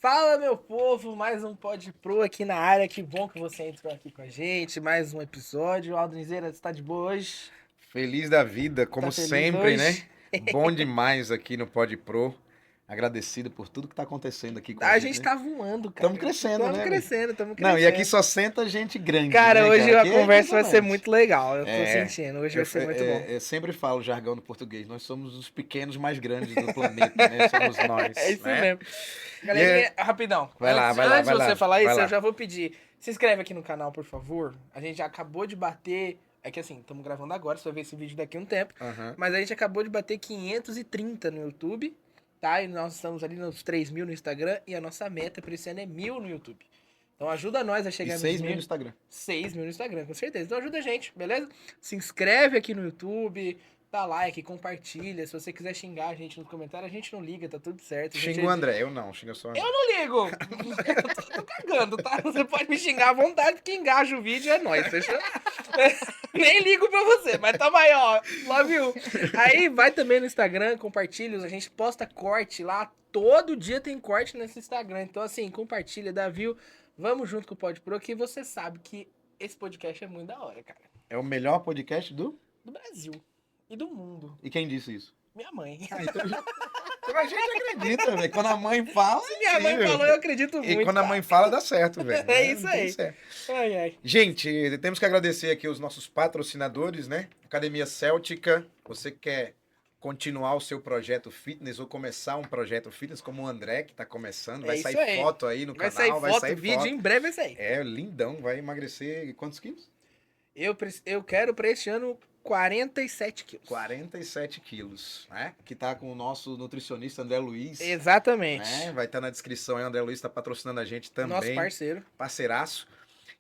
Fala, meu povo, mais um Pod Pro aqui na área. Que bom que você entrou aqui com a gente. Mais um episódio. Aldrinzeira, você tá de boa hoje? Feliz da vida, como Tá feliz sempre, hoje? né? Bom demais aqui no Pod Pro. Agradecido por tudo que tá acontecendo aqui com a A gente, gente né? tá voando, cara. Tamo crescendo, Tamo né, velho? crescendo, tamo Não, e aqui crescendo. só senta gente grande, Cara, né, hoje cara? a Aqui é conversa vai ser impressionante. muito legal. Eu tô É, sentindo. Hoje vai ser muito bom. eu sempre falo o jargão do português. Nós somos os pequenos mais grandes do planeta, né? Somos É nós, isso né? mesmo. Galerinha, rapidão. Vai lá, Antes de vai você lá, falar vai isso, eu lá. já vou pedir. Se inscreve aqui no canal, por favor. A gente já acabou de bater. É que assim, estamos gravando agora, você vai ver esse vídeo daqui a um tempo. Aham. Mas a gente acabou de bater 530 no YouTube, tá? E nós estamos ali nos 3.000 no Instagram. E a nossa meta para esse ano é 1.000 no YouTube. Então ajuda nós a E chegar nos 6 mil 1.000. no Instagram. 6.000 no Instagram, com certeza. Então ajuda a gente, beleza? Se inscreve aqui no YouTube, dá like, compartilha. Se você quiser xingar a gente nos comentários, a gente não liga, tá tudo certo. A gente Xinga o André, eu não, xinga só o André. Eu não ligo. Eu tô cagando, tá? Você pode me xingar à vontade, que engaja o vídeo é nóis, fechou? Nem ligo pra você, mas tamo aí, ó. Love you. Aí vai também no Instagram, compartilha, a gente posta corte lá. Todo dia tem corte nesse Instagram. Então, assim, compartilha, dá view. Vamos junto com o Pod Pro, que você sabe que esse podcast é muito da hora, cara. É o melhor podcast do... Do Brasil e do mundo. E quem disse isso? Minha mãe. Ah, então a gente acredita, velho. Quando a mãe fala. Se minha mãe sim, falou, eu acredito muito. E quando a tá? mãe fala, dá certo, velho. É isso Tem aí. certo. Ai, ai. Gente, temos que agradecer aqui os nossos patrocinadores, né? Academia Céltica. Você quer continuar o seu projeto fitness ou começar um projeto fitness como o André, que tá começando. Vai É isso sair aí. foto aí no Vai canal. sair foto, vídeo, em breve vai sair. É, lindão. Vai emagrecer quantos quilos? Eu quero pra este ano 47 quilos. 47 quilos, né? Que tá com o nosso nutricionista André Luiz. Exatamente. Né? Vai estar na descrição aí, o André Luiz tá patrocinando a gente também. Nosso parceiro. Parceiraço.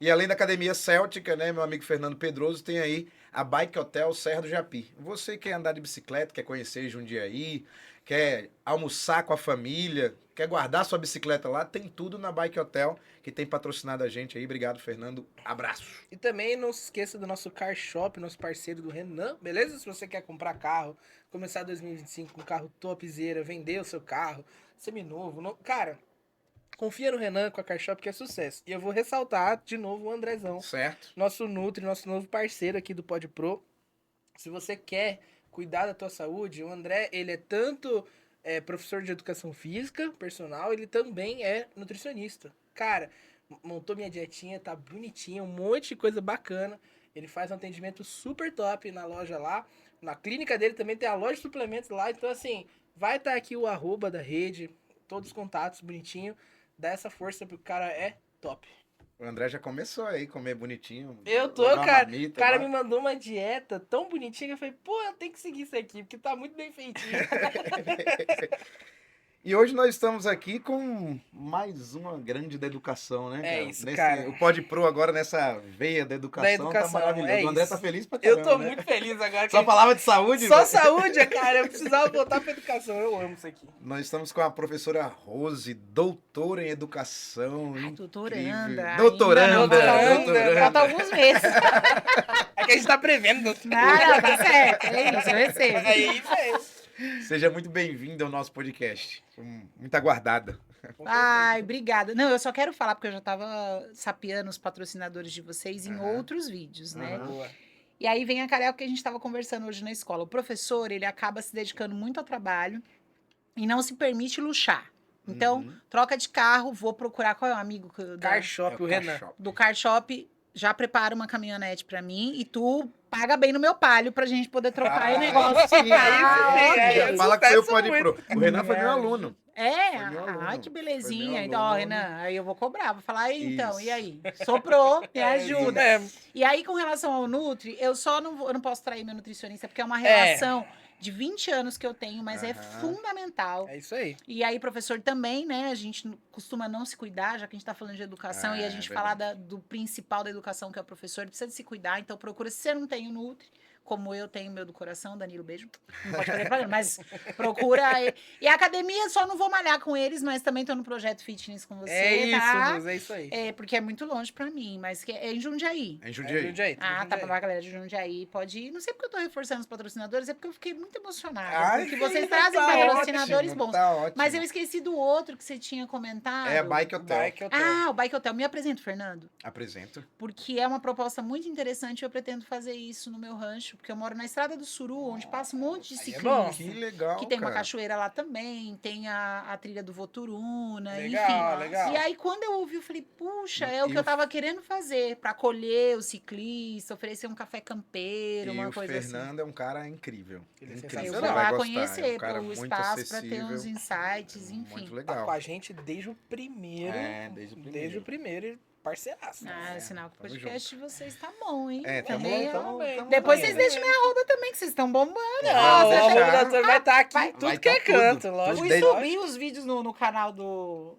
E além da Academia Céltica, né, meu amigo Fernando Pedroso, tem aí a Bike Hotel Serra do Japi. Você quer andar de bicicleta, quer conhecer Jundiaí, quer almoçar com a família, quer guardar sua bicicleta lá, tem tudo na Bike Hotel, que tem patrocinado a gente aí. Obrigado, Fernando. Abraço. E também não se esqueça do nosso Car Shop, nosso parceiro do Renan, beleza? Se você quer comprar carro, começar 2025 com um carro topzera, vender o seu carro, seminovo, cara, confia no Renan com a Car Shop que é sucesso. E eu vou ressaltar de novo o Andrezão, Certo? nosso Nutri, nosso novo parceiro aqui do Pod Pro. Se você quer cuidar da tua saúde, o André, ele é tanto professor de educação física, personal, ele também é nutricionista. Cara, montou minha dietinha, tá bonitinha, um monte de coisa bacana. Ele faz um atendimento super top na loja lá. Na clínica dele também tem a loja de suplementos lá. Então, assim, vai estar aqui o arroba da rede, todos os contatos bonitinho. Dá essa força porque o cara é top. O André já começou aí, comer bonitinho. Eu tô, levar uma cara. marmita, O cara lá. me mandou uma dieta tão bonitinha que eu falei, pô, eu tenho que seguir isso aqui, porque tá muito bem feitinho. E hoje nós estamos aqui com mais uma grande da educação, né? É cara? isso, cara. O Pod Pro agora nessa veia da educação, tá maravilhoso. é O André isso. tá feliz pra Eu caramba, tô né? muito feliz agora. Só falava de saúde? Só velho? saúde, cara. Eu precisava voltar pra educação. Eu amo isso aqui. Nós estamos com a professora Rose, doutora em educação. Ai, incrível. doutoranda. Doutoranda. Doutoranda. Falta alguns meses. É que a gente tá prevendo. Não, tá certo. É isso, eu recebo. É isso aí. Seja muito bem-vinda ao nosso podcast. Muito aguardada. Ai, obrigada. Não, eu só quero falar, porque eu já tava sapeando os patrocinadores de vocês em outros vídeos, né? Boa. E aí vem a Carol que a gente tava conversando hoje na escola. O professor, ele acaba se dedicando muito ao trabalho e não se permite luxar. Então, troca de carro, vou procurar qual é o amigo Car Shop, o Renan. do Car Shop, já prepara uma caminhonete pra mim e tu paga bem no meu palio pra gente poder trocar o negócio. Sim, é fala que foi o sucesso Pod muito. Pro. O Renan foi meu aluno. É, Foi meu aluno. ai que Foi meu belezinha. aluno. Então, ó, Renan, aí eu vou cobrar, vou falar, então, Isso. e aí? Soprou, me ajuda. É, E aí, com relação ao Nutri, eu não posso trair meu nutricionista, porque é uma relação de 20 anos que eu tenho, mas é Aham. fundamental. é isso aí. E aí, professor, também, né? A gente costuma não se cuidar, já que a gente tá falando de educação, e a gente É falar do principal da educação, que é o professor, precisa de se cuidar. Então, procura, se você não tem o Nutri, como eu tenho meu do coração, Danilo, beijo. Não pode fazer propaganda, mas procura. E a academia, só não vou malhar com eles, mas também tô no projeto fitness com você, É isso, tá? Luz, é isso aí. É, porque é muito longe pra mim, mas é em Jundiaí. É em É Jundiaí. Jundiaí, tudo Ah, tá, Jundiaí. pra galera de Jundiaí, pode ir. Não sei porque eu tô reforçando os patrocinadores, é porque eu fiquei muito emocionada. Ai, porque filha, vocês trazem tá patrocinadores ótimo, bons. tá ótimo. Mas eu esqueci do outro que você tinha comentado. É a Bike Hotel. Bike Hotel. Ah, o Bike Hotel. Me apresenta, Fernando. Apresento. Porque é uma proposta muito interessante e eu pretendo fazer isso no meu rancho, porque eu moro na Estrada do Suru, onde passa um monte de Aí é ciclista. bom. Que legal, Que tem uma cara. cachoeira lá também, tem a trilha do Voturuna, Legal, enfim. legal. E aí, quando eu ouvi, eu falei, puxa, é o que eu tava querendo fazer, pra acolher o ciclista, oferecer um café campeiro, E uma o coisa assim. Fernando é um cara incrível. Ele é Incrível. Eu sensacional. vou Você vai lá gostar, é conhecer um cara o muito espaço pra ter uns acessível, insights, enfim. muito Tá legal. com a gente desde o primeiro. Desde o primeiro. Desde o primeiro e parceiraço. Ah, É, é sinal que o tamo podcast de vocês tá bom, hein? É, tamo Também, tamo- bem. tamo Depois bem. vocês deixam minha arroba também, que vocês estão bombando. Não, Nossa, o arroba já. da turma vai estar aqui vai- em tudo vai que é tá tudo, canto, tudo lógico. Fui desde- subir os vídeos no canal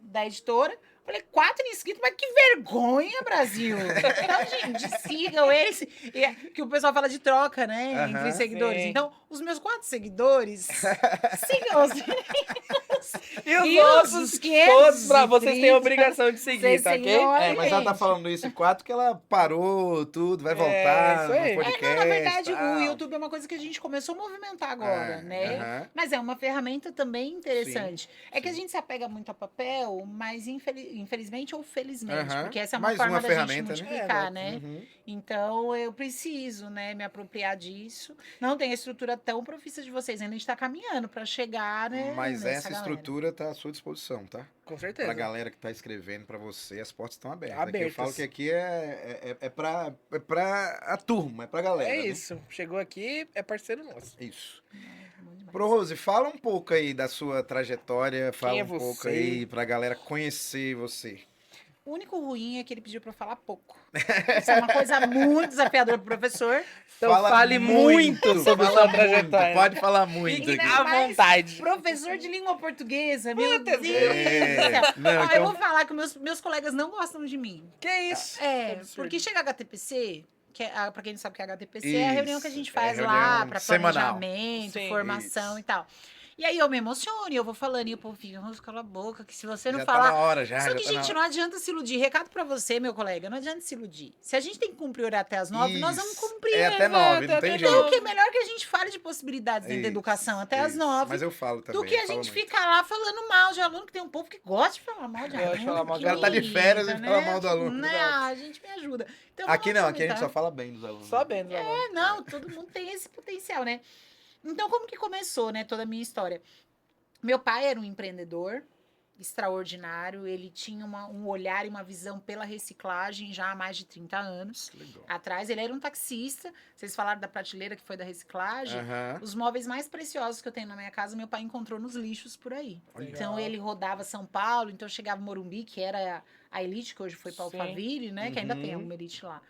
da editora. Falei, 4 inscritos, mas que vergonha, Brasil. Então, gente, sigam eles. Que o pessoal fala de troca, né? Aham, Entre seguidores. sim. Então, os meus 4 seguidores, sigam os E os E outros, os 530, todos, vocês têm a obrigação de seguir, vocês tá ok? seguiam É, mas ela tá gente. falando isso em 4 que ela parou tudo, vai É, voltar isso aí. no podcast. Não, na verdade, o tal. YouTube é uma coisa que a gente começou a movimentar agora, É, né? aham. Mas é uma ferramenta também interessante. É que a gente se apega muito a papel, mas infelizmente ou felizmente, Aham. porque essa é uma Mais forma uma da gente ferramenta, né? multiplicar, É, né? Uhum. Então eu preciso, né, me apropriar disso. Não tem a estrutura tão profissa de vocês, ainda a gente tá caminhando para chegar, né? Mas nessa essa galera. estrutura tá à sua disposição, tá? Com certeza. Pra galera que tá escrevendo pra você, as portas estão abertas. Aqui eu Abertas. falo que aqui é pra a turma, é pra galera. É né? isso. Chegou aqui, é parceiro nosso. Isso. Bom demais. Pro Rose, fala um pouco aí da sua trajetória, fala é um pouco você? aí pra galera conhecer você. O único ruim é que ele pediu para eu falar pouco. Isso é uma coisa muito desafiadora pro professor. Então fale muito sobre fala sua trajetória. muito, pode falar muito Fique aqui. na- À Mas- vontade. Professor de língua portuguesa, meu Puta Deus do É, céu. não, Ó, então- eu vou falar que meus colegas não gostam de mim. Que isso? É, Absurdo. porque chega HTPC, pra quem não sabe o que é HTPC, é a reunião que a gente Isso, é faz reunião lá pra semanal. planejamento, Sim, formação isso. e tal. E aí eu me emociono e eu vou falando, e o povo fica, "Rosa, cala a boca, que se você não Já falar... tá na hora, já. Só já que, tá na gente, hora. não adianta se iludir. Recado pra você, meu colega, não adianta se iludir. Se a gente tem que cumprir horário até as 9, nós vamos Isso. cumprir. É até 9, não tem Então, jeito. o que é melhor que a gente fale de possibilidades dentro da Isso, educação até as isso. 9, Mas eu falo também. do que a eu falo gente muito. ficar lá falando mal de aluno, que tem um povo que gosta de falar mal de Gosta de aluno. falar mal de que aluno. O cara tá de férias e né? fala mal do aluno. Né? A gente me ajuda. Então, Aqui vamos não, aqui a gente aproveitar. só fala bem dos alunos. Só bem, É, não, todo mundo tem esse potencial, né? Então, como que começou, né, toda a minha história? Meu pai era um empreendedor extraordinário, ele tinha um olhar e uma visão pela reciclagem já há mais de 30 anos. Que legal. Atrás, ele era um taxista. Vocês falaram da prateleira que foi da reciclagem. Aham. Os móveis mais preciosos que eu tenho na minha casa, meu pai encontrou nos lixos por aí. Olha. Então, ele rodava São Paulo, então chegava em Morumbi, que era a Elite, que hoje foi para Sim. Alphaville, né? Que ainda Uhum. tem alguma Elite lá.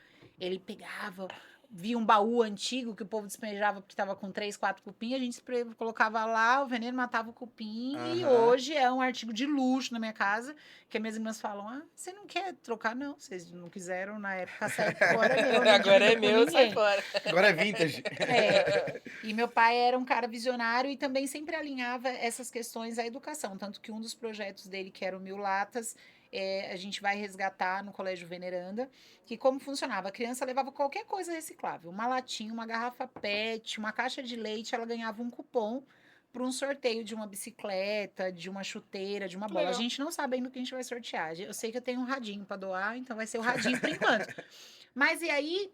Ele pegava, via um baú antigo que o povo despejava porque estava com 3, 4 cupim, a gente colocava lá, o veneno matava o cupim. E Aham. hoje é um artigo de luxo na minha casa, que minhas irmãs falam, ah, você não quer trocar? Não, vocês não quiseram na época certa, agora é meu. não Agora é divido com meu, sai ninguém. fora. Agora é vintage. É. E meu pai era um cara visionário e também sempre alinhava essas questões à educação. Tanto que um dos projetos dele, que era o Mil Latas, a gente vai resgatar no Colégio Veneranda, que como funcionava? A criança levava qualquer coisa reciclável, uma latinha, uma garrafa PET, uma caixa de leite, ela ganhava um cupom para um sorteio de uma bicicleta, de uma chuteira, de uma bola. Legal. A gente não sabe ainda o que a gente vai sortear. Eu sei que eu tenho um radinho para doar, então vai ser o radinho por enquanto. Mas e aí,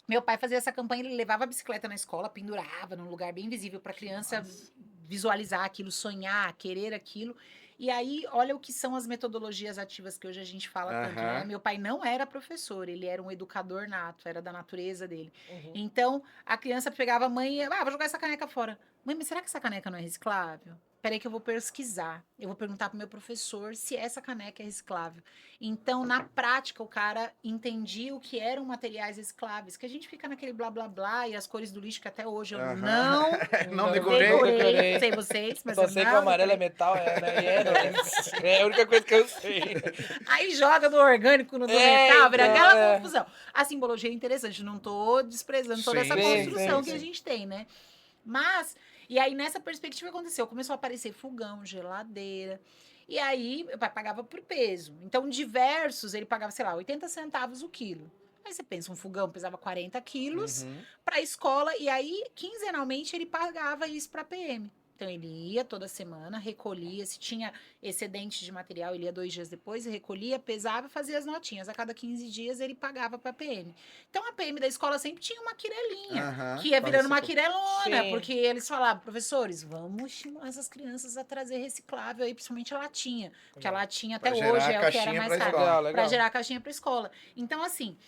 meu pai fazia essa campanha, ele levava a bicicleta na escola, pendurava num lugar bem visível para a criança visualizar aquilo, sonhar, querer aquilo. E aí, olha o que são as metodologias ativas que hoje a gente fala tanto, Aham. né? Meu pai não era professor, ele era um educador nato, era da natureza dele. Uhum. Então, a criança pegava a mãe e, vou jogar essa caneca fora. Mãe, mas será que essa caneca não é reciclável? peraí que eu vou pesquisar. Eu vou perguntar pro meu professor se essa caneca é reciclável. Então, na prática, o cara entendia o que eram materiais recicláveis, que a gente fica naquele blá, blá, blá, e as cores do lixo, que até hoje eu não Não decorei, não decorei. sei vocês, mas Só eu sei que o não amarelo é decorei. metal, né? E é a única coisa que eu sei. Aí joga do orgânico no do É, metal, vira então, aquela é. confusão. A simbologia é interessante, não tô desprezando toda essa Sim, construção sim, que a sim. gente tem, né? Mas, e aí nessa perspectiva aconteceu, começou a aparecer fogão, geladeira, e aí meu pai pagava por peso. Então, diversos, ele pagava, sei lá, 80 centavos o quilo. Aí você pensa, um fogão pesava 40 quilos Uhum. para a escola, e aí, quinzenalmente, ele pagava isso para PM. Então, ele ia toda semana, recolhia, se tinha excedente de material, ele ia 2 dias depois, recolhia, pesava, fazia as notinhas. A cada 15 dias, ele pagava para PM. Então, a PM da escola sempre tinha uma quirelinha, Aham. que ia Pra virando uma reciclar. quirelona, Sim. porque eles falavam, professores, vamos estimular essas crianças a trazer reciclável aí, principalmente a latinha, porque a latinha Pra até gerar hoje a é o que era caixinha mais pra caro, escola. Legal, para legal. gerar a caixinha para escola. Então, assim,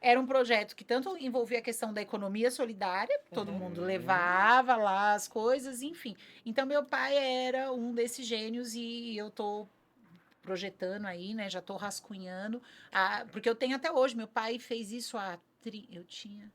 era um projeto que tanto envolvia a questão da economia solidária, todo mundo levava lá as coisas, enfim. Então, meu pai era um desses gênios e eu tô projetando aí, né? Já tô rascunhando, porque eu tenho até hoje. Meu pai fez isso eu tinha.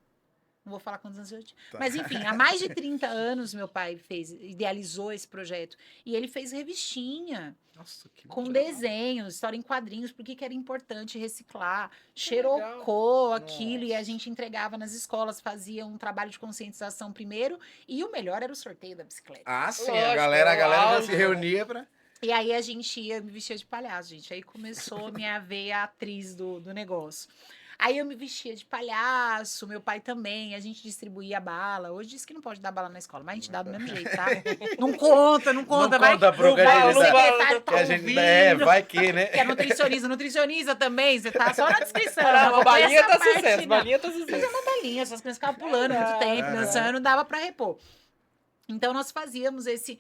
Não vou falar quantos anos eu tinha. Tá. Mas, enfim, há mais de 30 anos meu pai idealizou esse projeto. E ele fez revistinha Nossa, que com legal. desenhos, história em quadrinhos, por que era importante reciclar. legal. Xerocou aquilo e a Nossa. gente entregava nas escolas, fazia um trabalho de conscientização primeiro. E o melhor era o sorteio da bicicleta. Ah, sim, Lógico, a galera já auge, se né? reunia pra. E aí a gente ia me vestia de palhaço, gente. Aí começou a minha veia atriz do negócio. Aí eu me vestia de palhaço, meu pai também, a gente distribuía bala. Hoje diz que não pode dar bala na escola, mas a gente dá do mesmo jeito, tá? Não conta, não conta. Não conta pro Não vai, fala, o não fala. secretário tá Que a gente. ouvindo. É, vai que, né? Que é nutricionista. Nutricionista também, você tá só na descrição. Caramba, não põe balinha essa tá parte, sucesso, não. balinha tá Mas é sucesso. uma balinha, essas crianças ficavam pulando muito tempo, Aham. dançando, não dava pra repor. Então, nós fazíamos esse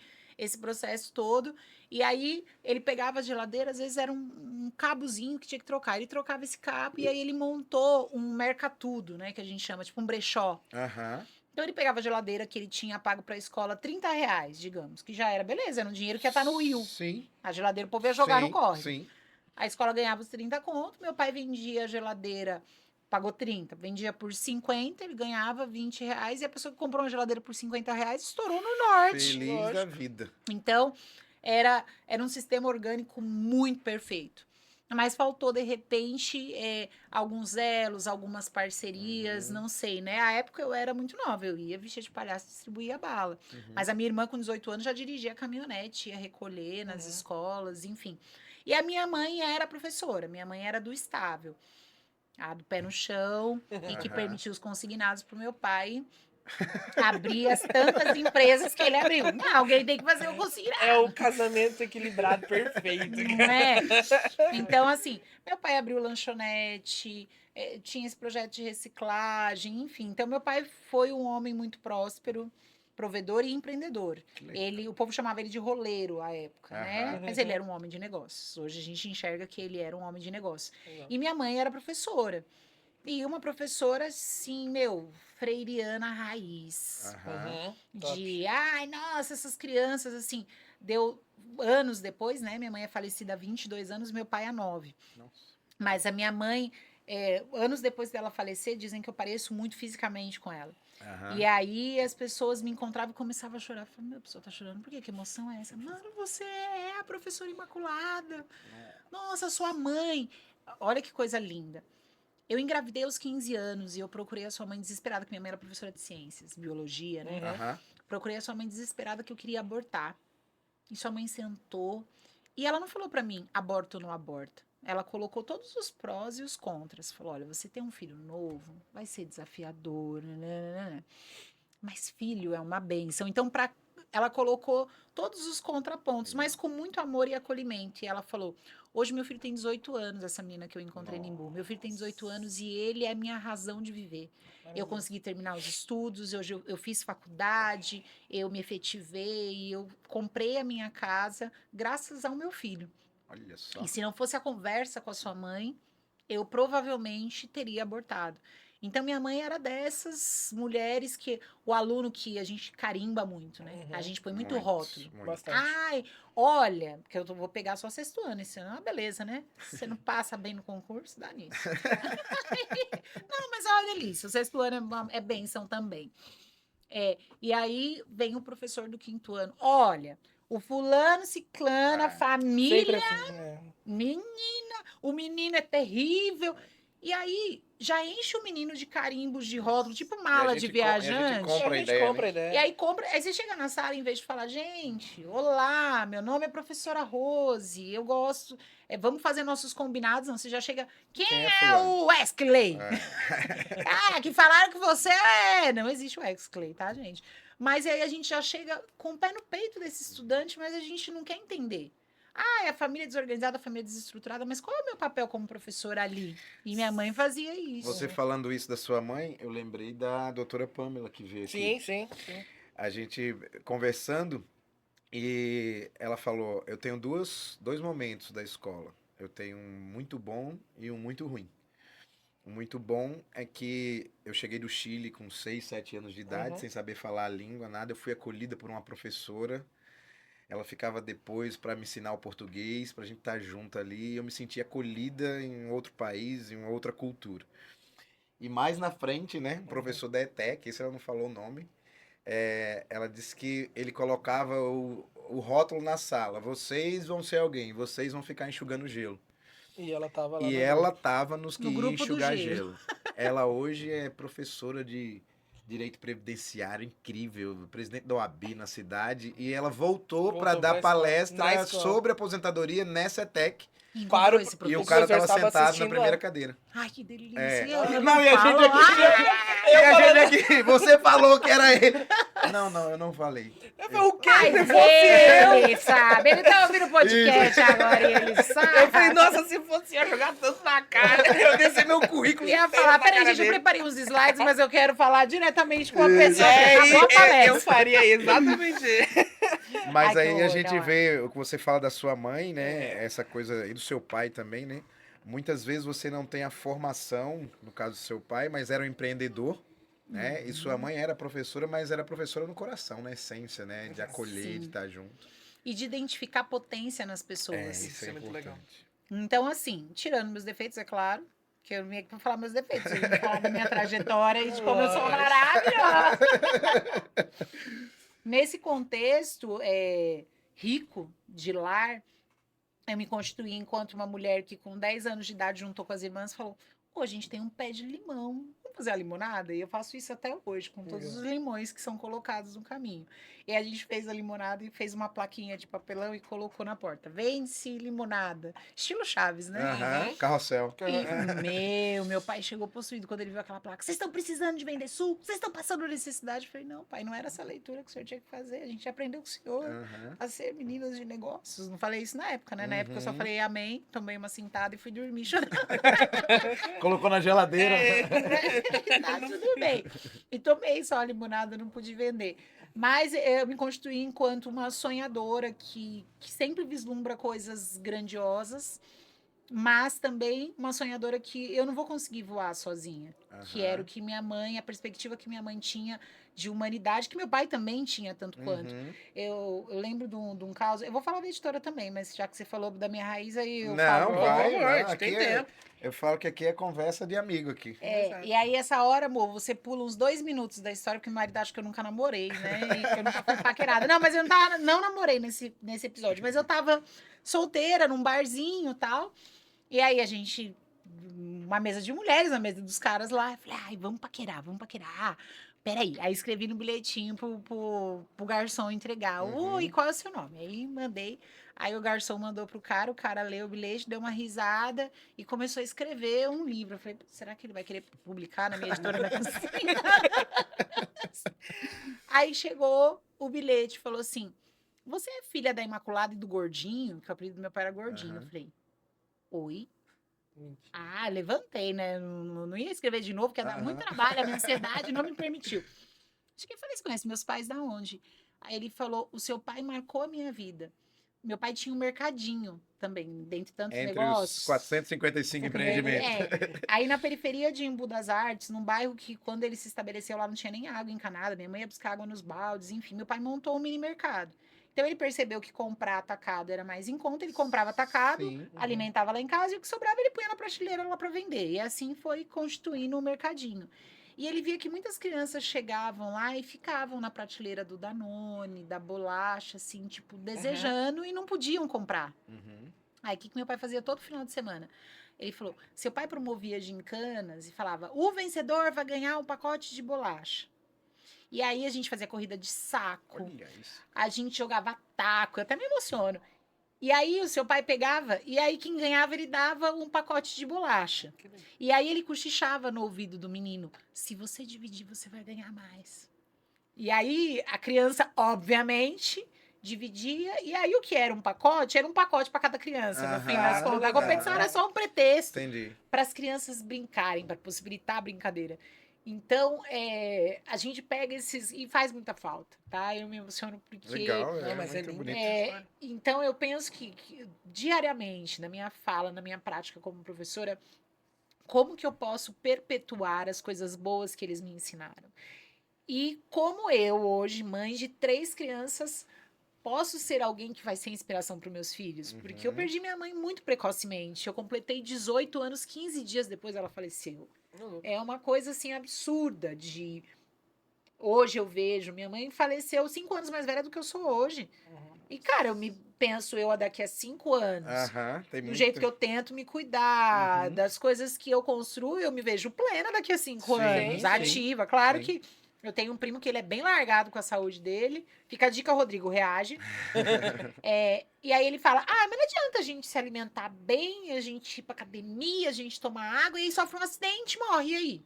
processo todo. E aí, ele pegava a geladeira, às vezes era um cabozinho que tinha que trocar. Ele trocava esse cabo e aí ele montou um mercatudo, né? Que a gente chama, tipo um brechó. Aham. Então, ele pegava a geladeira que ele tinha pago pra escola R$ 30, digamos. Que já era, beleza, era um dinheiro que ia estar no Will. Sim. A geladeira o povo ia jogar no córrego. Sim. A escola ganhava os 30 conto, meu pai vendia a geladeira, pagou 30, vendia por 50, ele ganhava R$ 20, e a pessoa que comprou uma geladeira por R$ 50 estourou no norte. Feliz Lógico. da vida. Então, era um sistema orgânico muito perfeito. Mas faltou, de repente, alguns elos, algumas parcerias, não sei, né? A época eu era muito nova, eu ia vestir de palhaço e distribuía bala. Mas a minha irmã, com 18 anos, já dirigia caminhonete, ia recolher nas escolas, enfim. E a minha mãe era professora, minha mãe era do estável, a do pé no chão, e que Aham. permitia os consignados para o meu pai abrir as tantas empresas que ele abriu. Não, alguém tem que fazer o consignado. É o casamento equilibrado perfeito. Não é? Então, assim, meu pai abriu lanchonete, tinha esse projeto de reciclagem, enfim. Então, meu pai foi um homem muito próspero, provedor e empreendedor. O povo chamava ele de roleiro à época, né? Aham. Mas ele era um homem de negócios. Hoje a gente enxerga que ele era um homem de negócios. Legal. E minha mãe era professora. E uma professora, assim, freiriana raiz. Aham. De, ai, nossa, essas crianças, assim, deu anos depois, né? Minha mãe é falecida há 22 anos, meu pai há 9. Nossa. Mas a minha mãe, anos depois dela falecer, dizem que eu pareço muito fisicamente com ela. Aham. E aí as pessoas me encontravam e começavam a chorar. Eu falei, meu, a pessoa tá chorando, por quê? Que emoção é essa? Mano, você é a professora Imaculada. Nossa, sua mãe. Olha que coisa linda. Eu engravidei aos 15 anos e eu procurei a sua mãe desesperada, que minha mãe era professora de ciências, biologia, né? Aham. Procurei a sua mãe desesperada que eu queria abortar. E sua mãe sentou. E ela não falou pra mim, aborta ou não aborta. Ela colocou todos os prós e os contras. Falou, olha, você tem um filho novo, vai ser desafiador, né? Mas filho é uma bênção. Então, ela colocou todos os contrapontos, mas com muito amor e acolhimento. E ela falou, hoje meu filho tem 18 anos, essa menina que eu encontrei em Imbu. Meu filho tem 18 anos e ele é a minha razão de viver. Eu consegui terminar os estudos, hoje eu fiz faculdade, eu me efetivei, eu comprei a minha casa graças ao meu filho. Olha só. E se não fosse a conversa com a sua mãe, eu provavelmente teria abortado. Então, minha mãe era dessas mulheres que o aluno que a gente carimba muito, né? A gente põe muito rótulo. Bastante. Ai, olha, porque eu vou pegar só sexto ano esse ano. Ah, beleza, né? Se você não passa bem no concurso, dá nisso. Não, mas é uma delícia. O sexto ano é bênção também. E aí vem o professor do quinto ano. Olha, o fulano, ciclano, a família, Sempre assim, né? menina, o menino é terrível. E aí já enche o menino de carimbos de rótulo, tipo mala de viajante. Compra a A gente ideia, compra a né? ideia. E aí aí você chega na sala, em vez de falar, gente, olá, meu nome é professora Rose, eu gosto, vamos fazer nossos combinados. Não, você já chega, quem é fulano? o Wesley? É. Que falaram que você não existe o Wesley, tá, gente? Mas aí a gente já chega com o pé no peito desse estudante, mas a gente não quer entender. É a família desorganizada, a família desestruturada, mas qual é o meu papel como professora ali? E minha mãe fazia isso. Você falando isso da sua mãe, eu lembrei da doutora Pamela que veio aqui. Sim. A gente conversando e ela falou, eu tenho dois momentos da escola. Eu tenho um muito bom e um muito ruim. O muito bom é que eu cheguei do Chile com 6, 7 anos de idade, sem saber falar a língua, nada. Eu fui acolhida por uma professora. Ela ficava depois para me ensinar o português, para a gente estar junto ali. E eu me sentia acolhida em outro país, em outra cultura. E mais na frente, né, o professor da ETEC, esse ela não falou o nome, ela disse que ele colocava o rótulo na sala. Vocês vão ser alguém, vocês vão ficar enxugando gelo. E ela tava lá E no ela grupo. tava nos que No ia grupo do enxugar gelo. gelo. Ela hoje é professora de direito previdenciário, incrível, presidente da OAB na cidade, e ela voltou para Voltou dar pra escola, na palestra escola. sobre aposentadoria nessa ETEC. Para o- Esse E o professor. cara tava estava sentado na assistindo primeira ela. cadeira. Ai, que delícia. É. E eu Não, e a gente falo, aqui. E a gente aqui, você falou que era ele. Não, eu não falei. Eu falei, o quê? Mas Se fosse eu. ele sabe, ele tá ouvindo o podcast agora e ele sabe. Eu falei, nossa, se fosse eu jogar tanto na cara, eu desci meu currículo. Ia inteiro falar, na peraí, cara gente, eu dele. preparei uns slides, mas eu quero falar diretamente com a pessoa que acabou a eu palestra. faria exatamente. Mas Ai, que aí a horror, gente não, vê o que você fala da sua mãe, né? Essa coisa, e do seu pai também, né? Muitas vezes você não tem a formação, no caso do seu pai, mas era um empreendedor, né? E sua mãe era professora, mas era professora no coração, na essência, né? De acolher, Sim. de estar junto. E de identificar potência nas pessoas. Isso é muito importante. legal. Então, assim, tirando meus defeitos, é claro, que eu não ia aqui pra falar meus defeitos, eu ia falar da minha trajetória e de como eu sou maravilhosa. Nesse contexto rico de lar, eu me constituí enquanto uma mulher que com 10 anos de idade juntou com as irmãs e falou, pô, a gente tem um pé de limão, vamos fazer a limonada? E eu faço isso até hoje, com todos os limões que são colocados no caminho. E a gente fez a limonada e fez uma plaquinha de papelão e colocou na porta, vende-se limonada. Estilo Chaves, né? Aham, carrossel. E meu pai chegou possuído quando ele viu aquela placa. Vocês estão precisando de vender suco? Vocês estão passando necessidade? Eu falei, não, pai, não era essa leitura que o senhor tinha que fazer. A gente aprendeu com o senhor Aham. a ser meninas de negócios. Não falei isso na época, né? Na época eu só falei amém, tomei uma sentada e fui dormir chorando. Colocou na geladeira. Tá tudo bem. E tomei só a limonada, não pude vender. Mas eu me constituí enquanto uma sonhadora que sempre vislumbra coisas grandiosas, mas também uma sonhadora que eu não vou conseguir voar sozinha. Que era o que minha mãe, a perspectiva que minha mãe tinha de humanidade, que meu pai também tinha tanto quanto. Eu lembro de um caso, eu vou falar da editora também, mas já que você falou da minha raiz, aí eu falo. Não, vai. Por favor, Não, a gente aqui tem tempo. eu falo que aqui é conversa de amigo aqui. E aí, essa hora, amor, você pula uns 2 minutos da história, porque meu marido acha que eu nunca namorei, né? E que eu nunca fui paquerada. Não, mas eu não namorei nesse episódio. Mas eu tava solteira, num barzinho e tal. E aí, a gente... Uma mesa de mulheres, a mesa dos caras lá. Eu falei, ai, vamos paquerar. Peraí. Aí, escrevi no bilhetinho pro garçom entregar. Oi, qual é o seu nome? Aí, mandei... Aí o garçom mandou pro cara, o cara leu o bilhete, deu uma risada e começou a escrever um livro. Eu falei, será que ele vai querer publicar na minha editora da cozinha? Aí chegou o bilhete e falou assim, você é filha da Imaculada e do Gordinho? Que o apelido do meu pai era Gordinho. Eu falei, oi? Levantei, né? Não ia escrever de novo, porque ia dar muito trabalho, a minha ansiedade não me permitiu. Acho que eu falei, você conhece meus pais da onde? Aí ele falou, o seu pai marcou a minha vida. meu pai tinha um mercadinho também, dentre tantos Entre negócios. os 455 empreendimentos. Aí na periferia de Embu das Artes, num bairro que quando ele se estabeleceu lá não tinha nem água encanada, minha mãe ia buscar água nos baldes, enfim, meu pai montou um mini mercado. Então ele percebeu que comprar atacado era mais em conta, ele comprava atacado, Sim. alimentava lá em casa e o que sobrava ele punha na prateleira lá para vender. E assim foi constituindo o mercadinho. E ele via que muitas crianças chegavam lá e ficavam na prateleira do Danone, da bolacha, assim, tipo, desejando e não podiam comprar. Uhum. Aí, o que meu pai fazia todo final de semana? Ele falou, seu pai promovia gincanas e falava, o vencedor vai ganhar um pacote de bolacha. E aí, a gente fazia corrida de saco, Olha isso. a gente jogava taco, eu até me emociono. E aí, o seu pai pegava, e aí quem ganhava, ele dava um pacote de bolacha. E aí, ele cochichava no ouvido do menino, se você dividir, você vai ganhar mais. E aí, a criança, obviamente, dividia. E aí, o que era um pacote? Era um pacote para cada criança, no fim das contas. A competição era só um pretexto para as crianças brincarem, para possibilitar a brincadeira. Então, a gente pega esses e faz muita falta, tá? Eu me emociono porque... Legal, mas muito lindo. bonito. Então, eu penso que diariamente, na minha fala, na minha prática como professora, como que eu posso perpetuar as coisas boas que eles me ensinaram? E como eu, hoje, mãe de 3 crianças, posso ser alguém que vai ser inspiração para os meus filhos? Porque eu perdi minha mãe muito precocemente. Eu completei 18 anos, 15 dias depois ela faleceu. É uma coisa, assim, absurda de... Hoje eu vejo, minha mãe faleceu 5 anos mais velha do que eu sou hoje. E, cara, penso eu daqui a 5 anos, do jeito que eu tento me cuidar, das coisas que eu construo, eu me vejo plena daqui a 5 anos, ativa. Claro que eu tenho um primo que ele é bem largado com a saúde dele. Fica a dica, Rodrigo, reage. E aí ele fala, mas não adianta a gente se alimentar bem, a gente ir pra academia, a gente tomar água, e aí sofre um acidente e morre, e aí?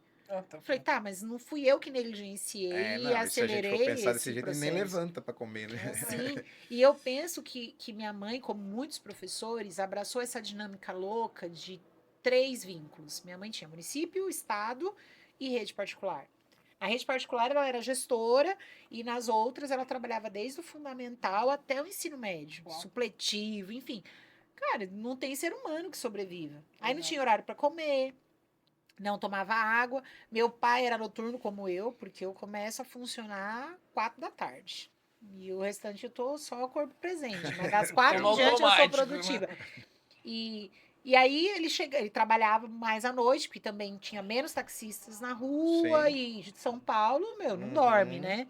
Falei, tá, mas não fui eu que negligenciei e acelerei se a gente for pensar desse jeito, processo. ele nem levanta para comer, né? Sim, e eu penso que minha mãe, como muitos professores, abraçou essa dinâmica louca de 3 vínculos. Minha mãe tinha município, estado e rede particular. A rede particular ela era gestora e nas outras ela trabalhava desde o fundamental até o ensino médio, supletivo, enfim. Cara, não tem ser humano que sobreviva. Aí não tinha horário para comer, não tomava água. Meu pai era noturno como eu, porque eu começo a funcionar 4 da tarde. E o restante eu tô só corpo presente. Mas das 4 em diante eu sou produtiva. E aí ele trabalhava mais à noite, porque também tinha menos taxistas na rua. Sim. E de São Paulo, não dorme, né?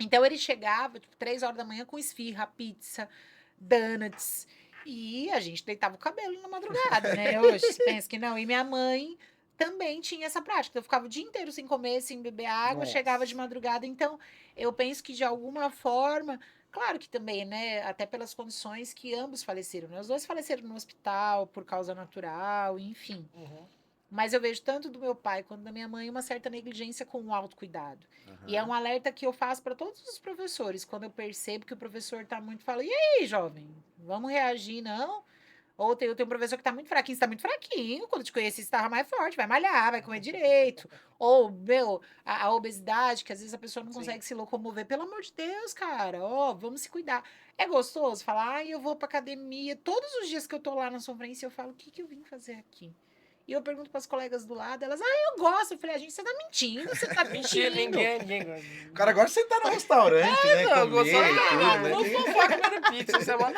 Então ele chegava, tipo, 3 horas da manhã com esfirra, pizza, donuts. E a gente deitava o cabelo na madrugada, né? Hoje, você pensa que não. E minha mãe também tinha essa prática. Eu ficava o dia inteiro sem comer, sem beber água, chegava de madrugada. Então, eu penso que de alguma forma, claro que também, né? Até pelas condições que ambos faleceram, né? Os 2 faleceram no hospital por causa natural, enfim. Mas eu vejo tanto do meu pai quanto da minha mãe uma certa negligência com o autocuidado. E é um alerta que eu faço para todos os professores. Quando eu percebo que o professor está muito... Falo, e aí, jovem? Vamos reagir, não? Ou eu tenho um professor que está muito fraquinho, você está muito fraquinho. Quando te conheci, você estava mais forte. Vai malhar, vai comer direito. Ou, a obesidade, que às vezes a pessoa não consegue se locomover. Pelo amor de Deus, cara. Vamos se cuidar. É gostoso falar, eu vou pra academia. Todos os dias que eu tô lá na conferência, eu falo, o que eu vim fazer aqui? E eu pergunto para as colegas do lado, elas, eu gosto. Eu falei, gente, você tá mentindo, você tá mentindo. ninguém O cara gosta de sentar no restaurante, né? Não, Comer e tudo, né? não fofoca comendo pizza, você é uma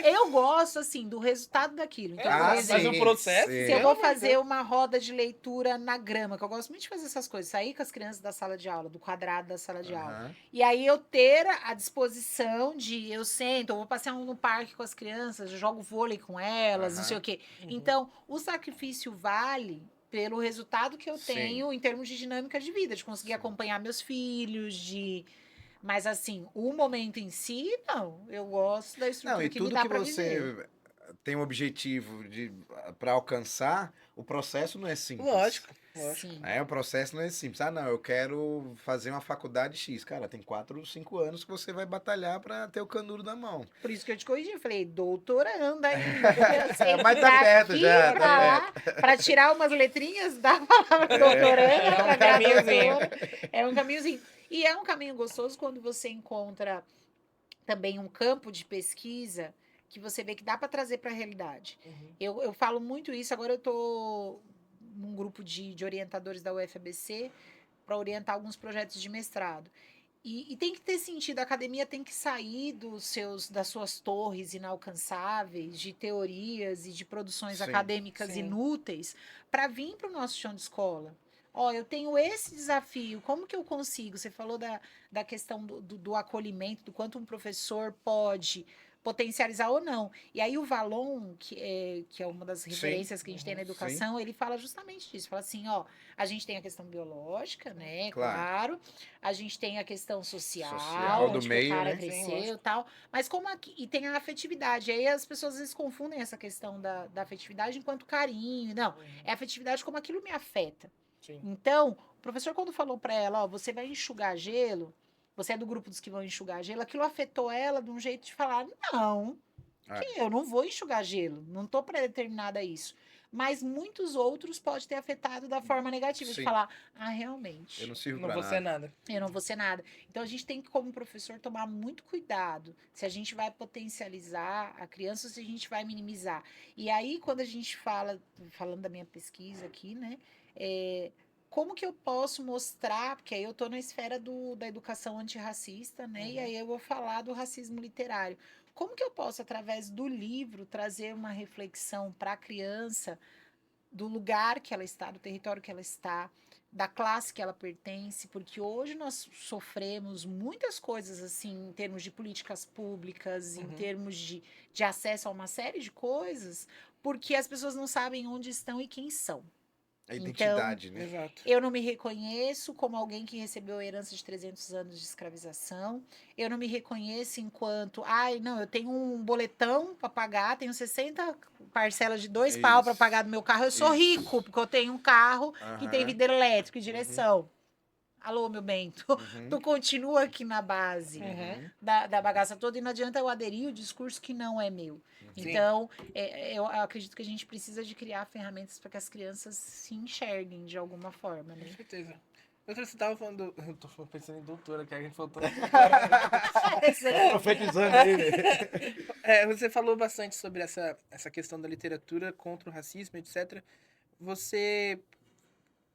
Eu gosto, assim, do resultado daquilo. Então, por mas exemplo, o processo... se eu vou fazer uma roda de leitura na grama, que eu gosto muito de fazer essas coisas, sair com as crianças da sala de aula, do quadrado da sala de aula. E aí eu ter a disposição de, eu sento, eu vou passear no parque com as crianças, eu jogo vôlei com elas, não sei o quê. Então, o sacrifício vale pelo resultado que eu tenho em termos de dinâmica de vida, de conseguir acompanhar meus filhos, Mas, assim, o momento em si, não. Eu gosto da estrutura que me dá pra viver. Tudo que você tem um objetivo para alcançar, o processo não é simples. Lógico. Sim. O processo não é simples. Não, eu quero fazer uma faculdade X. Cara, tem 4 ou 5 anos que você vai batalhar para ter o canudo na mão. Por isso que eu te corrigi. Eu falei, doutoranda ainda. Mas tá perto já, tá Para tirar umas letrinhas da palavra doutoranda, é um caminhozinho. E é um caminho gostoso quando você encontra também um campo de pesquisa que você vê que dá para trazer para a realidade. Uhum. Eu falo muito isso, agora eu estou num grupo de orientadores da UFABC para orientar alguns projetos de mestrado. E tem que ter sentido, a academia tem que sair das suas torres inalcançáveis, de teorias e de produções Sim, acadêmicas sim. inúteis, para vir para o nosso chão de escola. Ó, eu tenho esse desafio, como que eu consigo? Você falou da questão do acolhimento, do quanto um professor pode potencializar ou não. E aí o Valon, que é uma das sim, referências que a gente tem na sim, educação, ele fala justamente disso. Fala assim, ó, a gente tem a questão biológica, né? claro. A gente tem a questão Social, social, do onde que o meio, cara né? Sim, cresceu e lógico. tal. Mas como aqui, e tem a afetividade. Aí as pessoas às vezes confundem essa questão da afetividade enquanto carinho. Não, é afetividade como aquilo me afeta. Sim. Então, o professor, quando falou para ela, ó, você vai enxugar gelo, você é do grupo dos que vão enxugar gelo, aquilo afetou ela de um jeito de falar: não, Ah, que eu não vou enxugar gelo, não estou predeterminada a isso. Mas muitos outros pode ter afetado da forma negativa, de sim. falar: ah, Eu realmente, não sirvo Não pra vou ser nada. nada. eu não vou ser nada. Então a gente tem que, como professor, tomar muito cuidado se a gente vai potencializar a criança ou se a gente vai minimizar. E aí, quando a gente falando da minha pesquisa aqui, né? Como que eu posso mostrar, porque aí eu estou na esfera da educação antirracista, né? E aí eu vou falar do racismo literário. Como que eu posso, através do livro, trazer uma reflexão para a criança do lugar que ela está, do território que ela está, da classe que ela pertence, porque hoje nós sofremos muitas coisas assim em termos de políticas públicas, em termos de acesso a uma série de coisas, porque as pessoas não sabem onde estão e quem são. A Então, identidade, né? Exato. eu não me reconheço como alguém que recebeu a herança de 300 anos de escravização. Eu não me reconheço enquanto, ai, não, eu tenho um boletão para pagar, tenho 60 parcelas de 2 pau para pagar do meu carro. Eu sou Isso. rico, porque eu tenho um carro que tem Aham. vidro elétrico e direção. Alô, meu bem, tu Uhum. continua aqui na base Uhum. da bagaça toda e não adianta eu aderir o discurso que não é meu. Sim. Então, eu acredito que a gente precisa de criar ferramentas para que as crianças se enxerguem de alguma forma, Com né? certeza. Outra, você tava falando. Eu tô pensando em doutora, que a gente falou tanto. Profetizando aí, né? Você falou bastante sobre essa questão da literatura contra o racismo, etc. Você.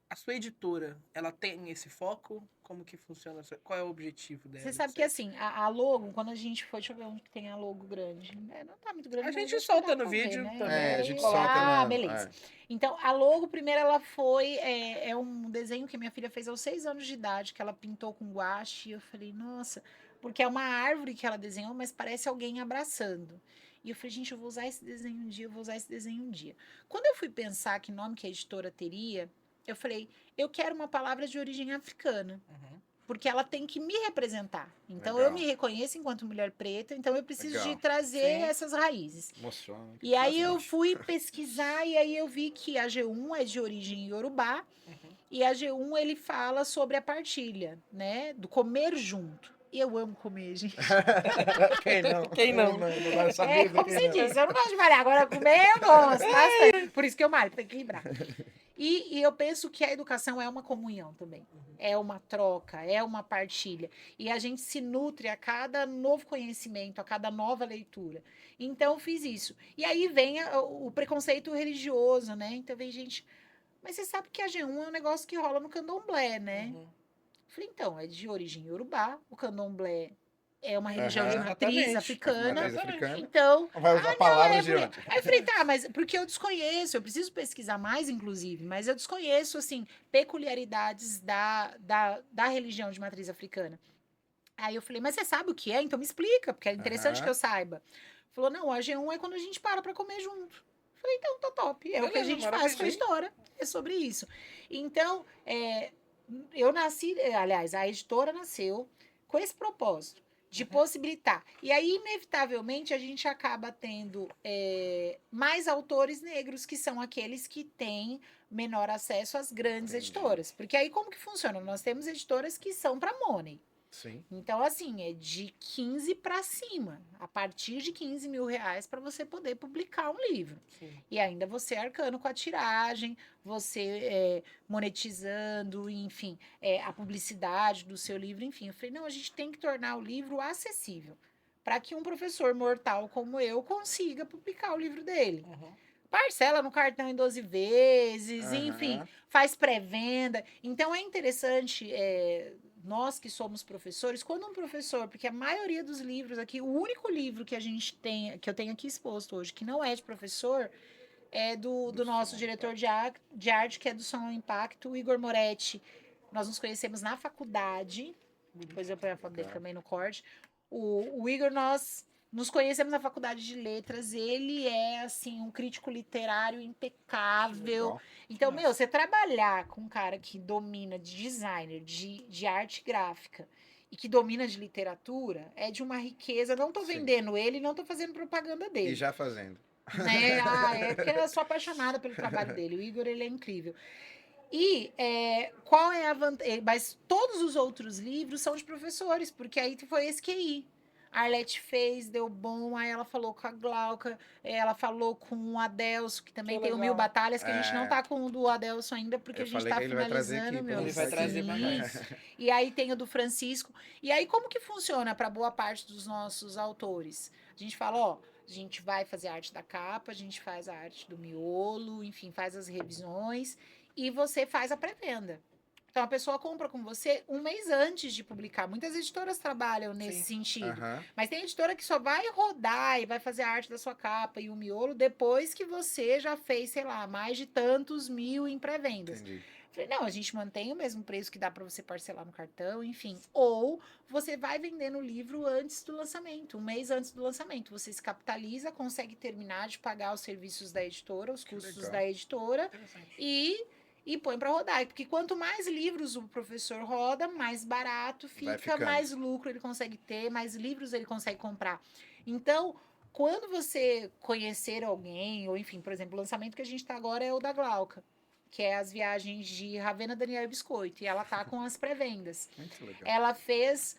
A sua editora, ela tem esse foco? Como que funciona? Qual é o objetivo Você dela, sabe que etc? assim, a logo, quando a gente foi, deixa eu ver onde que tem a logo grande. Não tá muito grande, A mas gente acho que dá solta no pra ver, vídeo né? também, a A gente gente coloca solta lá. Beleza. Então, a logo, primeiro, ela foi. É um desenho que minha filha fez aos 6 anos de idade, que ela pintou com guache. E eu falei, nossa, porque é uma árvore que ela desenhou, mas parece alguém abraçando. E eu falei, gente, eu vou usar esse desenho um dia, eu vou usar esse desenho um dia. Quando eu fui pensar que nome que a editora teria, eu falei, eu quero uma palavra de origem africana. Uhum. Porque ela tem que me representar. Então, Legal. eu me reconheço enquanto mulher preta, então eu preciso de Legal. trazer Sim. essas raízes. Emociona. E aí eu Bastante. fui pesquisar e aí eu vi que a G1 é de origem iorubá Uhum. e a G1 ele fala sobre a partilha, né, do comer junto. Eu amo comer, gente. Quem não? Quem não? Não vai saber, Como quem você não? disse, eu não gosto de malhar, agora comer eu gosto bastante. Por isso que eu malho, para equilibrar. E eu penso que a educação é uma comunhão também. É uma troca, é uma partilha. E a gente se nutre a cada novo conhecimento, a cada nova leitura. Então, eu fiz isso. E aí vem o preconceito religioso, né? Então, vem gente. Mas você sabe que a G1 é um negócio que rola no candomblé, né? Uhum. Falei, então, é de origem iorubá. O candomblé é uma religião de Aham. matriz Exatamente. africana. Matriz africana. Então, Vai usar palavras de onde? aí eu falei, tá, mas porque eu desconheço, eu preciso pesquisar mais, inclusive, mas eu desconheço, assim, peculiaridades da religião de matriz africana. Aí eu falei, mas você sabe o que é? Então me explica, porque é interessante que eu saiba. Falou, não, a G1 é quando a gente para comer junto. Falei, então tá top. É o que a Beleza, gente faz com a maravilha. história. É sobre isso. Então, eu nasci, aliás, a editora nasceu com esse propósito de possibilitar. E aí, inevitavelmente, a gente acaba tendo mais autores negros, que são aqueles que têm menor acesso às grandes Entendi. editoras. Porque aí, como que funciona? Nós temos editoras que são para money. Sim. Então, assim, é de 15 para cima. A partir de 15 mil reais para você poder publicar um livro. Sim. E ainda você arcando com a tiragem, você monetizando, enfim, a publicidade do seu livro, enfim. Eu falei, não, a gente tem que tornar o livro acessível. para que um professor mortal como eu consiga publicar o livro dele. Uhum. Parcela no cartão em 12 vezes, enfim, Aham. faz pré-venda. Então é interessante, nós que somos professores, quando um professor, porque a maioria dos livros aqui, o único livro que a gente tem, que eu tenho aqui exposto hoje, que não é de professor, é do nosso Som diretor de arte, que é do Som ao Impacto, o Igor Moretti. Nós nos conhecemos na faculdade, depois eu ponho a foto dele Legal. também no corte. O Igor, nós nos conhecemos na faculdade de letras. Ele é, assim, um crítico literário impecável. Legal. Então, Nossa. meu, você trabalhar com um cara que domina de designer, de arte gráfica e que domina de literatura é de uma riqueza. Não tô Sim. vendendo ele, não tô fazendo propaganda E dele. já fazendo. Né? É porque eu sou apaixonada pelo trabalho dele. O Igor, ele é incrível. E qual é a vantagem? Mas todos os outros livros são de professores, porque aí foi esse QI. A Arlete fez, deu bom, aí ela falou com a Glauca, ela falou com o Adelso, que também Que tem o legal. Mil Batalhas, que a gente não É. tá com o do Adelso ainda, porque Eu a gente falei tá que ele vai trazer finalizando, aqui pra meu. Ele vai lançar trazer aqui. pra Sim. nós. E aí tem o do Francisco. E aí, como que funciona para boa parte dos nossos autores? A gente fala, ó, a gente vai fazer a arte da capa, a gente faz a arte do miolo, enfim, faz as revisões e você faz a pré-venda. Então a pessoa compra com você um mês antes de publicar. Muitas editoras trabalham nesse Sim. sentido. Aham. Mas tem editora que só vai rodar e vai fazer a arte da sua capa e o miolo depois que você já fez, sei lá, mais de tantos mil em pré-vendas. Entendi. Falei, não, a gente mantém o mesmo preço que dá para você parcelar no cartão, enfim. Ou você vai vendendo o livro antes do lançamento, um mês antes do lançamento. Você se capitaliza, consegue terminar de pagar os serviços da editora, os custos legal. da editora Interessante. e põe para rodar. Porque quanto mais livros o professor roda, mais barato Vai fica, ficando. mais lucro ele consegue ter, mais livros ele consegue comprar. Então, quando você conhecer alguém, ou enfim, por exemplo, o lançamento que a gente está agora é o da Glauca, que é as viagens de Ravena, Daniel e Biscoito, e ela tá com as pré-vendas. Muito legal. Ela fez,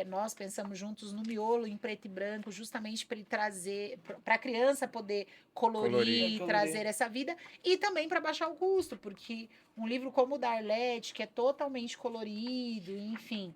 nós pensamos juntos no miolo em preto e branco, justamente para ele trazer, para a criança poder colorir, Colorir. trazer essa vida, e também para baixar o custo, porque um livro como o da Arlete, que é totalmente colorido, enfim,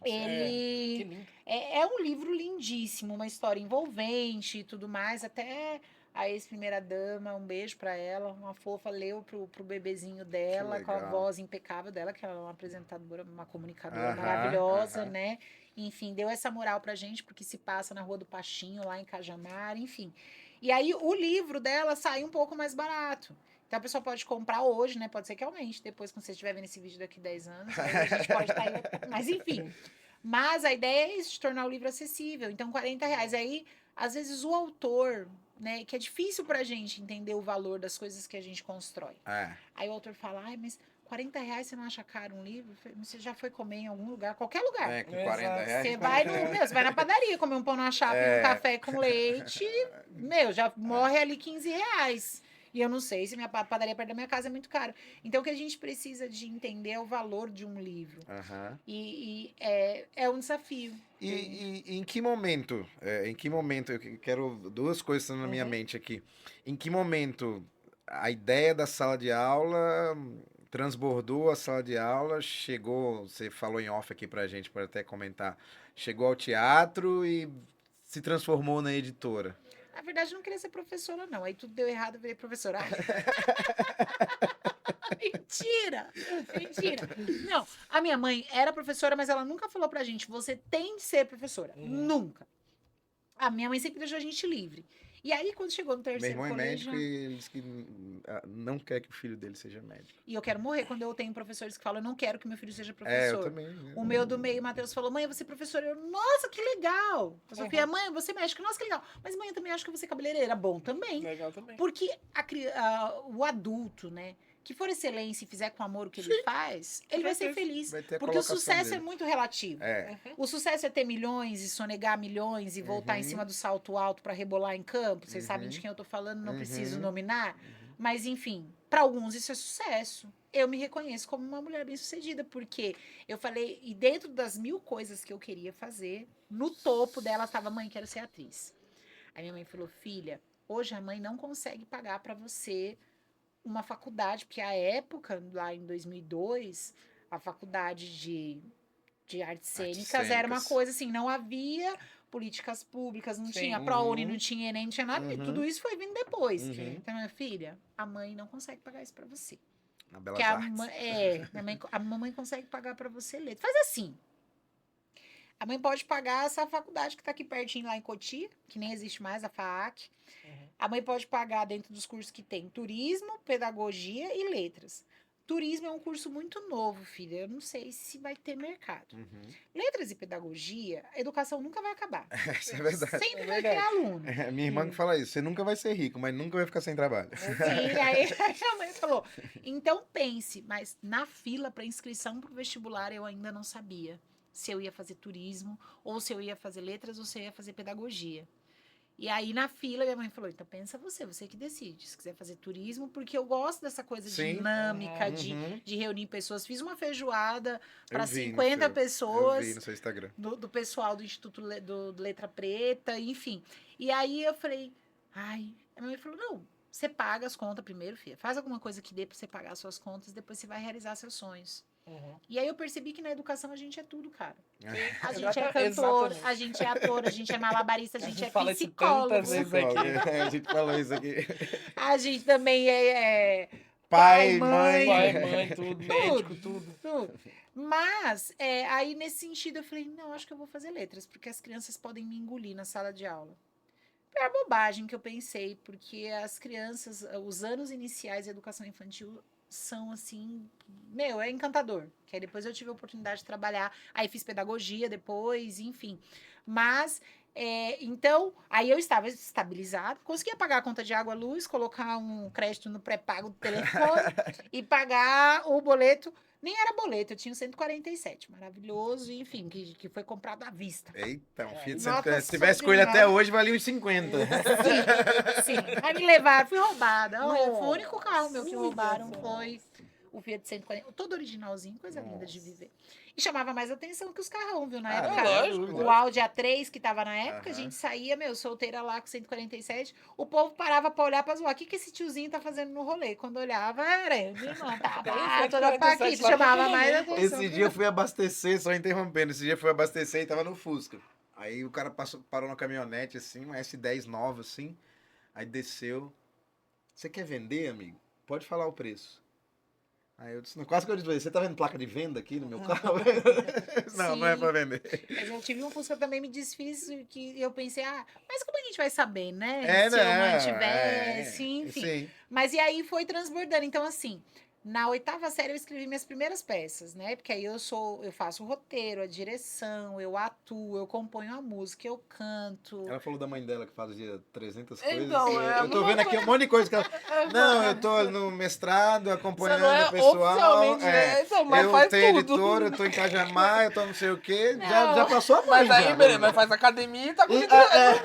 Que ele lindo. é um livro lindíssimo, uma história envolvente e tudo mais. Até a ex-primeira-dama, um beijo pra ela, uma fofa, leu pro bebezinho dela, com a legal. voz impecável dela, que ela é uma apresentadora, uma comunicadora Aham, maravilhosa, aham. né? Enfim, deu essa moral pra gente, porque se passa na Rua do Pachinho, lá em Cajamar, enfim. E aí o livro dela sai um pouco mais barato. Então a pessoa pode comprar hoje, né? Pode ser que aumente depois, quando você estiver vendo esse vídeo daqui 10 anos. Aí a gente pode estar aí. Mas enfim. Mas a ideia é isso, de tornar o livro acessível. Então, R$ 40. Aí, às vezes, o autor, né? Que é difícil pra gente entender o valor das coisas que a gente constrói. É. Aí o autor fala, ai, mas R$ 40 você não acha caro um livro? Você já foi comer em algum lugar, qualquer lugar. É, com Exato. 40 reais. Você vai você vai na padaria comer um pão na chapa e um café com leite, já morre ali R$ 15. E eu não sei se minha padaria perto da minha casa é muito caro. Então, o que a gente precisa de entender é o valor de um livro. Aham. E é um desafio. E em que momento? Eu quero duas coisas na minha Uhum. mente aqui. Em que momento a ideia da sala de aula transbordou a sala de aula, chegou, você falou em off aqui pra gente, para até comentar, chegou ao teatro e se transformou na editora. Na verdade, eu não queria ser professora, não. Aí tudo deu errado, eu virei professora. Mentira! Mentira! Não, a minha mãe era professora, mas ela nunca falou pra gente, você tem de ser professora. Uhum. Nunca. A minha mãe sempre deixou a gente livre. E aí, quando chegou no Meu terceiro irmão é colégio... médico e ele disse que não quer que o filho dele seja médico. E eu quero morrer quando eu tenho professores que falam, eu não quero que meu filho seja Eu professor. também. O meu do meio, o Matheus, falou, mãe, eu vou ser professora. Eu, nossa, que legal. A Sofia, Uhum. mãe, você médica, nossa, que legal. Mas mãe, eu também acho que você cabeleireira. Bom, também. Legal também. Porque o adulto, né, que for excelência e fizer com amor o que ele faz, ele vai ser certeza. feliz. Vai ter a Porque o colocação sucesso dele. é muito relativo. É. O sucesso é ter milhões e sonegar milhões e voltar em Uhum. cima do salto alto para rebolar em campo. Vocês sabem Uhum. de quem eu tô falando, não preciso Uhum. nominar. Mas, enfim, para alguns isso é sucesso. Eu me reconheço como uma mulher bem-sucedida, porque eu falei, e dentro das 1000 coisas que eu queria fazer, no topo dela estava, mãe, quero ser atriz. Aí minha mãe falou, filha, hoje a mãe não consegue pagar para você uma faculdade, porque a época, lá em 2002, a faculdade de artes cênicas era uma cênicas. coisa assim, não havia políticas públicas, não Sim. tinha ProUni, não tinha Enem, não tinha nada. Uhum. Tudo isso foi vindo depois. Uhum. Então, minha filha, a mãe não consegue pagar isso pra você. Na Belas Que a, Artes. a mamãe consegue pagar pra você ler. Faz assim. A mãe pode pagar essa faculdade que tá aqui pertinho lá em Cotia, que nem existe mais, a FAAC. Uhum. A mãe pode pagar dentro dos cursos que tem turismo, pedagogia e letras. Turismo é um curso muito novo, filha. Eu não sei se vai ter mercado. Uhum. Letras e pedagogia, a educação nunca vai acabar. Isso é verdade. Sempre É vai ter verdade. aluno. Minha irmã que fala isso. Você nunca vai ser rico, mas nunca vai ficar sem trabalho. E aí a mãe falou: então pense, mas na fila para inscrição para o vestibular eu ainda não sabia se eu ia fazer turismo, ou se eu ia fazer letras, ou se eu ia fazer pedagogia. E aí na fila minha mãe falou: então pensa você que decide, se quiser fazer turismo, porque eu gosto dessa coisa Sim. dinâmica, Uhum. de reunir pessoas. Fiz uma feijoada para Eu vi no 50 seu- Eu pessoas vi no seu Instagram. do pessoal do Instituto do Letra Preta, enfim. E aí eu falei, ai, a minha mãe falou, não, você paga as contas primeiro, filha. Faz alguma coisa que dê pra você pagar as suas contas, depois você vai realizar seus sonhos. Uhum. E aí eu percebi que na educação a gente é tudo, cara. A gente Exata- é cantor, exatamente. a gente é ator, a gente é malabarista, a gente é fala isso psicólogo. tantas vezes aqui. A gente falou isso aqui. A gente também é Pai, mãe. Pai, mãe, tudo, médico, tudo. tudo. Mas, aí nesse sentido, eu falei, não, acho que eu vou fazer letras, porque as crianças podem me engolir na sala de aula. Foi a bobagem que eu pensei, porque as crianças, os anos iniciais da educação infantil são assim, meu, é encantador. Que aí depois eu tive a oportunidade de trabalhar, aí fiz pedagogia depois, enfim. Mas, então, aí eu estava estabilizado, conseguia pagar a conta de água, luz, colocar um crédito no pré-pago do telefone e pagar o boleto. Nem era boleto, eu tinha o 147, maravilhoso, enfim, que foi comprado à vista. Eita, um Fiat Nossa, se tivesse com ele demais. até hoje, valia uns 50. Sim, aí me levaram, fui roubada. Nossa. Foi o único carro meu que Ui, roubaram, Deus. foi o Fiat 140, todo originalzinho, coisa linda de Nossa. viver. E chamava mais atenção que os carrão, viu? Na Ah, época, lógico. o Audi A3 que tava na época, a Aham. gente saía, meu, solteira lá com 147, o povo parava pra olhar pra zoar. O que esse tiozinho tá fazendo no rolê? Quando olhava, era eu, minha irmã, tava Tem lá, toda 147 paquita, lá chamava pra mais todo mundo. atenção. Esse dia eu fui abastecer, só interrompendo. Esse dia eu fui abastecer e tava no Fusca. Aí o cara parou na caminhonete, assim, uma S10 nova, assim. Aí desceu. Você quer vender, amigo? Pode falar o preço. Aí eu disse, quase que eu disse, você tá vendo placa de venda aqui no meu carro? Não, não é Sim. pra vender. Mas eu tive um Fusca também me desfiz que eu pensei, mas como a gente vai saber, né? É, Se eu não, mantivesse, enfim. Sim. Mas e aí foi transbordando. Então, assim, na 8ª série eu escrevi minhas primeiras peças, né? Porque aí eu faço o roteiro, a direção, eu atuo, eu componho a música, eu canto. Ela falou da mãe dela que fazia 300 coisas. Então, é a Eu tô mesma vendo aqui um monte de coisa que ela... Não, eu tô no mestrado, Você acompanhando não é o pessoal. oficialmente, né? Então, mas eu faz tenho tudo. editora, eu tô em Cajamar, eu tô não sei o quê. Não. Já passou a mãe. Mas aí, já, beleza, né? mas faz academia e tá com E- pelo menos.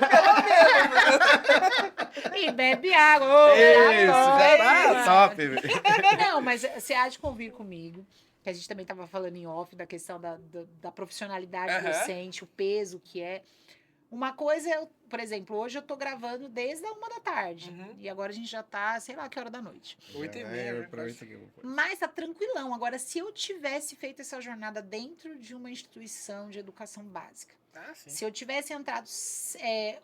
E bebe água. Ô, Isso, tá já bom. tá top. velho. Não, mas você há de convir comigo, que a gente também estava falando em off da questão da profissionalidade Aham. docente, o peso que é. Uma coisa, por exemplo, hoje eu tô gravando desde a 1 da tarde. Uhum. E agora a gente já tá, sei lá que hora da noite. 8h30, né? Pra 8h30. Mas tá tranquilão. Agora, se eu tivesse feito essa jornada dentro de uma instituição de educação básica, Ah, sim. se eu tivesse entrado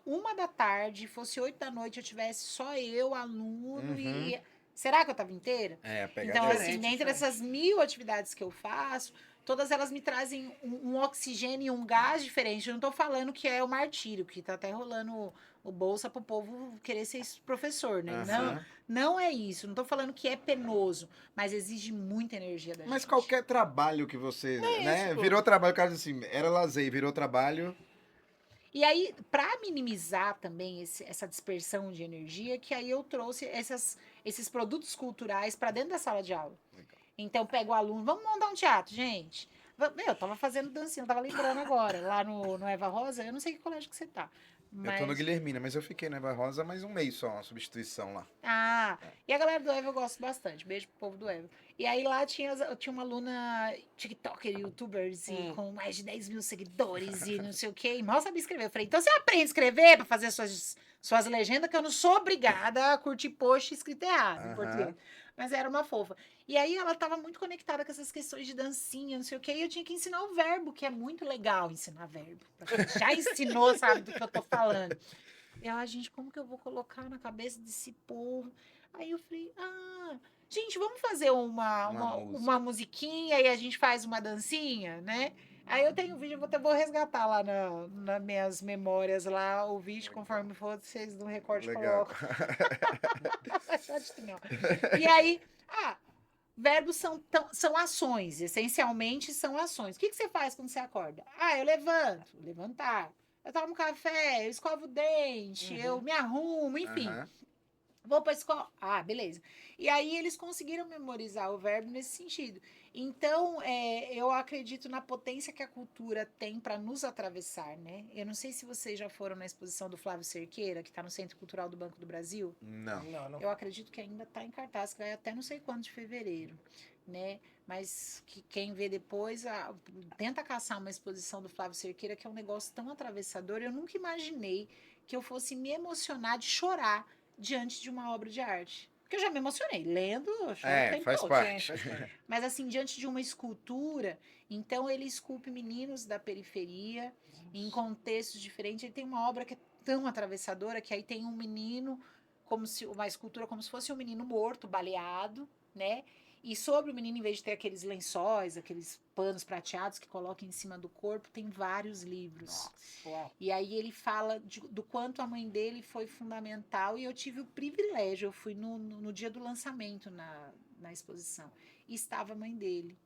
1 da tarde, fosse 8 da noite, eu tivesse só eu, aluno, e. Será que eu tava inteira? É, pegar Então, diferente, assim, dentre diferente. essas 1000 atividades que eu faço, todas elas me trazem um oxigênio e um gás diferente. Eu não tô falando que é o martírio, que tá até rolando o bolsa pro povo querer ser professor, né? Não é isso. Não tô falando que é penoso, mas exige muita energia da Mas gente. qualquer trabalho que você, né, isso, pô. virou trabalho, o cara diz assim, era lazer, virou trabalho. E aí, para minimizar também essa dispersão de energia, que aí eu trouxe esses produtos culturais para dentro da sala de aula. Legal. Então, pego o aluno, vamos montar um teatro, gente. Eu tava fazendo dancinha, eu tava lembrando agora, lá no Eva Rosa, eu não sei que colégio que você tá. Eu tô no Guilhermina, mas eu fiquei na Eva Rosa mais um mês só, uma substituição lá. Ah, e a galera do Eva eu gosto bastante. Beijo pro povo do Eva. E aí lá tinha uma aluna TikToker, YouTubers, e com mais de 10 mil seguidores e não sei o quê. E mal sabia escrever. Eu falei, então você aprende a escrever pra fazer suas legendas, que eu não sou obrigada a curtir post escrito errado em Aham. português. Mas era uma fofa. E aí ela estava muito conectada com essas questões de dancinha, não sei o quê, e eu tinha que ensinar o verbo, que é muito legal ensinar verbo. Pra quem já ensinou, sabe do que eu tô falando. E ela, gente, como que eu vou colocar na cabeça desse povo? Aí eu falei, gente, vamos fazer uma musiquinha e a gente faz uma dancinha, né? Aí eu tenho um vídeo, vou resgatar lá nas minhas memórias lá, o vídeo, conforme for, vocês no recorte Legal. colocam. Acho que não. E aí, verbos são ações, essencialmente são ações. O que você faz quando você acorda? Eu levanto, levantar. Eu tomo café, eu escovo o dente, eu me arrumo, enfim. Aham. Vou para a escola. Beleza. E aí eles conseguiram memorizar o verbo nesse sentido. Então, eu acredito na potência que a cultura tem para nos atravessar, né? Eu não sei se vocês já foram na exposição do Flávio Cerqueira, que está no Centro Cultural do Banco do Brasil. Não. Eu acredito que ainda está em cartaz, que vai até não sei quando de fevereiro, né? Mas que quem vê depois, tenta caçar uma exposição do Flávio Cerqueira, que é um negócio tão atravessador. Eu nunca imaginei que eu fosse me emocionar de chorar diante de uma obra de arte. Porque eu já me emocionei, lendo, eu choro o tempo Faz todo. parte. Mas assim, diante de uma escultura, então ele esculpe meninos da periferia, em contextos diferentes. Ele tem uma obra que é tão atravessadora, que aí tem um menino, uma escultura como se fosse um menino morto, baleado, né? E sobre o menino, em vez de ter aqueles lençóis, aqueles panos prateados que coloca em cima do corpo, tem vários livros. Uau. E aí ele fala do quanto a mãe dele foi fundamental. E eu tive o privilégio, eu fui no dia do lançamento na exposição. E estava a mãe dele.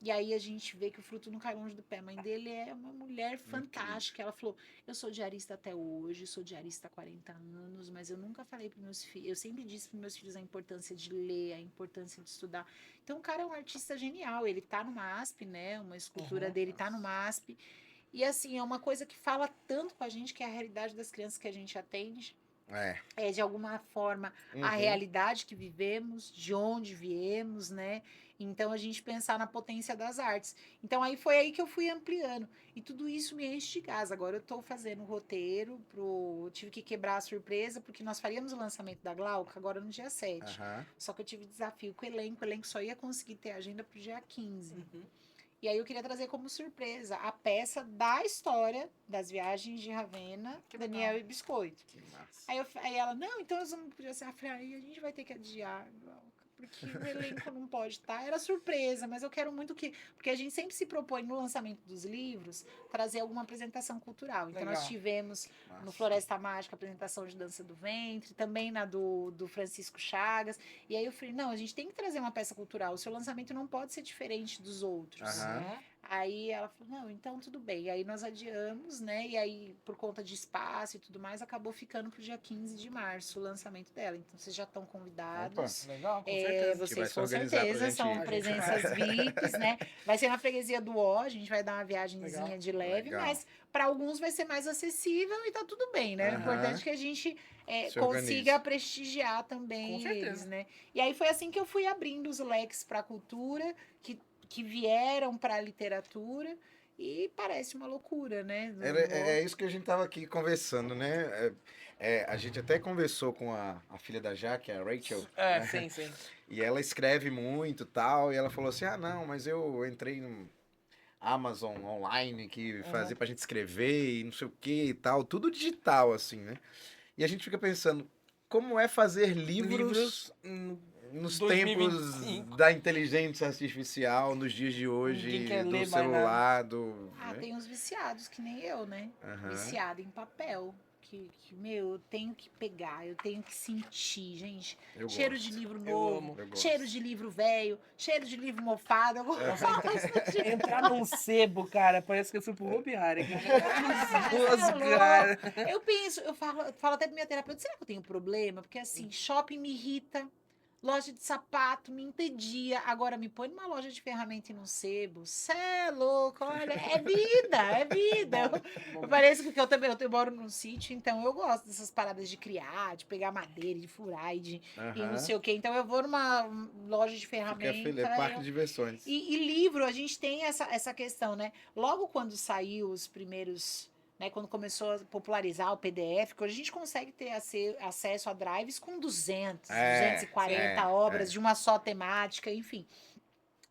E aí a gente vê que o fruto não cai longe do pé. A mãe dele é uma mulher fantástica. Ela falou, eu sou diarista até hoje, sou diarista há 40 anos, mas eu nunca falei para meus filhos, eu sempre disse para meus filhos a importância de ler, a importância de estudar. Então o cara é um artista genial, ele tá numa ASP, né? Uma escultura dele tá numa ASP. E assim, é uma coisa que fala tanto com a gente, que é a realidade das crianças que a gente atende. É de alguma forma a realidade que vivemos, de onde viemos, né? Então a gente pensar na potência das artes. Então aí foi aí que eu fui ampliando. E tudo isso me enche de gás. Agora eu estou fazendo o roteiro tive que quebrar a surpresa, porque nós faríamos o lançamento da Glauca agora no dia 7. Só que eu tive desafio com o elenco só ia conseguir ter agenda pro dia 15. E aí eu queria trazer como surpresa a peça da história das viagens de Ravenna, Daniel e Biscoito. Aí ela, não, então nós vamos podia ser. Eu falei, aí a gente vai ter que adiar, porque o elenco não pode estar. Era surpresa, mas eu quero muito que. Porque a gente sempre se propõe no lançamento dos livros trazer alguma apresentação cultural. Então nós tivemos no Floresta Mágica a apresentação de Dança do Ventre, também na do Francisco Chagas. E aí eu falei, não, a gente tem que trazer uma peça cultural. O seu lançamento não pode ser diferente dos outros. Aí ela falou, não, então tudo bem. E aí nós adiamos, né? E aí, por conta de espaço e tudo mais, acabou ficando pro dia 15 de março o lançamento dela. Então vocês já estão convidados. Legal, com certeza. Vocês com certeza são presenças VIPs, né? Vai ser na freguesia do Ó, a gente vai dar uma viagenzinha de leve, mas para alguns vai ser mais acessível e tá tudo bem, né? O importante é que a gente consiga prestigiar também eles, né? E aí foi assim que eu fui abrindo os leques para a cultura, que vieram para a literatura, e parece uma loucura, né? É isso que a gente tava aqui conversando, né? A gente até conversou com a filha da Jaque, a Rachel. Sim. E ela escreve muito e tal, e ela falou assim, não, mas eu entrei no Amazon online, que fazia pra gente escrever e não sei o que e tal, tudo digital, assim, né? E a gente fica pensando, como é fazer livros nos 2025. tempos da inteligência artificial, nos dias de hoje, do celular, né? Tem uns viciados que nem eu, né? Viciado em papel. Que, meu, eu tenho que pegar, eu tenho que sentir, gente. Cheiro de livro novo, cheiro de livro velho, cheiro de livro mofado. Entrar num sebo, cara, parece que eu fui pro Hopi Hari. Eu penso, eu falo até pra minha terapeuta, será que eu tenho problema? Porque assim, shopping me irrita. Loja de sapato, me entedia. Agora me põe numa loja de ferramenta e num sebo. Cê é louco, olha, é vida. Eu pareço porque eu moro num sítio, então eu gosto dessas paradas de criar, de pegar madeira, de furar e não sei o quê. Então eu vou numa loja de ferramenta. Parque de diversões. E livro, a gente tem essa questão, né? Logo quando saiu os primeiros né? Quando começou a popularizar o PDF, que hoje a gente consegue ter acesso a drives com 200, É, 240 obras de uma só temática, enfim.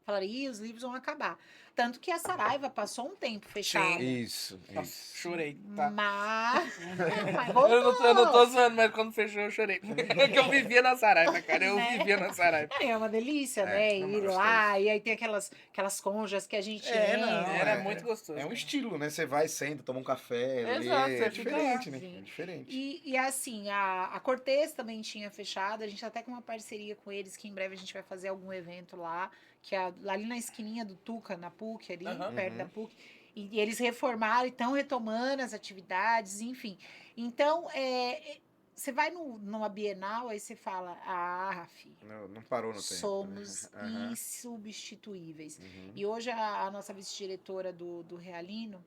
Falaram, ih, os livros vão acabar. Tanto que a Saraiva passou um tempo fechada. Isso, Nossa, isso. chorei, tá? Mas Eu não tô voltou. zoando, mas quando fechou eu chorei. É que eu vivia na Saraiva, cara. Eu Né? vivia na Saraiva. É uma delícia, É, né? não, Ir gostoso. lá, e aí tem aquelas conjas que a gente Não, entra. Era muito gostoso. É um cara. estilo, né? Você vai, senta, toma um café, lê, Exato, é você fica diferente, lá. né? É diferente. E assim, a Cortez também tinha fechado, a gente tá até com uma parceria com eles, que em breve a gente vai fazer algum evento lá, que é ali na esquininha do Tuca, na PUC, ali, Aham. perto da PUC. E eles reformaram e estão retomando as atividades, enfim. Então, você vai numa Bienal, aí você fala, filho, Não parou no tempo. somos Né? Aham. insubstituíveis. Uhum. E hoje a nossa vice-diretora do Realino,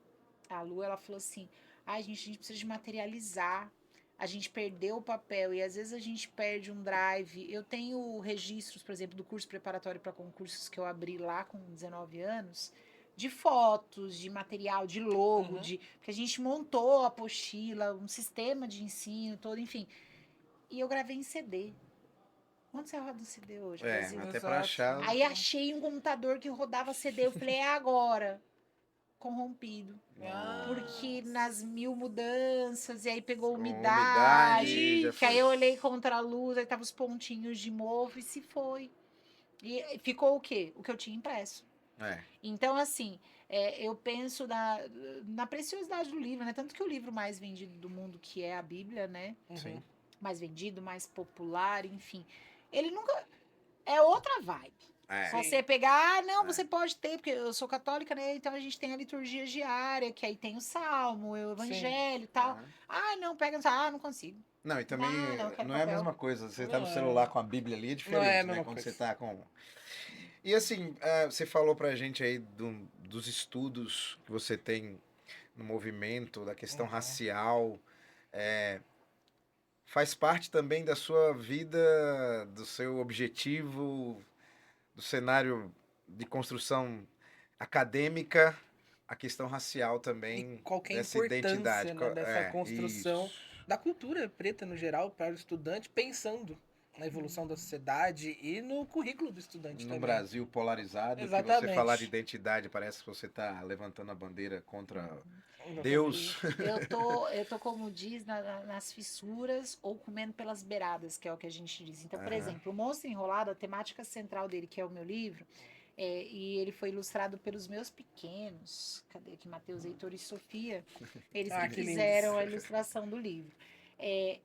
a Lu, ela falou assim, ai, gente, a gente precisa de materializar. A gente perdeu o papel e às vezes a gente perde um drive. Eu tenho registros, por exemplo, do curso preparatório para concursos que eu abri lá com 19 anos, de fotos, de material, de logo, Uhum. que a gente montou a apostila, um sistema de ensino todo, enfim. E eu gravei em CD. Onde você roda um CD hoje, Brasil? Até pra achar. Aí achei um computador que rodava CD. Eu falei, é agora. Corrompido. Porque nas mil mudanças, e aí pegou umidade, Já que foi. aí eu olhei contra a luz, aí tava os pontinhos de mofo e se foi. E ficou o quê? O que eu tinha impresso. É. Então, assim, eu penso na preciosidade do livro, né? Tanto que o livro mais vendido do mundo, que é a Bíblia, né? Sim. Mais vendido, mais popular, enfim. Ele nunca. É outra vibe. É. Só você pegar, não, você pode ter, porque eu sou católica, né? Então a gente tem a liturgia diária, que aí tem o salmo, o evangelho e tal. Aham. Não, pega, não consigo. Não, e também Não, eu quero não é a papel. mesma coisa. Você tá no Não. celular com a Bíblia ali, é Não é a diferente, né? mesma Quando coisa. você tá com. E assim, você falou pra gente aí dos estudos que você tem no movimento, da questão Uhum. racial. Faz parte também da sua vida, do seu objetivo, do cenário de construção acadêmica, a questão racial também, E qual que é a dessa importância, identidade. né, dessa É, construção isso. da cultura preta no geral para o estudante, pensando na evolução da sociedade e no currículo do estudante No também. Brasil polarizado, que você Exatamente. falar de identidade, parece que você está levantando a bandeira contra Deus. Eu tô como diz, nas fissuras ou comendo pelas beiradas, que é o que a gente diz. Então, por Aham. exemplo, o Monstro Enrolado, a temática central dele, que é o meu livro, e ele foi ilustrado pelos meus pequenos. Cadê aqui, Matheus, Heitor e Sofia? Eles que Que fizeram lindos. a ilustração do livro.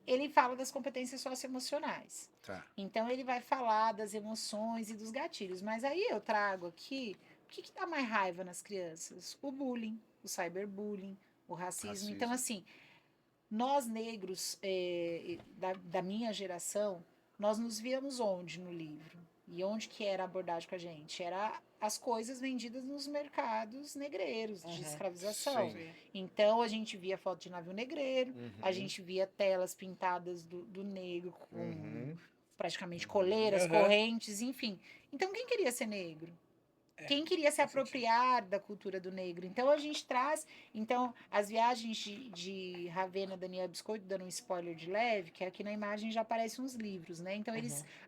Ele fala das competências socioemocionais. Tá. Então, ele vai falar das emoções e dos gatilhos. Mas aí eu trago aqui, o que dá mais raiva nas crianças? O bullying, o cyberbullying, o racismo. Então, assim, nós negros da minha geração, nós nos víamos onde no livro? E onde que era a abordagem com a gente? Era as coisas vendidas nos mercados negreiros, de escravização. Sim. Então, a gente via foto de navio negreiro, a Uhum. gente via telas pintadas do negro com Uhum. praticamente coleiras, Uhum. correntes, enfim. Então, quem queria ser negro? Quem queria se faz apropriar da cultura do negro? Então a gente traz. Então, as viagens de Ravena, Daniel Biscoito, dando um spoiler de leve, que aqui na imagem já aparecem uns livros, né? Então,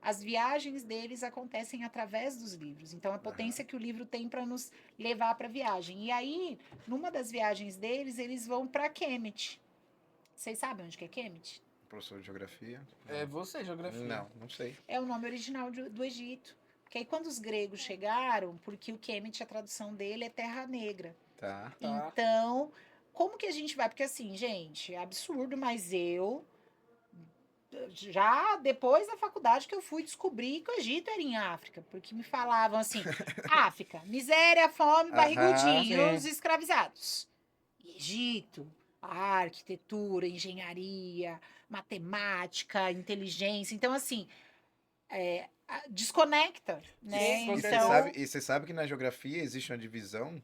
as viagens deles acontecem através dos livros. Então, a potência que o livro tem para nos levar para a viagem. E aí, numa das viagens deles, eles vão para Kemet. Vocês sabem onde que é Kemet? Professor de geografia? É você, geografia. Não sei. É o nome original do Egito. Porque aí quando os gregos chegaram, porque o Kemet, a tradução dele é Terra Negra. Tá. Então, como que a gente vai? Porque assim, gente, é absurdo, mas eu já depois da faculdade que eu fui descobrir que o Egito era em África, porque me falavam assim, África, miséria, fome, barrigudinhos, sim. escravizados. Egito, a arquitetura, engenharia, matemática, inteligência. Então, assim, desconecta, né? Sim, com Então, E você sabe que na geografia existe uma divisão,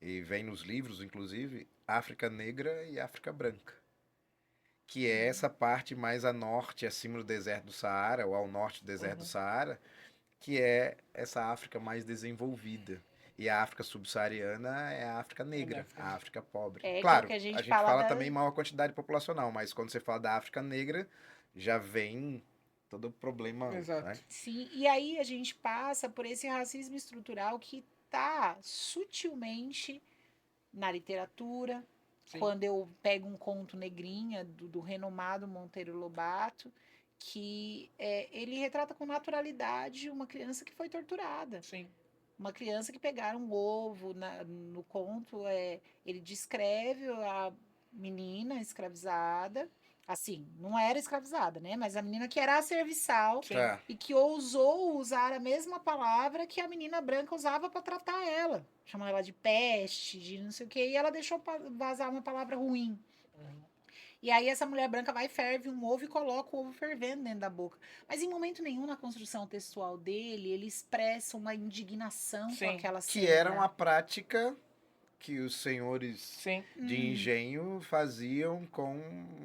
e vem nos livros, inclusive, África Negra e África Branca. Que é essa parte mais a norte, acima do deserto do Saara, ou ao norte do deserto do Saara, que é essa África mais desenvolvida. E a África subsaariana é a África negra, a África pobre. É, que é o Claro, que a gente fala fala da- também maior quantidade populacional, mas quando você fala da África negra, já vem todo o problema, Exato. né? Sim, e aí a gente passa por esse racismo estrutural que tá sutilmente na literatura. Sim. Quando eu pego um conto Negrinha, do renomado Monteiro Lobato, que ele retrata com naturalidade uma criança que foi torturada. Sim. Uma criança que pegaram um ovo no conto, ele descreve a menina escravizada, assim, não era escravizada, né? Mas a menina que era a serviçal Sim. Tá. e que ousou usar a mesma palavra que a menina branca usava para tratar ela. Chamou ela de peste, de não sei o quê, e ela deixou vazar uma palavra ruim. Uhum. E aí essa mulher branca vai, ferve um ovo e coloca o ovo fervendo dentro da boca. Mas em momento nenhum na construção textual dele, ele expressa uma indignação com Sim. aquela Que cena. era uma prática que os senhores Sim. de engenho faziam com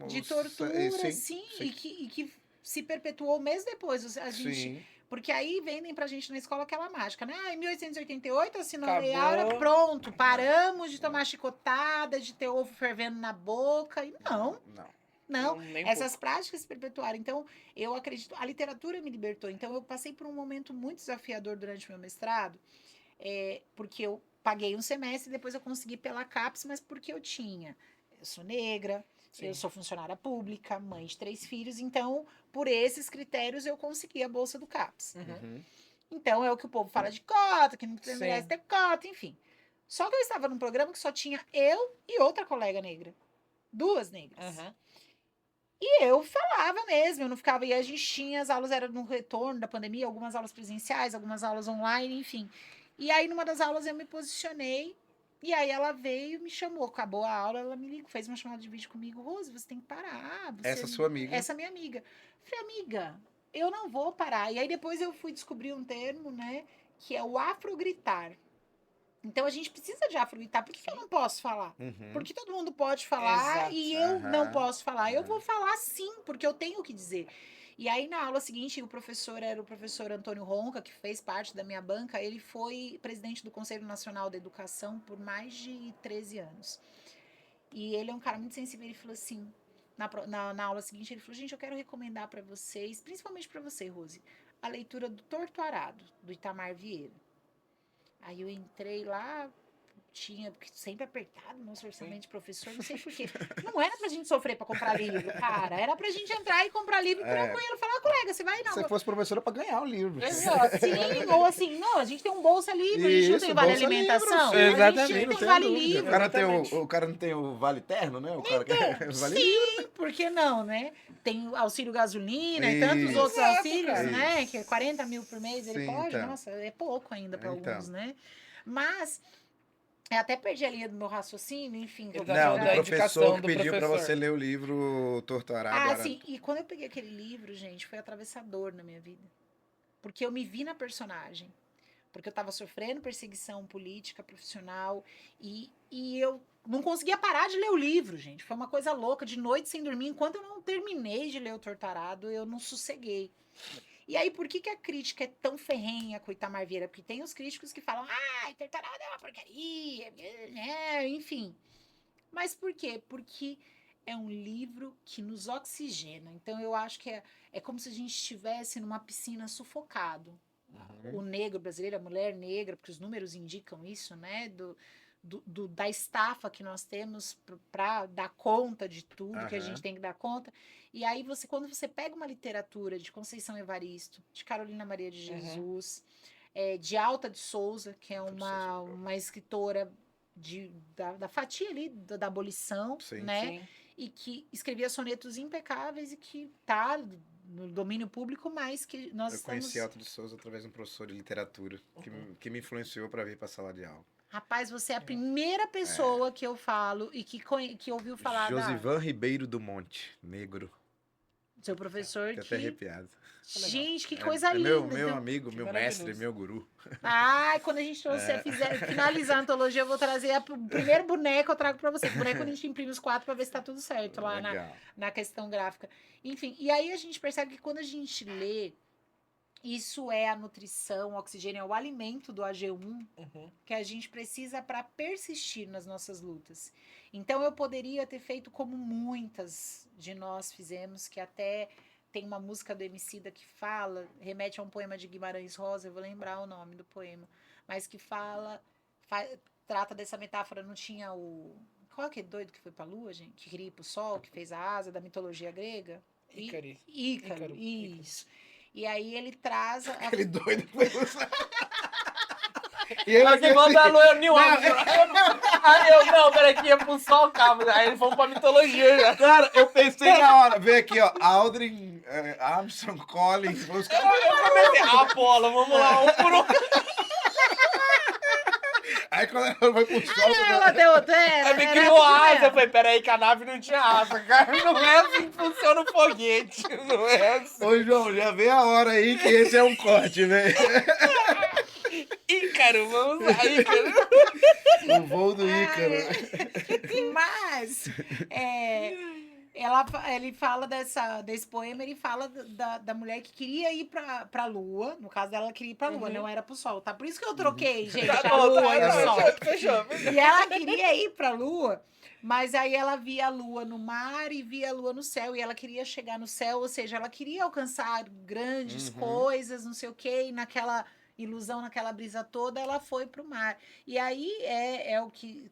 de os... tortura, sim, sim. E que se perpetuou mesmo depois. A gente, Sim. porque aí vendem pra gente na escola aquela mágica, né? Ah, em 1888 assinou a Lei Acabou. Áurea, pronto, paramos de tomar chicotada, de ter ovo fervendo na boca. E não. Nem um Essas pouco. práticas se perpetuaram. Então, eu acredito, a literatura me libertou. Então, eu passei por um momento muito desafiador durante o meu mestrado, porque eu paguei um semestre e depois eu consegui pela CAPES, mas porque eu sou negra, Sim. eu sou funcionária pública, mãe de 3 filhos, então, por esses critérios, eu consegui a bolsa do CAPES. Uhum. Uhum. Então, é o que o povo fala de cota, que não Sim. merece ter cota, enfim. Só que eu estava num programa que só tinha eu e outra colega negra. 2 negras. Uhum. E eu falava mesmo, eu não ficava. E a gente tinha, as aulas eram no retorno da pandemia, algumas aulas presenciais, algumas aulas online, enfim. E aí, numa das aulas, eu me posicionei. E aí, ela veio, me chamou. Acabou a aula, ela me ligou, fez uma chamada de vídeo comigo. Rose, você tem que parar. Essa sua amiga. Essa minha amiga. Falei, amiga, eu não vou parar. E aí, depois eu fui descobrir um termo, né, que é o afrogritar. Então, a gente precisa de afrogritar. Por que eu não posso falar? Uhum. Porque todo mundo pode falar Exato. e eu não Aham. posso falar. Eu vou falar sim, porque eu tenho o que dizer. E aí, na aula seguinte, o professor era o professor Antônio Ronca, que fez parte da minha banca. Ele foi presidente do Conselho Nacional da Educação por mais de 13 anos. E ele é um cara muito sensível. Ele falou assim, na aula seguinte, ele falou, gente, eu quero recomendar para vocês, principalmente para você, Rose, a leitura do Torto Arado, do Itamar Vieira. Aí eu entrei lá, porque sempre apertado nosso orçamento de professor, não sei porquê. Não era pra gente sofrer pra comprar livro, cara. Era pra gente entrar e comprar livro tranquilo. Falar, colega, você vai Se não. você fosse professora para ganhar o livro. Exato, sim, ou assim, não, a gente tem um bolsa livre, a gente não Isso, tem vale bolsa alimentação. livre, sim. A Exatamente, gente não tem tenha vale dúvida. livre. O cara não tem o vale terno, né? O cara quer vale livre. Sim, por que não, né? Tem o auxílio gasolina e tantos Isso. outros Exato, auxílios, cara. né? Isso. Que é 40 mil por mês, ele Sim, pode? então. Nossa, é pouco ainda para Então. alguns, né? Mas, eu até perdi a linha do meu raciocínio, enfim. que eu Ele tá vou Não, falando do da jogar. professor indicação que do pediu para professor. você ler o livro Torturado. Ah, sim. E quando eu peguei aquele livro, gente, foi atravessador na minha vida. Porque eu me vi na personagem. Porque eu tava sofrendo perseguição política, profissional. E eu não conseguia parar de ler o livro, gente. Foi uma coisa louca. De noite sem dormir. Enquanto eu não terminei de ler o Torturado, eu não sosseguei. E aí, por que a crítica é tão ferrenha com o Itamar Vieira? Porque tem os críticos que falam, Torturado é uma porcaria, né? Enfim. Mas por quê? Porque é um livro que nos oxigena. Então, eu acho que é como se a gente estivesse numa piscina sufocado. O negro brasileiro, a mulher negra, porque os números indicam isso, né? Da estafa que nós temos para dar conta de tudo que a gente tem que dar conta. E aí, quando você pega uma literatura de Conceição Evaristo, de Carolina Maria de Jesus, de Alta de Souza, que é uma escritora da fatia ali da abolição, Sim. né? Sim. E que escrevia sonetos impecáveis e que tá no domínio público, mas que nós Eu estamos... conheci Alto de Souza através de um professor de literatura que me influenciou para vir para a sala de aula. Rapaz, você é a primeira pessoa que eu falo e que ouviu falar Josivan Ribeiro do Monte, negro. seu professor Fiquei até arrepiado. Gente, que coisa linda. Meu Então, amigo, meu maravilhoso. mestre, meu guru. quando a gente finalizar a antologia, eu vou trazer o primeiro boneco, eu trago pra você. O boneco a gente imprime os 4 pra ver se tá tudo certo lá Legal. na questão gráfica. Enfim, e aí a gente percebe que quando a gente lê Isso é a nutrição, o oxigênio, é o alimento do AG1 Uhum. que a gente precisa para persistir nas nossas lutas. Então eu poderia ter feito como muitas de nós fizemos, que até tem uma música do Emicida que fala, remete a um poema de Guimarães Rosa, eu vou lembrar o nome do poema, mas que fala, trata dessa metáfora, não tinha o... Qual é aquele doido que foi pra lua, gente? Que queria ir pro sol, que fez a asa da mitologia grega? Ícaro. Ícaro, Ícaro. isso. E aí ele traz Aquele doido que foi usar. E ele Mas aqui que manda a assim, lua é o Neil Armstrong. Aí eu, não, peraí, que ia pro sol, calma. Aí eles foram pra mitologia já. cara, eu pensei na hora, vem aqui, ó, Aldrin, Armstrong, Collins, os caras... Eu comecei, Apolo, vamos lá, um por um. Aí quando ela vai pro sol, ela deu Aí me criou asa, eu falei, peraí, que a nave não tinha asa, cara. Não é assim que funciona o foguete, não é assim. ô João, já vem a hora aí que esse é um corte, velho. Ícaro, vamos lá, Ícaro. O voo do Ícaro. Mas ele fala desse poema, ele fala da mulher que queria ir pra lua. No caso dela, ela queria ir pra lua, não era pro sol, tá? Por isso que eu troquei, gente, Tá a bom, lua e o sol. fechou. E ela queria ir pra lua, mas aí ela via a lua no mar e via a lua no céu. E ela queria chegar no céu, ou seja, ela queria alcançar grandes coisas, não sei o quê, e naquela ilusão, naquela brisa toda, ela foi pro mar. E aí é o que...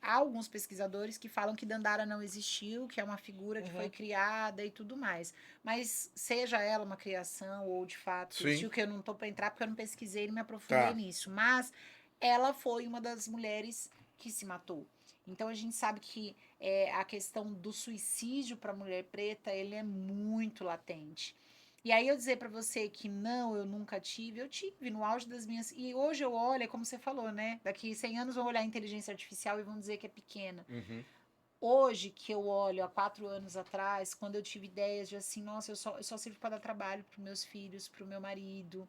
Há alguns pesquisadores que falam que Dandara não existiu, que é uma figura que foi criada e tudo mais. Mas seja ela uma criação ou de fato existiu, que eu não tô para entrar porque eu não pesquisei e me aprofundei nisso. Mas ela foi uma das mulheres que se matou. Então a gente sabe que a questão do suicídio para a mulher preta, ele é muito latente. E aí eu dizer para você que não, eu nunca tive, eu tive no auge das minhas... E hoje eu olho, é como você falou, né? Daqui 100 anos vão olhar a inteligência artificial e vão dizer que é pequena. Hoje que eu olho, há 4 anos atrás, quando eu tive ideias de assim, nossa, eu só sirvo para dar trabalho para meus filhos, para o meu marido.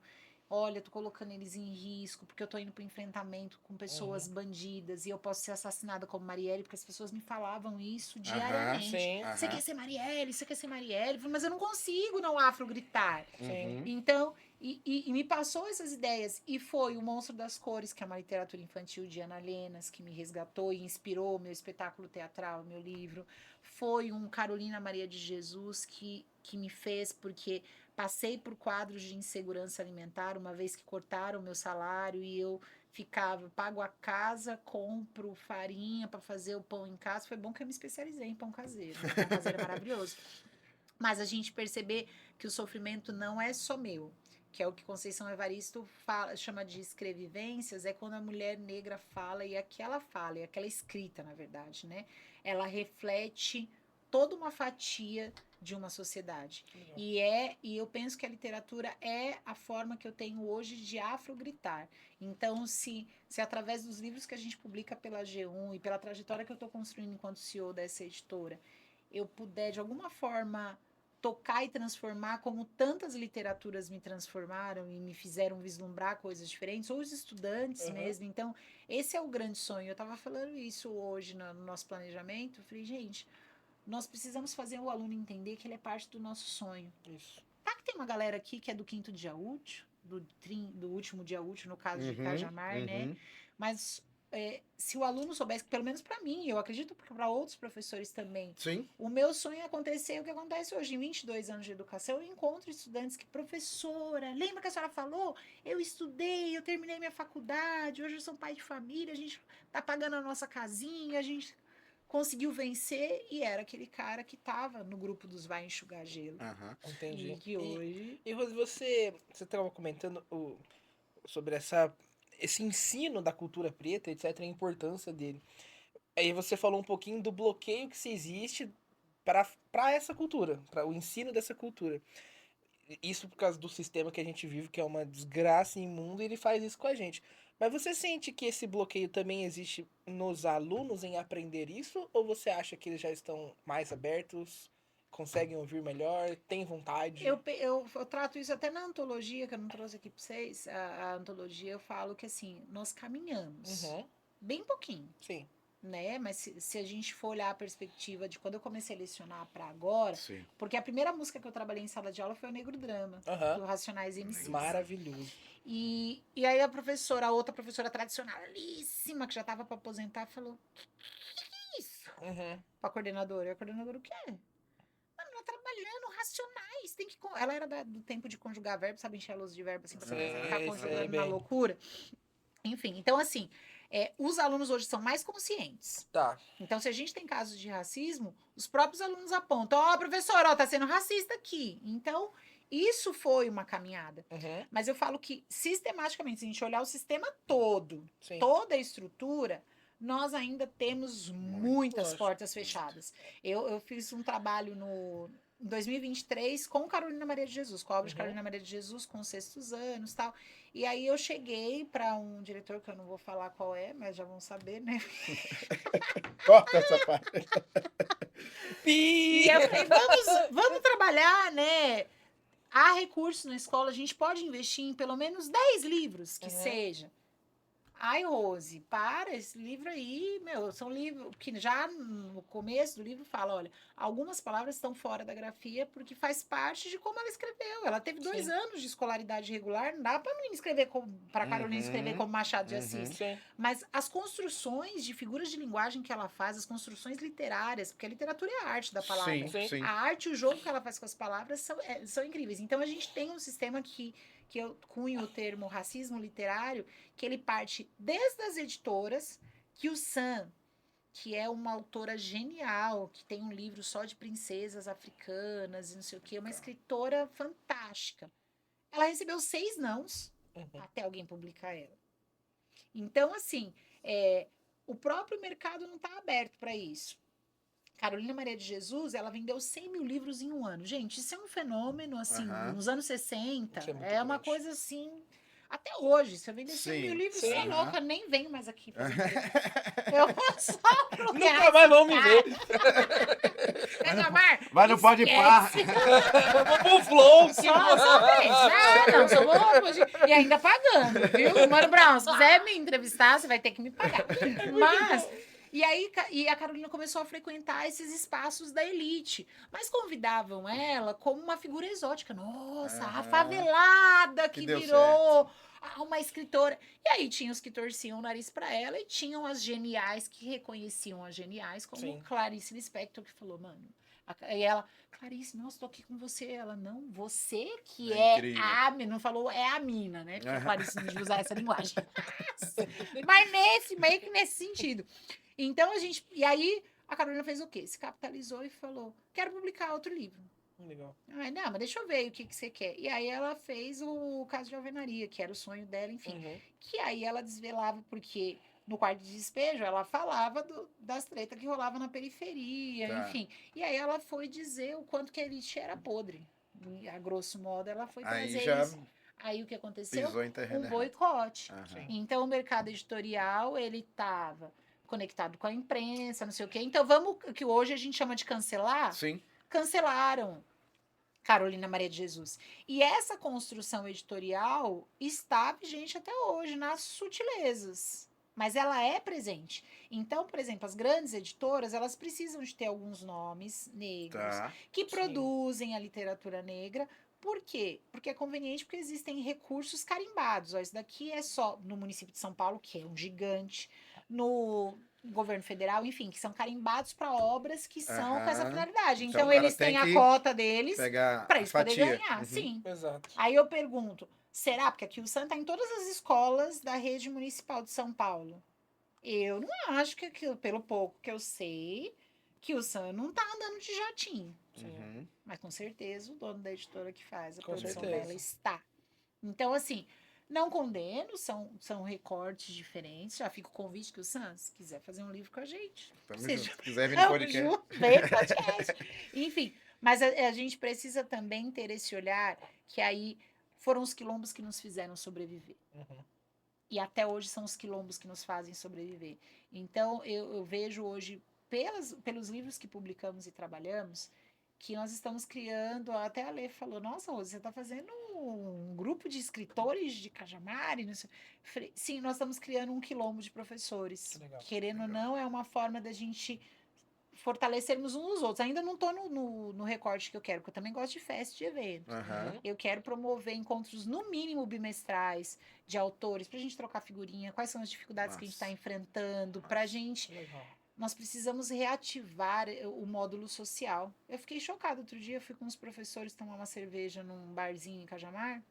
Olha, eu tô colocando eles em risco, porque eu tô indo pro enfrentamento com pessoas bandidas e eu posso ser assassinada como Marielle, porque as pessoas me falavam isso diariamente. Sim. Você quer ser Marielle? Você quer ser Marielle? Eu falei, mas eu não consigo não afro gritar. Sim. Então, e me passou essas ideias. E foi o Monstro das Cores, que é uma literatura infantil de Ana Lenas, que me resgatou e inspirou o meu espetáculo teatral, meu livro. Foi um Carolina Maria de Jesus que me fez, porque passei por quadros de insegurança alimentar, uma vez que cortaram o meu salário e eu ficava, pago a casa, compro farinha para fazer o pão em casa. Foi bom que eu me especializei em pão caseiro. Né? Pão caseiro é maravilhoso. Mas a gente perceber que o sofrimento não é só meu, que é o que Conceição Evaristo chama de escrevivências, é quando a mulher negra fala, e aquela fala, e aquela escrita, na verdade, né? Ela reflete toda uma fatia de uma sociedade. E eu penso que a literatura é a forma que eu tenho hoje de afrogritar. Então, se através dos livros que a gente publica pela G1 e pela trajetória que eu estou construindo enquanto CEO dessa editora, eu puder, de alguma forma, tocar e transformar como tantas literaturas me transformaram e me fizeram vislumbrar coisas diferentes, ou os estudantes mesmo. Então, esse é o grande sonho. Eu estava falando isso hoje no nosso planejamento. Eu falei, gente, nós precisamos fazer o aluno entender que ele é parte do nosso sonho. Isso. Tá que tem uma galera aqui que é do 5º dia útil, do último dia útil, no caso de Cajamar, né? Mas se o aluno soubesse, pelo menos para mim, eu acredito que para outros professores também, o meu sonho é acontecer o que acontece hoje. Em 22 anos de educação, eu encontro estudantes que, professora, lembra que a senhora falou? Eu estudei, eu terminei minha faculdade, hoje eu sou pai de família, a gente tá pagando a nossa casinha, a gente conseguiu vencer e era aquele cara que tava no grupo dos Vai Enxugar Gelo. Entendi. E que hoje... E você estava comentando sobre esse ensino da cultura preta, etc., a importância dele. Aí você falou um pouquinho do bloqueio que se existe para essa cultura, para o ensino dessa cultura. Isso por causa do sistema que a gente vive, que é uma desgraça imunda, e ele faz isso com a gente. Mas você sente que esse bloqueio também existe nos alunos em aprender isso? Ou você acha que eles já estão mais abertos, conseguem ouvir melhor, têm vontade? Eu trato isso até na antologia, que eu não trouxe aqui para vocês. A antologia eu falo que assim, nós caminhamos bem pouquinho. Sim. né? Mas se a gente for olhar a perspectiva de quando eu comecei a lecionar para agora, Sim. porque a primeira música que eu trabalhei em sala de aula foi o Negro Drama, Aham. do Racionais MCs. Maravilhoso. E aí a outra professora tradicionalíssima, que já tava para aposentar, falou: que isso? Uhum. Pra coordenadora. E a coordenadora, o quê? Mano, ela trabalhando racionais. Tem que. Ela era do tempo de conjugar verbo, sabe? Encher a luz de verbo assim pra você ficar Sei conjugando na bem. loucura. Enfim, então assim, os alunos hoje são mais conscientes. Tá. Então, se a gente tem casos de racismo, os próprios alunos apontam: ó, professor, ó, tá sendo racista aqui. Então, isso foi uma caminhada. Uhum. Mas eu falo que, sistematicamente, se a gente olhar o sistema todo, Sim. toda a estrutura, nós ainda temos muitas Lógico. portas fechadas. Eu fiz um trabalho em 2023 com Carolina Maria de Jesus, com a obra de Uhum. Carolina Maria de Jesus, com os sextos anos e tal. E aí eu cheguei para um diretor, que eu não vou falar qual é, mas já vão saber, né? Corta essa parte. E eu falei, vamos trabalhar, né? Há recursos na escola, a gente pode investir em pelo menos 10 livros, que Uhum. seja. Ai, Rose, para, esse livro aí, meu, são livros que já no começo do livro fala, olha, algumas palavras estão fora da grafia porque faz parte de como ela escreveu. Ela teve 2 Sim. anos de escolaridade regular, não dá pra menina escrever para Carolina escrever como Machado de Assis. Sim. Mas as construções de figuras de linguagem que ela faz, as construções literárias, porque a literatura é a arte da palavra. Sim, Sim. sim. A arte e o jogo que ela faz com as palavras são incríveis. Então a gente tem um sistema que eu cunho o termo racismo literário, que ele parte desde as editoras, que o Sam, que é uma autora genial, que tem um livro só de princesas africanas e não sei o que, uma escritora fantástica. Ela recebeu 6 nãos Uhum. até alguém publicar ela. Então, assim, o próprio mercado não está aberto para isso. Carolina Maria de Jesus, ela vendeu 100 mil livros em um ano. Gente, isso é um fenômeno, assim, Aham. nos anos 60, Isso é muito é uma grande. coisa assim... Até hoje, se eu vender 100 mil Sim, livros, sim. você é Aham. louca, nem venho mais aqui fazer entrevista. Eu vou só pro Nunca mais vão me ver. Mar, Vai no Pode Par. Eu vou pro Flow. Só vez. Não, só vou. E ainda pagando, viu? Mano Brown, se quiser me entrevistar, você vai ter que me pagar. Mas... E aí a Carolina começou a frequentar esses espaços da elite. Mas convidavam ela como uma figura exótica. Nossa, a Aham. favelada que deu virou uma escritora. E aí tinha os que torciam o nariz pra ela e tinham as geniais que reconheciam as geniais, como Sim. Clarice Lispector, que falou, mano... E ela, Clarice, nossa, tô aqui com você. Ela, não, você que É é incrível. a mina. Não falou, é a mina, né? Porque a Aham. Clarice não devia usar essa linguagem. Mas meio que nesse sentido. Então a gente. E aí a Carolina fez o quê? Se capitalizou e falou: quero publicar outro livro. Legal. Ai, não, mas deixa eu ver o que você quer. E aí ela fez o Caso de Alvenaria, que era o sonho dela, enfim. Uhum. Que aí ela desvelava, porque no quarto de despejo ela falava das tretas que rolavam na periferia, Tá. enfim. E aí ela foi dizer o quanto que a elite era podre. E, a grosso modo, ela foi Aí trazer já isso. Aí o que aconteceu? pisou em terreno Um errado. boicote. Aham. Então o mercado editorial, ele estava conectado com a imprensa, não sei o quê. Então vamos, que hoje a gente chama de cancelar, Sim. cancelaram Carolina Maria de Jesus. E essa construção editorial está vigente até hoje, nas sutilezas. Mas ela é presente. Então, por exemplo, as grandes editoras, elas precisam de ter alguns nomes negros Tá. que Sim. produzem a literatura negra. Por quê? Porque é conveniente, porque existem recursos carimbados. Ó, isso daqui é só no município de São Paulo, que é um gigante, no governo federal, enfim, que são carimbados para obras que são com essa Aham. finalidade. Então, Então, o cara eles tem têm a que cota deles Pegar para a eles poderem fatia. ganhar. Uhum. Sim. Exato. Aí eu pergunto, será? Porque aqui o SAN está em todas as escolas da rede municipal de São Paulo. Eu não acho que aquilo, pelo pouco que eu sei, que o SAN não tá andando de jatinho. Sim. Uhum. Mas com certeza o dono da editora que faz a Com produção certeza. dela está. Então, assim, não condeno, são recortes diferentes. Já fica o convite que o SAN, se quiser fazer um livro com a gente. Tamo Seja- junto. Se quiser vir no Tamo podcast. junto, vem no podcast. Enfim, mas a gente precisa também ter esse olhar que aí foram os quilombos que nos fizeram sobreviver. Uhum. E até hoje são os quilombos que nos fazem sobreviver. Então, eu vejo hoje, pelos livros que publicamos e trabalhamos, que nós estamos criando, até a Lê falou, nossa, Rose, você está fazendo um grupo de escritores de Cajamar? Não sei. Falei, sim, nós estamos criando um quilombo de professores. Que legal. Querendo ou não, é uma forma da gente fortalecermos uns nos outros. Ainda não estou no recorte que eu quero, porque eu também gosto de festa, de evento. Aham. Eu quero promover encontros, no mínimo, bimestrais, de autores, para a gente trocar figurinha, quais são as dificuldades que a gente está Massa. enfrentando, para a gente... Que legal. Nós precisamos reativar o módulo social. Eu fiquei chocada. Outro dia eu fui com os professores tomar uma cerveja num barzinho em Cajamar.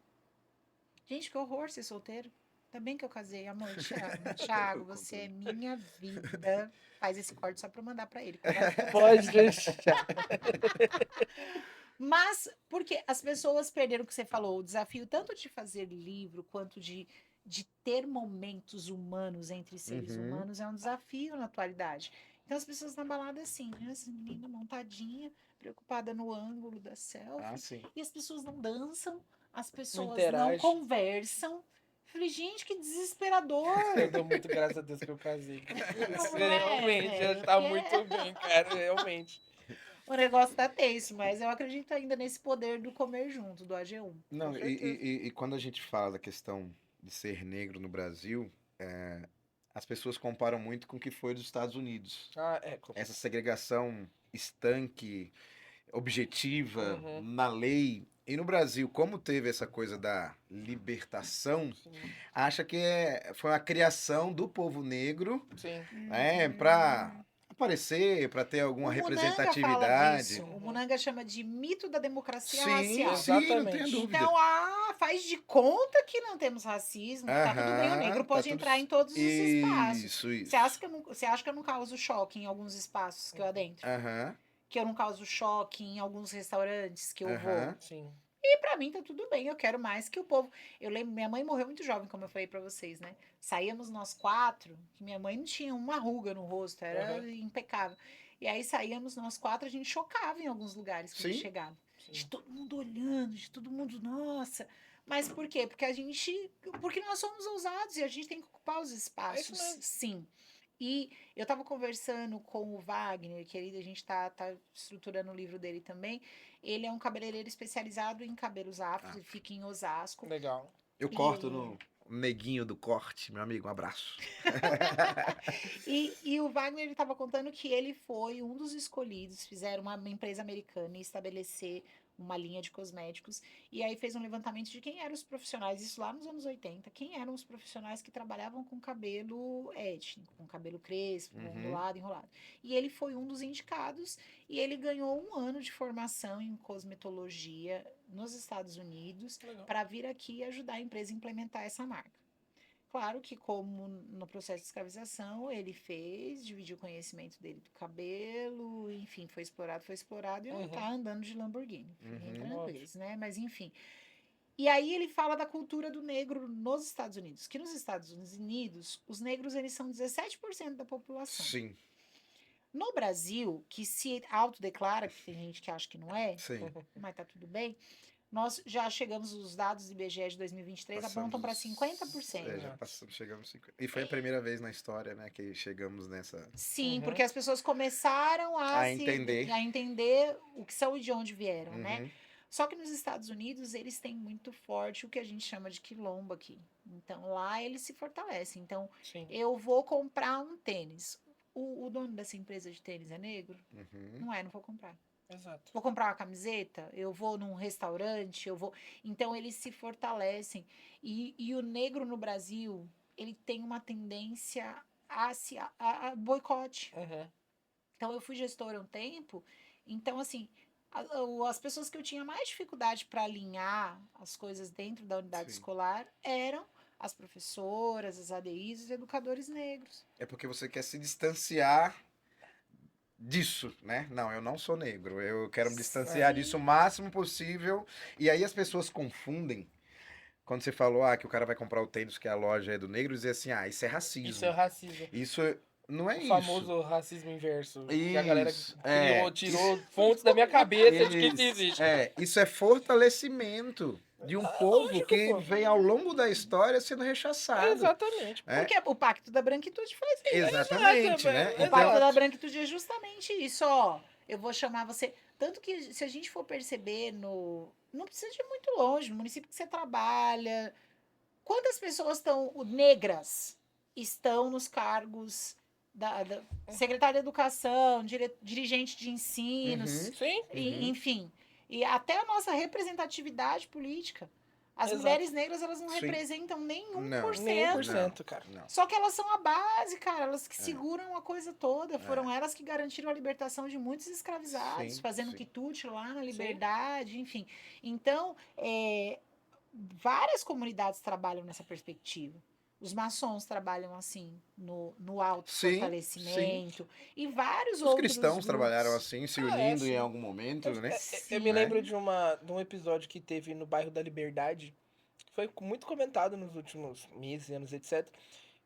Gente, que horror ser solteiro. Ainda bem que eu casei, amor. Te amo. Thiago, você é minha vida. Faz esse corte só pra eu mandar pra ele. Pode deixar. Mas, porque as pessoas perderam o que você falou, o desafio tanto de fazer livro quanto de ter momentos humanos entre seres Uhum. humanos é um desafio na atualidade. Então as pessoas na balada assim, né? Essa menina montadinha, preocupada no ângulo da selfie, Ah, sim. e as pessoas não dançam, as pessoas não interage. conversam. Falei, gente, que desesperador! Eu dou muito graças a Deus que eu casei. Isso, Não é, realmente, já velho, tá porque- muito bem, cara, realmente. O negócio tá tenso, mas eu acredito ainda nesse poder do comer junto, do AG1. Não, Com e, certeza. e quando a gente fala da questão de ser negro no Brasil, as pessoas comparam muito com o que foi dos Estados Unidos. Ah, Essa segregação estanque, objetiva, Uhum. na lei. E no Brasil, como teve essa coisa da libertação, acha que foi uma criação do povo negro, Sim. né, para aparecer, para ter alguma O Munanga fala representatividade. disso. O Munanga chama de mito da democracia Sim, racial. sim, não Exatamente. tenha dúvida. Então, faz de conta que não temos racismo, que tá tudo bem, o Aham, negro tá pode tudo entrar em todos os espaços. Isso, isso. Você acha que eu não causo choque em alguns espaços que eu adentro? Aham, Que eu não causo choque em alguns restaurantes que eu vou? aham. Sim. E pra mim tá tudo bem, eu quero mais que o povo. Eu lembro, minha mãe morreu muito jovem, como eu falei pra vocês, né? Saíamos nós 4, que minha mãe não tinha uma ruga no rosto, era Uhum. impecável. E aí saíamos nós 4, a gente chocava em alguns lugares que a gente Sim. chegava. De Sim. todo mundo olhando, de todo mundo, nossa. Mas por quê? Porque nós somos ousados e a gente tem que ocupar os espaços, mesmo. sim. E eu tava conversando com o Wagner, que a gente tá estruturando o livro dele também. Ele é um cabeleireiro especializado em cabelos afros, e fica em Osasco. Legal. Eu corto no neguinho do corte, meu amigo, um abraço. E o Wagner ele estava contando que ele foi um dos escolhidos, fizeram uma empresa americana estabelecer uma linha de cosméticos, e aí fez um levantamento de quem eram os profissionais, isso lá nos anos 80, quem eram os profissionais que trabalhavam com cabelo étnico, com cabelo crespo, ondulado, enrolado. E ele foi um dos indicados, e ele ganhou 1 ano de formação em cosmetologia nos Estados Unidos, Legal. para vir aqui e ajudar a empresa a implementar essa marca. Claro que, como no processo de escravização, ele dividiu o conhecimento dele do cabelo, enfim, foi explorado e não Uhum. tá andando de Lamborghini. Fiquem Uhum. tranquilos, né? Mas enfim. E aí ele fala da cultura do negro nos Estados Unidos, que nos Estados Unidos, os negros eles são 17% da população. Sim, No Brasil, que se autodeclara, que tem gente que acha que não é, sim. mas tá tudo bem, nós já chegamos, os dados do IBGE de 2023 apontam para 50%. Já passamos, chegamos 50%. E foi a primeira vez na história, né, que chegamos nessa... Sim, Uhum. porque as pessoas começaram a entender. entender o que são e de onde vieram, né? Uhum. Só que nos Estados Unidos eles têm muito forte o que a gente chama de quilombo aqui. Então lá eles se fortalecem. Então Sim. eu vou comprar um tênis. O dono dessa empresa de tênis é negro? Uhum. Não vou comprar. Exato. Vou comprar uma camiseta, eu vou num restaurante, eu vou. Então eles se fortalecem. E o negro no Brasil, ele tem uma tendência a boicote. Uhum. Então eu fui gestora um tempo, então assim, as pessoas que eu tinha mais dificuldade para alinhar as coisas dentro da unidade Sim. escolar eram as professoras, as ADIs, os educadores negros. É porque você quer se distanciar disso, né? Não, eu não sou negro. Eu quero me distanciar Sim. disso o máximo possível. E aí as pessoas confundem. Quando você falou que o cara vai comprar o tênis que a loja é do negro, dizer assim, isso é racismo. Isso é racismo. Isso não é O isso. famoso racismo inverso. Que a galera Isso, tirou fontes da minha cabeça de que isso Isso, existe. isso é fortalecimento de um povo lógico, que pô. vem ao longo da história sendo rechaçado. Exatamente. É? Porque o Pacto da Branquitude faz isso. Exatamente, Exato, né? velho. O Pacto Exato. da Branquitude é justamente isso, ó. Eu vou chamar você. Tanto que se a gente for perceber não precisa de ir muito longe, no município que você trabalha, quantas pessoas negras estão nos cargos da secretária de Educação, dirigente de ensinos, Uhum. Sim, enfim. E até a nossa representatividade política. As Exato. mulheres negras, elas não Sim. representam nem 1%. Não, nem 1%, não, cara. não. Só que elas são a base, cara. Elas que seguram a coisa toda. É. Foram elas que garantiram a libertação de muitos escravizados, Sim, fazendo sim. quitute lá na Liberdade, enfim. Então, várias comunidades trabalham nessa perspectiva. Os maçons trabalham assim, no Sim, autofortalecimento. E vários Os outros cristãos grupos. trabalharam assim, se Ah, unindo em sim. algum momento, né? Eu me Né? lembro de um episódio que teve no bairro da Liberdade, que foi muito comentado nos últimos meses, anos, etc.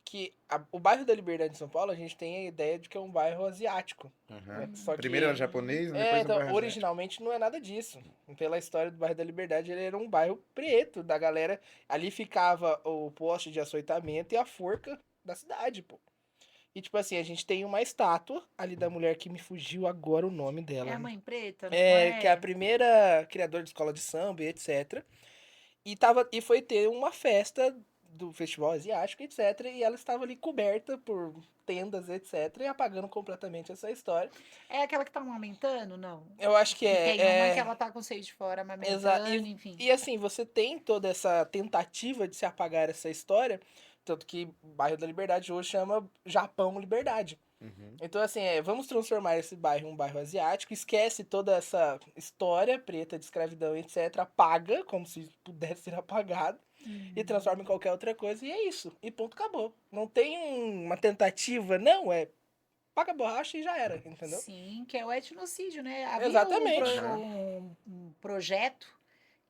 Que o bairro da Liberdade em São Paulo, a gente tem a ideia de que é um bairro asiático. Né? Uhum. Só Primeiro era que japonês, depois no então, bairro asiático. originalmente não é nada disso. Pela história do bairro da Liberdade, ele era um bairro preto da galera. Ali ficava o poste de açoitamento e a forca da cidade, pô. E tipo assim, a gente tem uma estátua ali da mulher que me fugiu agora o nome É dela. a Mãe Preta, não Que é a primeira criadora de escola de samba e etc. E foi ter uma festa do festival asiático, etc. E ela estava ali coberta por tendas, etc. E apagando completamente essa história. É aquela que tá amamentando? Não. Eu acho que E é. tem uma que ela tá com o seio de fora amamentando, enfim. E assim, você tem toda essa tentativa de se apagar essa história. Tanto que o bairro da Liberdade hoje chama Japão Liberdade. Uhum. Então, assim, vamos transformar esse bairro em um bairro asiático, esquece toda essa história preta de escravidão, etc., apaga, como se pudesse ser apagado, e transforma em qualquer outra coisa, e é isso. E ponto, acabou. Não tem uma tentativa, não, paga a borracha e já era, entendeu? Sim, que é o etnocídio, né? Havia Exatamente. um projeto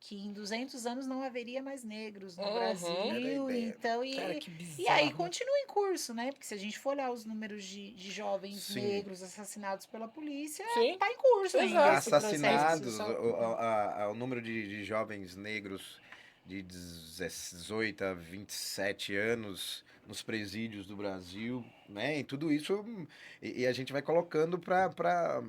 que em 200 anos não haveria mais negros no Uhum. Era a Brasil, ideia. então, Cara, que e aí bizarro. continua em curso, né? Porque se a gente for olhar os números de jovens Sim. negros assassinados pela polícia, Sim. tá em curso ainda Exato. esse processo. Assassinados, Só- o número de jovens negros de 18 a 27 anos nos presídios do Brasil, né? E tudo isso, e a gente vai colocando para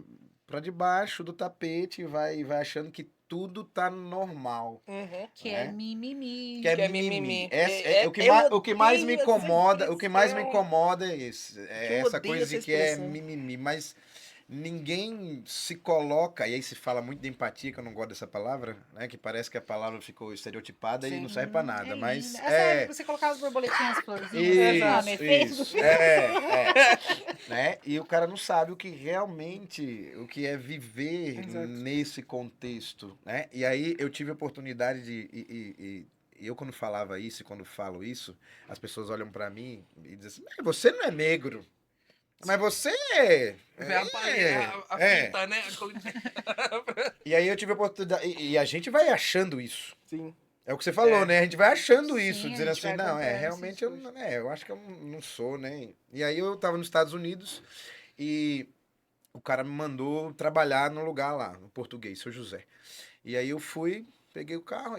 debaixo do tapete e vai achando que tudo tá normal, Uhum. que é né? mimimi. Que é Que é mimimi. mimimi. O que mais me odeio essa incomoda, o que mais me expressão. incomoda é isso, Que é eu essa odeio coisa essa de que é expressão. mimimi, mas ninguém se coloca, e aí se fala muito de empatia, que eu não gosto dessa palavra, né? Que parece que a palavra ficou estereotipada e Sim. não serve pra nada, É mas linda. Essa é pra você colocar as borboletinhas, as florzinhas, Exato. no efeito do isso, né? E o cara não sabe o que realmente, o que é viver Exato. nesse contexto, né? E aí eu tive a oportunidade de e eu quando falava isso, e quando falo isso, as pessoas olham pra mim e dizem assim, "Mas você não é negro, mas você Vê a fita, né? E aí eu tive a oportunidade, e a gente vai achando isso. Sim. É o que você falou, né? A gente vai achando Sim, isso, a dizendo gente assim, vai não, comprando realmente esses discursos. eu acho que eu não sou, né? E aí eu tava nos Estados Unidos e o cara me mandou trabalhar no lugar lá, no português, Seu José. E aí eu fui, peguei o carro,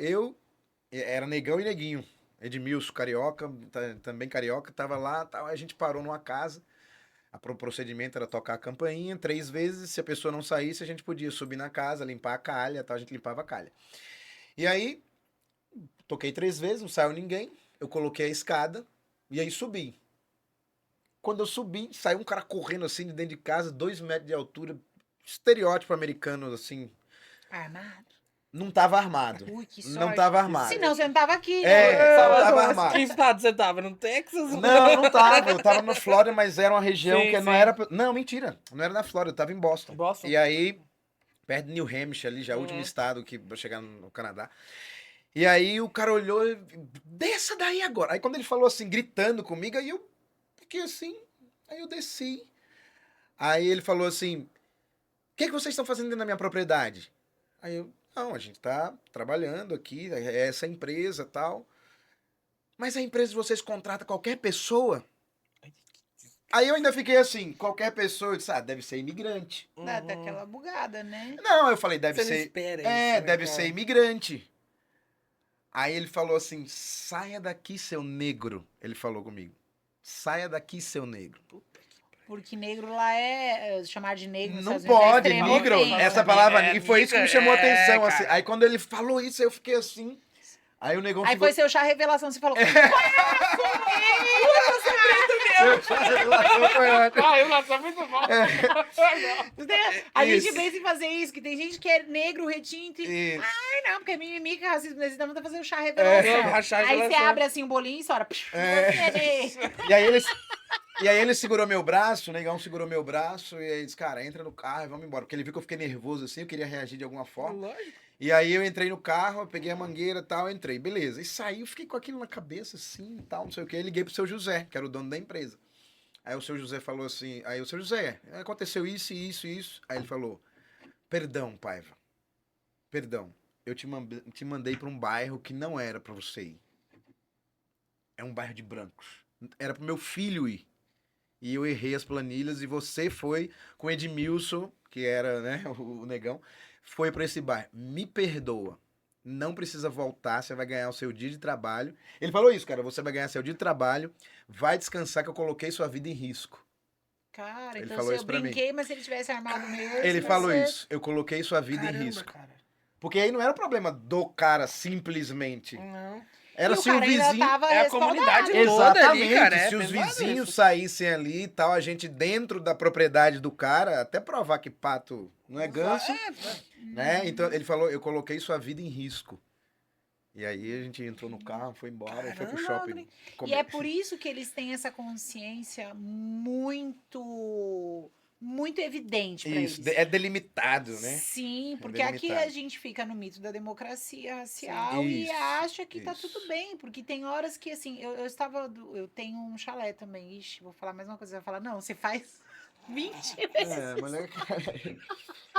era negão e neguinho. Edmilson, carioca, também carioca, tava lá, tal, a gente parou numa casa. O procedimento era tocar a campainha 3 vezes, se a pessoa não saísse, a gente podia subir na casa, limpar a calha, tal, a gente limpava a calha. E aí, toquei 3 vezes, não saiu ninguém, eu coloquei a escada e aí subi. Quando eu subi, saiu um cara correndo assim de dentro de casa, 2 metros de altura, estereótipo americano, assim, Armado. não tava armado. Ui, que Não sorte. tava armado. Senão você não tava aqui, É, né? não tava armado. Que estado você tava? No Texas? Não tava. Eu tava na Flórida, mas era uma região Sim, que não sim. era. Não, mentira. Não era na Flórida, eu tava em Boston. Boston? E aí, perto de New Hampshire, ali, já o último Uhum. estado que vai chegar no Canadá. E aí o cara olhou e. Desça daí agora. Aí quando ele falou assim, gritando comigo, aí eu fiquei assim. Aí eu desci. Aí ele falou assim: o que vocês estão fazendo dentro da minha propriedade? Aí eu. Não, a gente tá trabalhando aqui, é essa empresa e tal. Mas a empresa de vocês contrata qualquer pessoa? Aí eu ainda fiquei assim, qualquer pessoa, eu disse, deve ser imigrante. Dá Uhum. daquela bugada, né? Não, eu falei, deve Você não ser. espera isso, né, Deve cara? ser imigrante. Aí ele falou assim, saia daqui, seu negro. Ele falou comigo. Saia daqui, seu negro. Puta que Porque negro lá chamar de negro nos Não Estados Unidos pode, extremo negro. ofensa, Essa né? palavra, e foi isso que me chamou a atenção. cara. Assim. Aí quando ele falou isso, eu fiquei assim. Aí o negão Aí ficou. foi seu chá revelação, você falou, Ah, eu não sou muito bom. a gente Isso. pensa em fazer isso, que tem gente que é negro, retinto, e... Isso. Ai, não, porque é mimimi, que é racismo, nesse tá fazer o chá Não, revelação. rachar Aí você revelação. abre assim um bolinho e estoura. E aí ele segurou meu braço, o negão segurou meu braço e aí disse, cara, entra no carro e vamos embora. Porque ele viu que eu fiquei nervoso assim, eu queria reagir de alguma forma. Lógico. E aí eu entrei no carro, eu peguei a mangueira e tal, entrei, beleza. E saí, eu fiquei com aquilo na cabeça assim e tal, não sei o que. Aí liguei pro seu José, que era o dono da empresa. Aí o seu José falou assim, aí o seu José, aconteceu isso, isso, isso. Aí ele falou, perdão, Paiva, perdão, eu te mandei pra um bairro que não era pra você ir. É um bairro de brancos. Era pro meu filho ir. E eu errei as planilhas e você foi com o Edmilson, que era, né, o negão, foi pra esse bairro. Me perdoa. Não precisa voltar, você vai ganhar o seu dia de trabalho. Ele falou isso, cara, você vai ganhar seu dia de trabalho, vai descansar que eu coloquei sua vida em risco. Cara, Ele então falou se eu isso pra mim. brinquei, mas se ele tivesse armado mesmo... Ele você- falou isso, eu coloquei sua vida Caramba, em risco. cara. Porque aí não era o problema do cara simplesmente. Não. Era e se o o cara ainda vizinho... tava É a respaldado. comunidade toda Exatamente, ali, cara. É se os pesado vizinhos isso. saíssem ali e tal, a gente dentro da propriedade do cara, até provar que pato não é ganso, né? Então ele falou, eu coloquei sua vida em risco. E aí a gente entrou no carro, foi embora e foi pro Caramba, shopping. André. E comer. é por isso que eles têm essa consciência muito evidente para Isso, eles. é delimitado, né? Sim, É porque aqui delimitado. a gente fica no mito da democracia racial e Isso, acha que tá isso. tudo bem, porque tem horas que assim, eu tenho um chalé também. Ixi, vou falar mais uma coisa, você vai falar, não, você faz 20 vezes. É, mulher...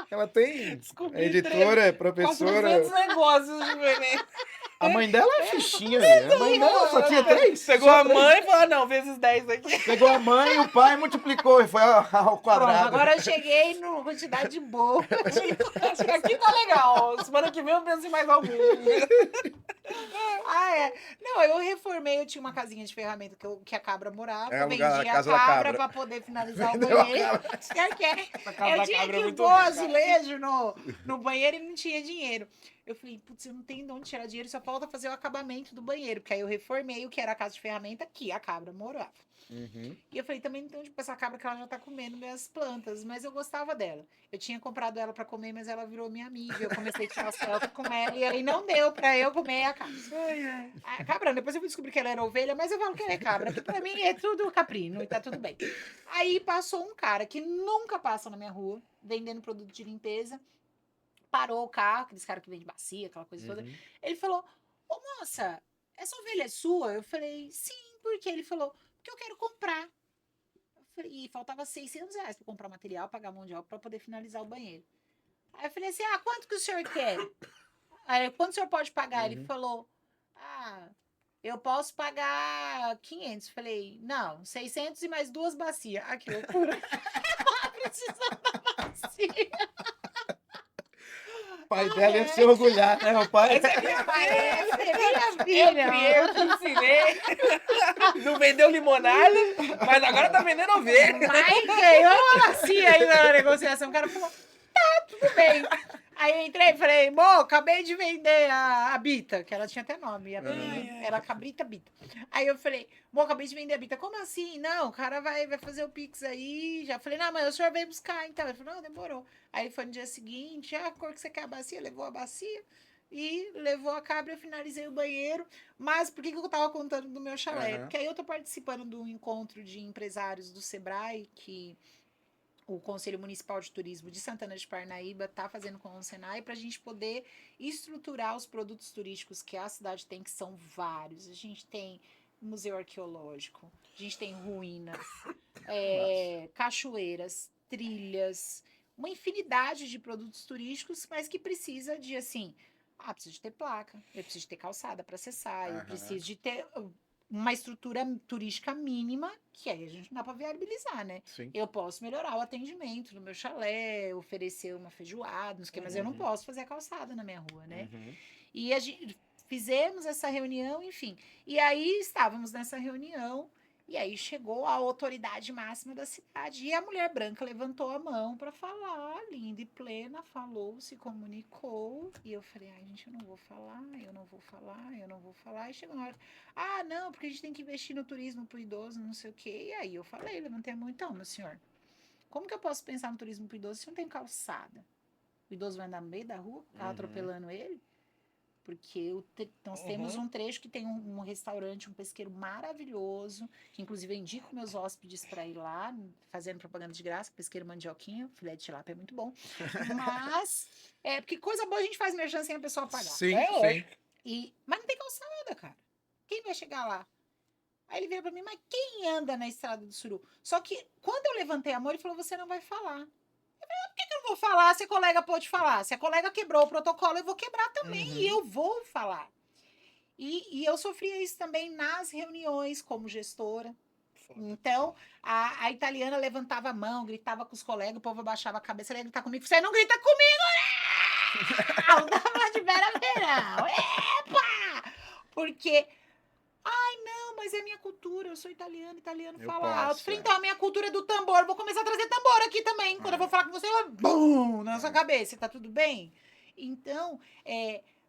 Ela tem Descobri é editora, 400 professora. negócios diferentes. A mãe dela é fichinha, velho. A mãe dela só tinha 3. Pegou a mãe e falou, ah, não, vezes 10 aqui. Pegou a mãe, o pai multiplicou e foi ao Pronto, quadrado. agora eu cheguei numa quantidade boa. Acho que aqui tá legal. Semana que vem eu penso em mais algum. Ah, é. Não, eu reformei, eu tinha uma casinha de ferramenta que a cabra morava. É, Eu vendi a a casa da cabra cabra. pra poder finalizar o Vendeu a banheiro. Pior que é. casa Eu da tinha cabra é que muito pôr boa, cara. azulejo no banheiro e não tinha dinheiro. Eu falei, putz, eu não tenho de onde tirar dinheiro, só falta fazer o acabamento do banheiro. Porque aí eu reformei o que era a casa de ferramenta que a cabra morava. Uhum. E eu falei, também não tenho onde pôr essa cabra que ela já tá comendo minhas plantas. Mas eu gostava dela. Eu tinha comprado ela pra comer, mas ela virou minha amiga. Eu comecei a tirar selfie com ela e aí não deu pra eu comer a cabra. A cabra, depois eu fui descobrir que ela era ovelha, mas eu falo que ela é cabra, que pra mim é tudo caprino e tá tudo bem. Aí passou um cara que nunca passa na minha rua, vendendo produto de limpeza, parou o carro, aqueles caras que vendem bacia, aquela coisa toda. Uhum. Ele falou, ô moça, essa ovelha é sua? Eu falei, sim, por quê? Ele falou, porque eu quero comprar. Eu falei, e faltava R$600 pra comprar material, pagar mão de obra pra poder finalizar o banheiro. Aí eu falei assim, ah, quanto que o senhor quer? Aí, quanto o senhor pode pagar? Ele falou, ah, eu posso pagar 500. Falei, não, 600 e mais 2 bacias. Ah, que loucura. Ela precisa da bacia. O pai dela ia se orgulhar, né? O pai. Parece minha Eu filha. criei, eu te ensinei. Não vendeu limonada, mas agora tá vendendo ovelha. Mas ganhou uma bacia aí na negociação. O cara falou, tá, tudo bem. Aí eu entrei e falei, mo, acabei de vender a Bita, que ela tinha até nome, era Cabrita Bita. Aí eu falei, mo, acabei de vender a Bita. Como assim? Não, o cara vai fazer o Pix aí. Já falei, não, mas o senhor veio buscar, então. Ele falou, não, demorou. Aí foi no dia seguinte, a cor que você quer a bacia? Levou a bacia e levou a cabra, eu finalizei o banheiro. Mas por que eu tava contando do meu chalé? Aham. Porque aí eu tô participando do encontro de empresários do Sebrae, que o Conselho Municipal de Turismo de Santana de Parnaíba está fazendo com o Senai para a gente poder estruturar os produtos turísticos que a cidade tem, que são vários. A gente tem museu arqueológico, a gente tem ruínas, cachoeiras, trilhas, uma infinidade de produtos turísticos, mas que precisa de, assim, preciso de ter placa, eu preciso de ter calçada para acessar, eu Aham. preciso de ter uma estrutura turística mínima, que aí a gente não dá para viabilizar, né? Sim. Eu posso melhorar o atendimento no meu chalé, oferecer uma feijoada, não sei o quê, mas eu não posso fazer a calçada na minha rua, né? Uhum. E a gente fizemos essa reunião, enfim. E aí estávamos nessa reunião E aí chegou a autoridade máxima da cidade. E a mulher branca levantou a mão para falar, linda e plena, falou, se comunicou. E eu falei, ai, gente, eu não vou falar, eu não vou falar, eu não vou falar. E chegou uma hora, não, porque a gente tem que investir no turismo pro idoso, não sei o quê. E aí eu falei, levantei a mão, então, meu senhor, como que eu posso pensar no turismo pro idoso se não tem calçada? O idoso vai andar no meio da rua, carro atropelando ele? Porque nós temos um trecho que tem um restaurante, um pesqueiro maravilhoso, que inclusive eu indico meus hóspedes para ir lá, fazendo propaganda de graça, pesqueiro Mandioquinho, filé de tilápia é muito bom. Mas, porque coisa boa a gente faz merchan sem a pessoa pagar. Sim, lógico. Mas não tem calçada, cara. Quem vai chegar lá? Aí ele vira pra mim, mas quem anda na estrada do Suru? Só que quando eu levantei a mão, ele falou, você não vai falar. Por que eu não vou falar se a colega pode falar? Se a colega quebrou o protocolo, eu vou quebrar também. E eu vou falar. E eu sofria isso também nas reuniões como gestora. Então, a italiana levantava a mão, gritava com os colegas, o povo abaixava a cabeça, ela ia gritar comigo. Você não grita comigo, não! Dava de verão. Epa! Porque... Não, mas é minha cultura, eu sou italiano Eu fala posso, alto. Falei, então, a minha cultura é do tambor, vou começar a trazer tambor aqui também. Quando eu vou falar com você, vai bum na sua cabeça, tá tudo bem? Então,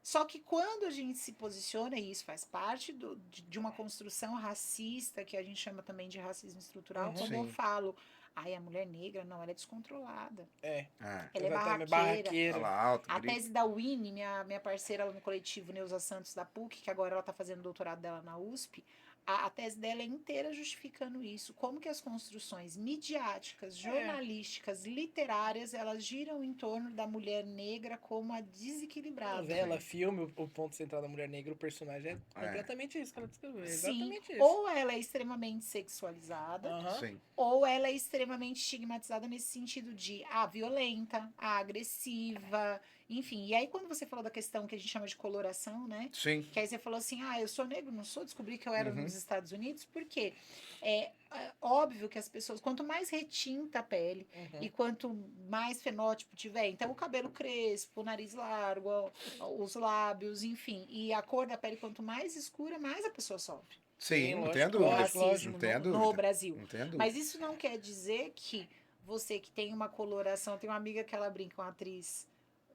só que quando a gente se posiciona, e isso faz parte de uma construção racista, que a gente chama também de racismo estrutural, quando eu Sim. falo, a mulher negra, não, ela é descontrolada. Ela é Exatamente, barraqueira. Fala alto, A grita. tese da Winnie, minha parceira lá no coletivo Neuza Santos da PUC, que agora ela está fazendo o doutorado dela na USP, a tese dela é inteira justificando isso. Como que as construções midiáticas, jornalísticas, literárias, elas giram em torno da mulher negra como a desequilibrada. Novela, filme, o ponto central da mulher negra, o personagem é completamente isso que ela descreveu. Exatamente isso. Ou ela é extremamente sexualizada, Sim. ou ela é extremamente estigmatizada nesse sentido de violenta, agressiva, enfim. E aí, quando você falou da questão que a gente chama de coloração, né? Sim. Que aí você falou assim, eu sou negro, não sou, descobri que eu era nos Estados Unidos, por quê? É óbvio que as pessoas, quanto mais retinta a pele e quanto mais fenótipo tiver, então o cabelo crespo, o nariz largo, os lábios, enfim, e a cor da pele, quanto mais escura, mais a pessoa sofre. Sim, não lógico, tem dúvida. Racismo Não tem no dúvida. Brasil. Não tem dúvida. Mas isso não quer dizer que você que tem uma coloração, tem uma amiga que ela brinca, uma atriz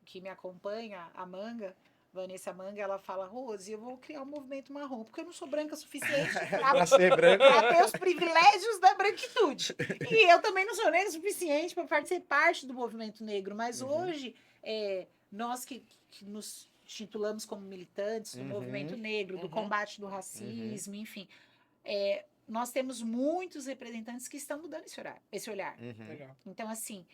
que me acompanha, a Manga, Vanessa Manga, ela fala, Rose, eu vou criar um movimento marrom, porque eu não sou branca o suficiente Pra ser branca. para ter os privilégios da branquitude. E eu também não sou negra o suficiente para ser parte do movimento negro, mas hoje, nós que nos titulamos como militantes do movimento negro, do combate do racismo, enfim, nós temos muitos representantes que estão mudando esse olhar. Legal. Então, assim,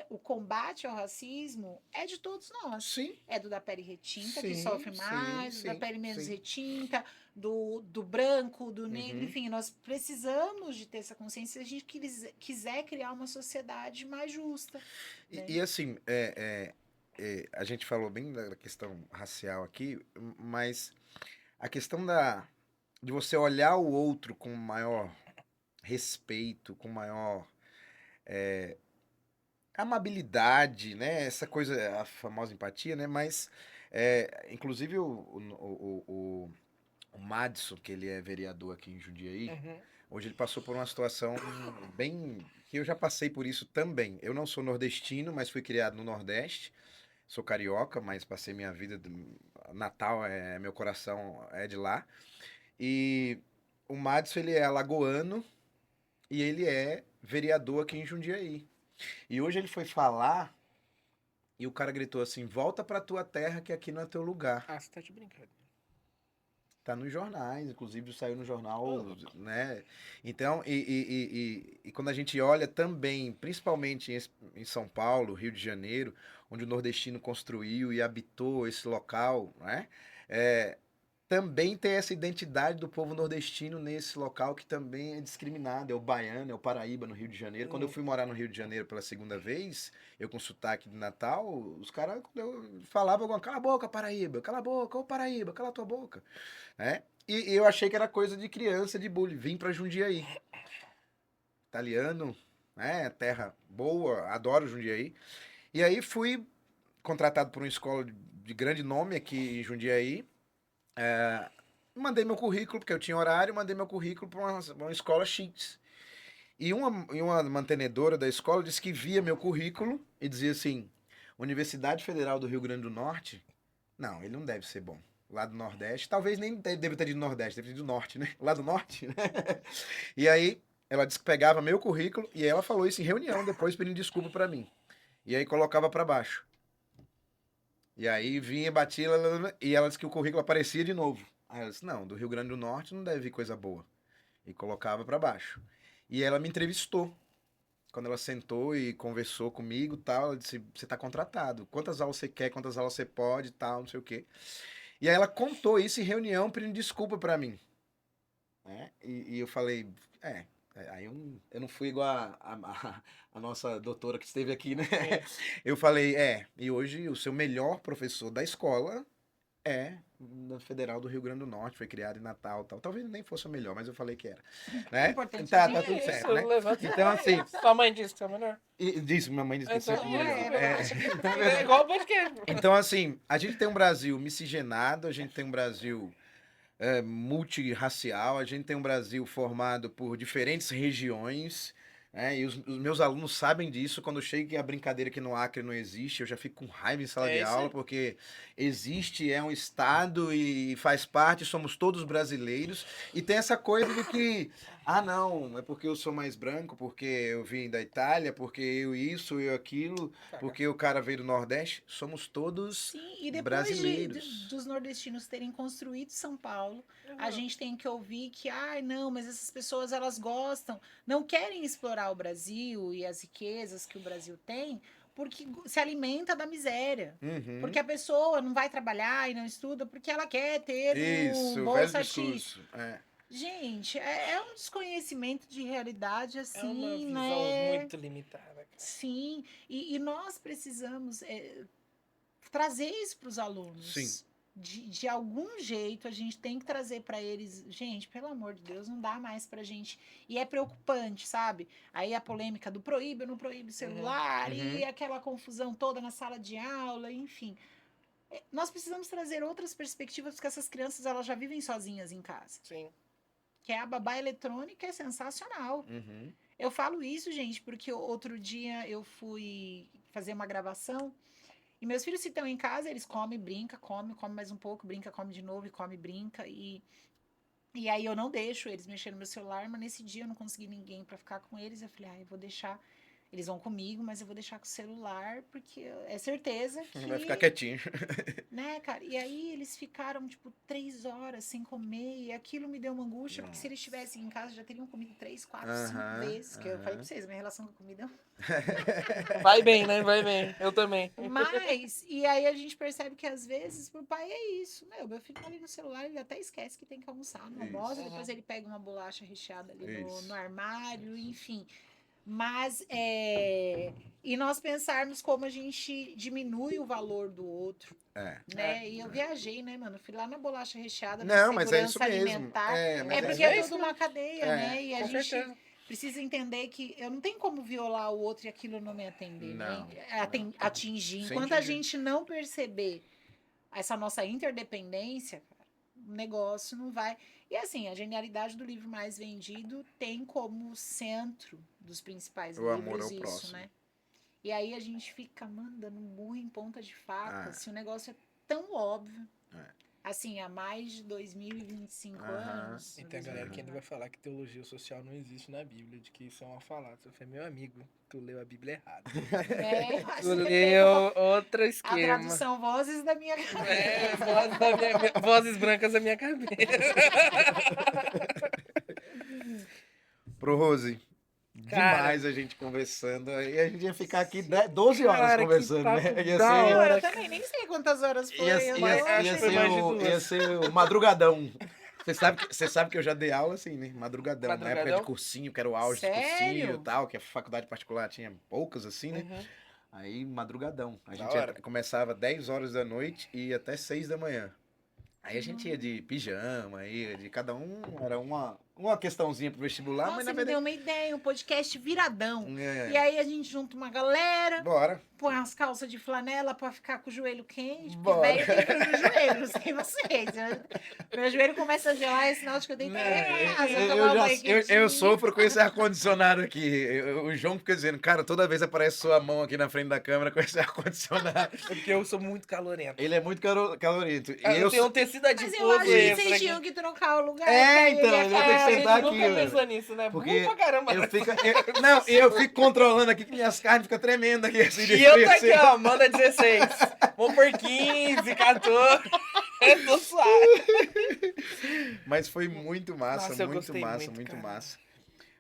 o combate ao racismo é de todos nós. Sim. É do da pele retinta, que Sim, sofre sim, mais, do da sim, pele menos sim. retinta, do branco, do negro, enfim, nós precisamos de ter essa consciência se a gente quiser criar uma sociedade mais justa. Né? E assim, a gente falou bem da questão racial aqui, mas a questão de você olhar o outro com maior respeito, com maior amabilidade, né? Essa coisa, a famosa empatia, né? Mas, inclusive, o Madison, que ele é vereador aqui em Jundiaí, hoje ele passou por uma situação bem... que eu já passei por isso também. Eu não sou nordestino, mas fui criado no Nordeste. Sou carioca, mas passei minha vida... Natal, meu coração é de lá. E o Madison, ele é alagoano e ele é vereador aqui em Jundiaí. E hoje ele foi falar e o cara gritou assim, volta pra tua terra que aqui não é teu lugar. Você tá de brincadeira. Tá nos jornais, inclusive saiu no jornal, né? Então, e quando a gente olha também, principalmente em São Paulo, Rio de Janeiro, onde o nordestino construiu e habitou esse local, né? Também tem essa identidade do povo nordestino nesse local que também é discriminado, é o baiano, é o paraíba no Rio de Janeiro. Quando eu fui morar no Rio de Janeiro pela segunda vez, eu com sotaque de Natal, os caras, quando eu falava alguma, cala a boca, Paraíba, cala a boca, ô Paraíba, cala a tua boca. Né? E eu achei que era coisa de criança, de bullying. Vim pra Jundiaí. Italiano, né? Terra boa, adoro Jundiaí. E aí fui contratado por uma escola de grande nome aqui em Jundiaí. mandei meu currículo, porque eu tinha horário, mandei meu currículo para uma escola X. E uma mantenedora da escola disse que via meu currículo e dizia assim, Universidade Federal do Rio Grande do Norte, não, ele não deve ser bom. Lá do Nordeste, talvez nem deve ter ido do Nordeste, deve ter ido do Norte, né? Lá do Norte, né? E aí, ela disse que pegava meu currículo e ela falou isso em reunião, depois pedindo desculpa pra mim. E aí colocava pra baixo. E aí vinha, batia, e ela disse que o currículo aparecia de novo. Aí ela disse, não, do Rio Grande do Norte não deve vir coisa boa. E colocava pra baixo. E ela me entrevistou. Quando ela sentou e conversou comigo, tal, ela disse, você tá contratado. Quantas aulas você quer, quantas aulas você pode, tal, não sei o quê. E aí ela contou isso em reunião pedindo desculpa pra mim. Né? E eu falei, aí eu não fui igual a nossa doutora que esteve aqui, né? Eu falei, e hoje o seu melhor professor da escola é da Federal do Rio Grande do Norte, foi criado em Natal, tal. Talvez nem fosse o melhor, mas eu falei que era, É né? importante Tá, a gente tá tudo ver. certo, né? Levanta. Então assim, Sua mãe disse que é o melhor. disse, minha mãe disse que Então, sempre melhor. é igual o podcast. Então assim, a gente tem um Brasil miscigenado, a gente tem um Brasil multirracial, a gente tem um Brasil formado por diferentes regiões, né? E os meus alunos sabem disso. Quando chega que a brincadeira que no Acre não existe, eu já fico com raiva em sala de isso aula, aí. porque existe, é um estado e faz parte, somos todos brasileiros, e tem essa coisa de que, não, é porque eu sou mais branco, porque eu vim da Itália, porque eu isso, eu aquilo, porque o cara veio do Nordeste, somos todos Sim, e depois brasileiros. dos nordestinos terem construído São Paulo, a gente tem que ouvir que, não, mas essas pessoas elas gostam, não querem explorar o Brasil e as riquezas que o Brasil tem, porque se alimenta da miséria. Uhum. Porque a pessoa não vai trabalhar e não estuda porque ela quer ter um Isso, velho bolsa X. discurso. Gente, é um desconhecimento de realidade É uma assim, visão né? muito limitada, cara. Sim, e nós precisamos trazer isso para os alunos. Sim. De algum jeito, a gente tem que trazer para eles. Gente, pelo amor de Deus, não dá mais pra gente. E é preocupante, sabe? Aí a polêmica do proíbe ou não proíbe o celular, e aquela confusão toda na sala de aula, enfim. Nós precisamos trazer outras perspectivas, porque essas crianças elas já vivem sozinhas em casa. Sim. Que a babá eletrônica é sensacional. Uhum. Eu falo isso, gente, porque outro dia eu fui fazer uma gravação. E meus filhos, se estão em casa, eles comem, brinca, come mais um pouco, brinca, come de novo e come, brinca. E aí eu não deixo eles mexerem no meu celular, mas nesse dia eu não consegui ninguém para ficar com eles. Eu falei, eu vou deixar. Eles vão comigo, mas eu vou deixar com o celular, porque é certeza que. Vai ficar quietinho. Né, cara? E aí eles ficaram, tipo, 3 horas sem comer, e aquilo me deu uma angústia, porque se eles estivessem em casa já teriam comido 3, 4, 5 vezes. Que eu falei pra vocês, minha relação com a comida. Vai bem, né? Vai bem. Eu também. Mas, e aí a gente percebe que às vezes pro pai é isso. Meu filho tá ali no celular, ele até esquece que tem que almoçar, não almoça, depois ele pega uma bolacha recheada ali no armário, enfim. Mas, e nós pensarmos como a gente diminui o valor do outro, né? E eu viajei, né, mano? Fui lá na bolacha recheada, na Não, mas é isso segurança mesmo. alimentar. Mas Porque é é isso toda uma cadeia, né? E a com gente certeza. precisa entender que eu não tenho como violar o outro e aquilo não me atender, Não, né? Atingir. Sem Enquanto a atingir. gente não perceber essa nossa interdependência, cara, o negócio não vai. E assim, a genialidade do livro mais vendido tem como centro dos principais O amor livros ao isso, próximo. né? E aí a gente fica mandando murro em ponta de faca, se o negócio é tão óbvio. Assim, há mais de 2025 anos. E tem a galera que ainda vai falar que teologia social não existe na Bíblia, de que isso é uma falácia. Eu falei, meu amigo, tu leu a Bíblia errada. Tu leu outro A esquema. tradução Vozes da Minha Cabeça. Vozes brancas da minha cabeça. Pro Rose, Cara, demais a gente conversando. E a gente ia ficar aqui 12 horas cara, conversando, que né? papo Ia da ser, hora. Eu também nem sei quantas horas foi. ia ser o madrugadão. Você sabe que eu já dei aula assim, né? Madrugadão. Na época de cursinho, que era o auge do cursinho e tal, que a faculdade particular tinha poucas assim, né? Aí, madrugadão. A gente começava 10 horas da noite e ia até 6 da manhã. Aí a gente ia de pijama, ia de cada um, era uma questãozinha pro vestibular, Nossa, mas na me deu verdade... uma ideia, um podcast viradão. É, E aí a gente junta uma galera, bora. põe as calças de flanela pra ficar com o joelho quente, porque Bora. velho tem frio no joelho, não sei vocês. Meu joelho começa a gelar, é sinal de que eu tenho que ir pra casa, tomar um banho Eu quentinho. sofro com esse ar-condicionado aqui. O João fica dizendo, cara, toda vez aparece sua mão aqui na frente da câmera com esse ar-condicionado. É porque eu sou muito calorento. Ele é muito calorento. E Eu tenho um tecido Mas eu adiposo acho que extra vocês aqui. tinham que trocar o lugar. É, porque então, ele eu vou ter que A gente sentar aqui, nunca pensou velho. nisso, né? Porque Bom pra caramba. eu fico controlando aqui que minhas carnes ficam tremendas aqui, assim, de E eu frio, tô aqui, assim. ó, manda 16. Vou por 15, 14. Eu tô suave. Mas foi muito massa, Nossa, eu muito gostei massa, muito, muito cara. massa.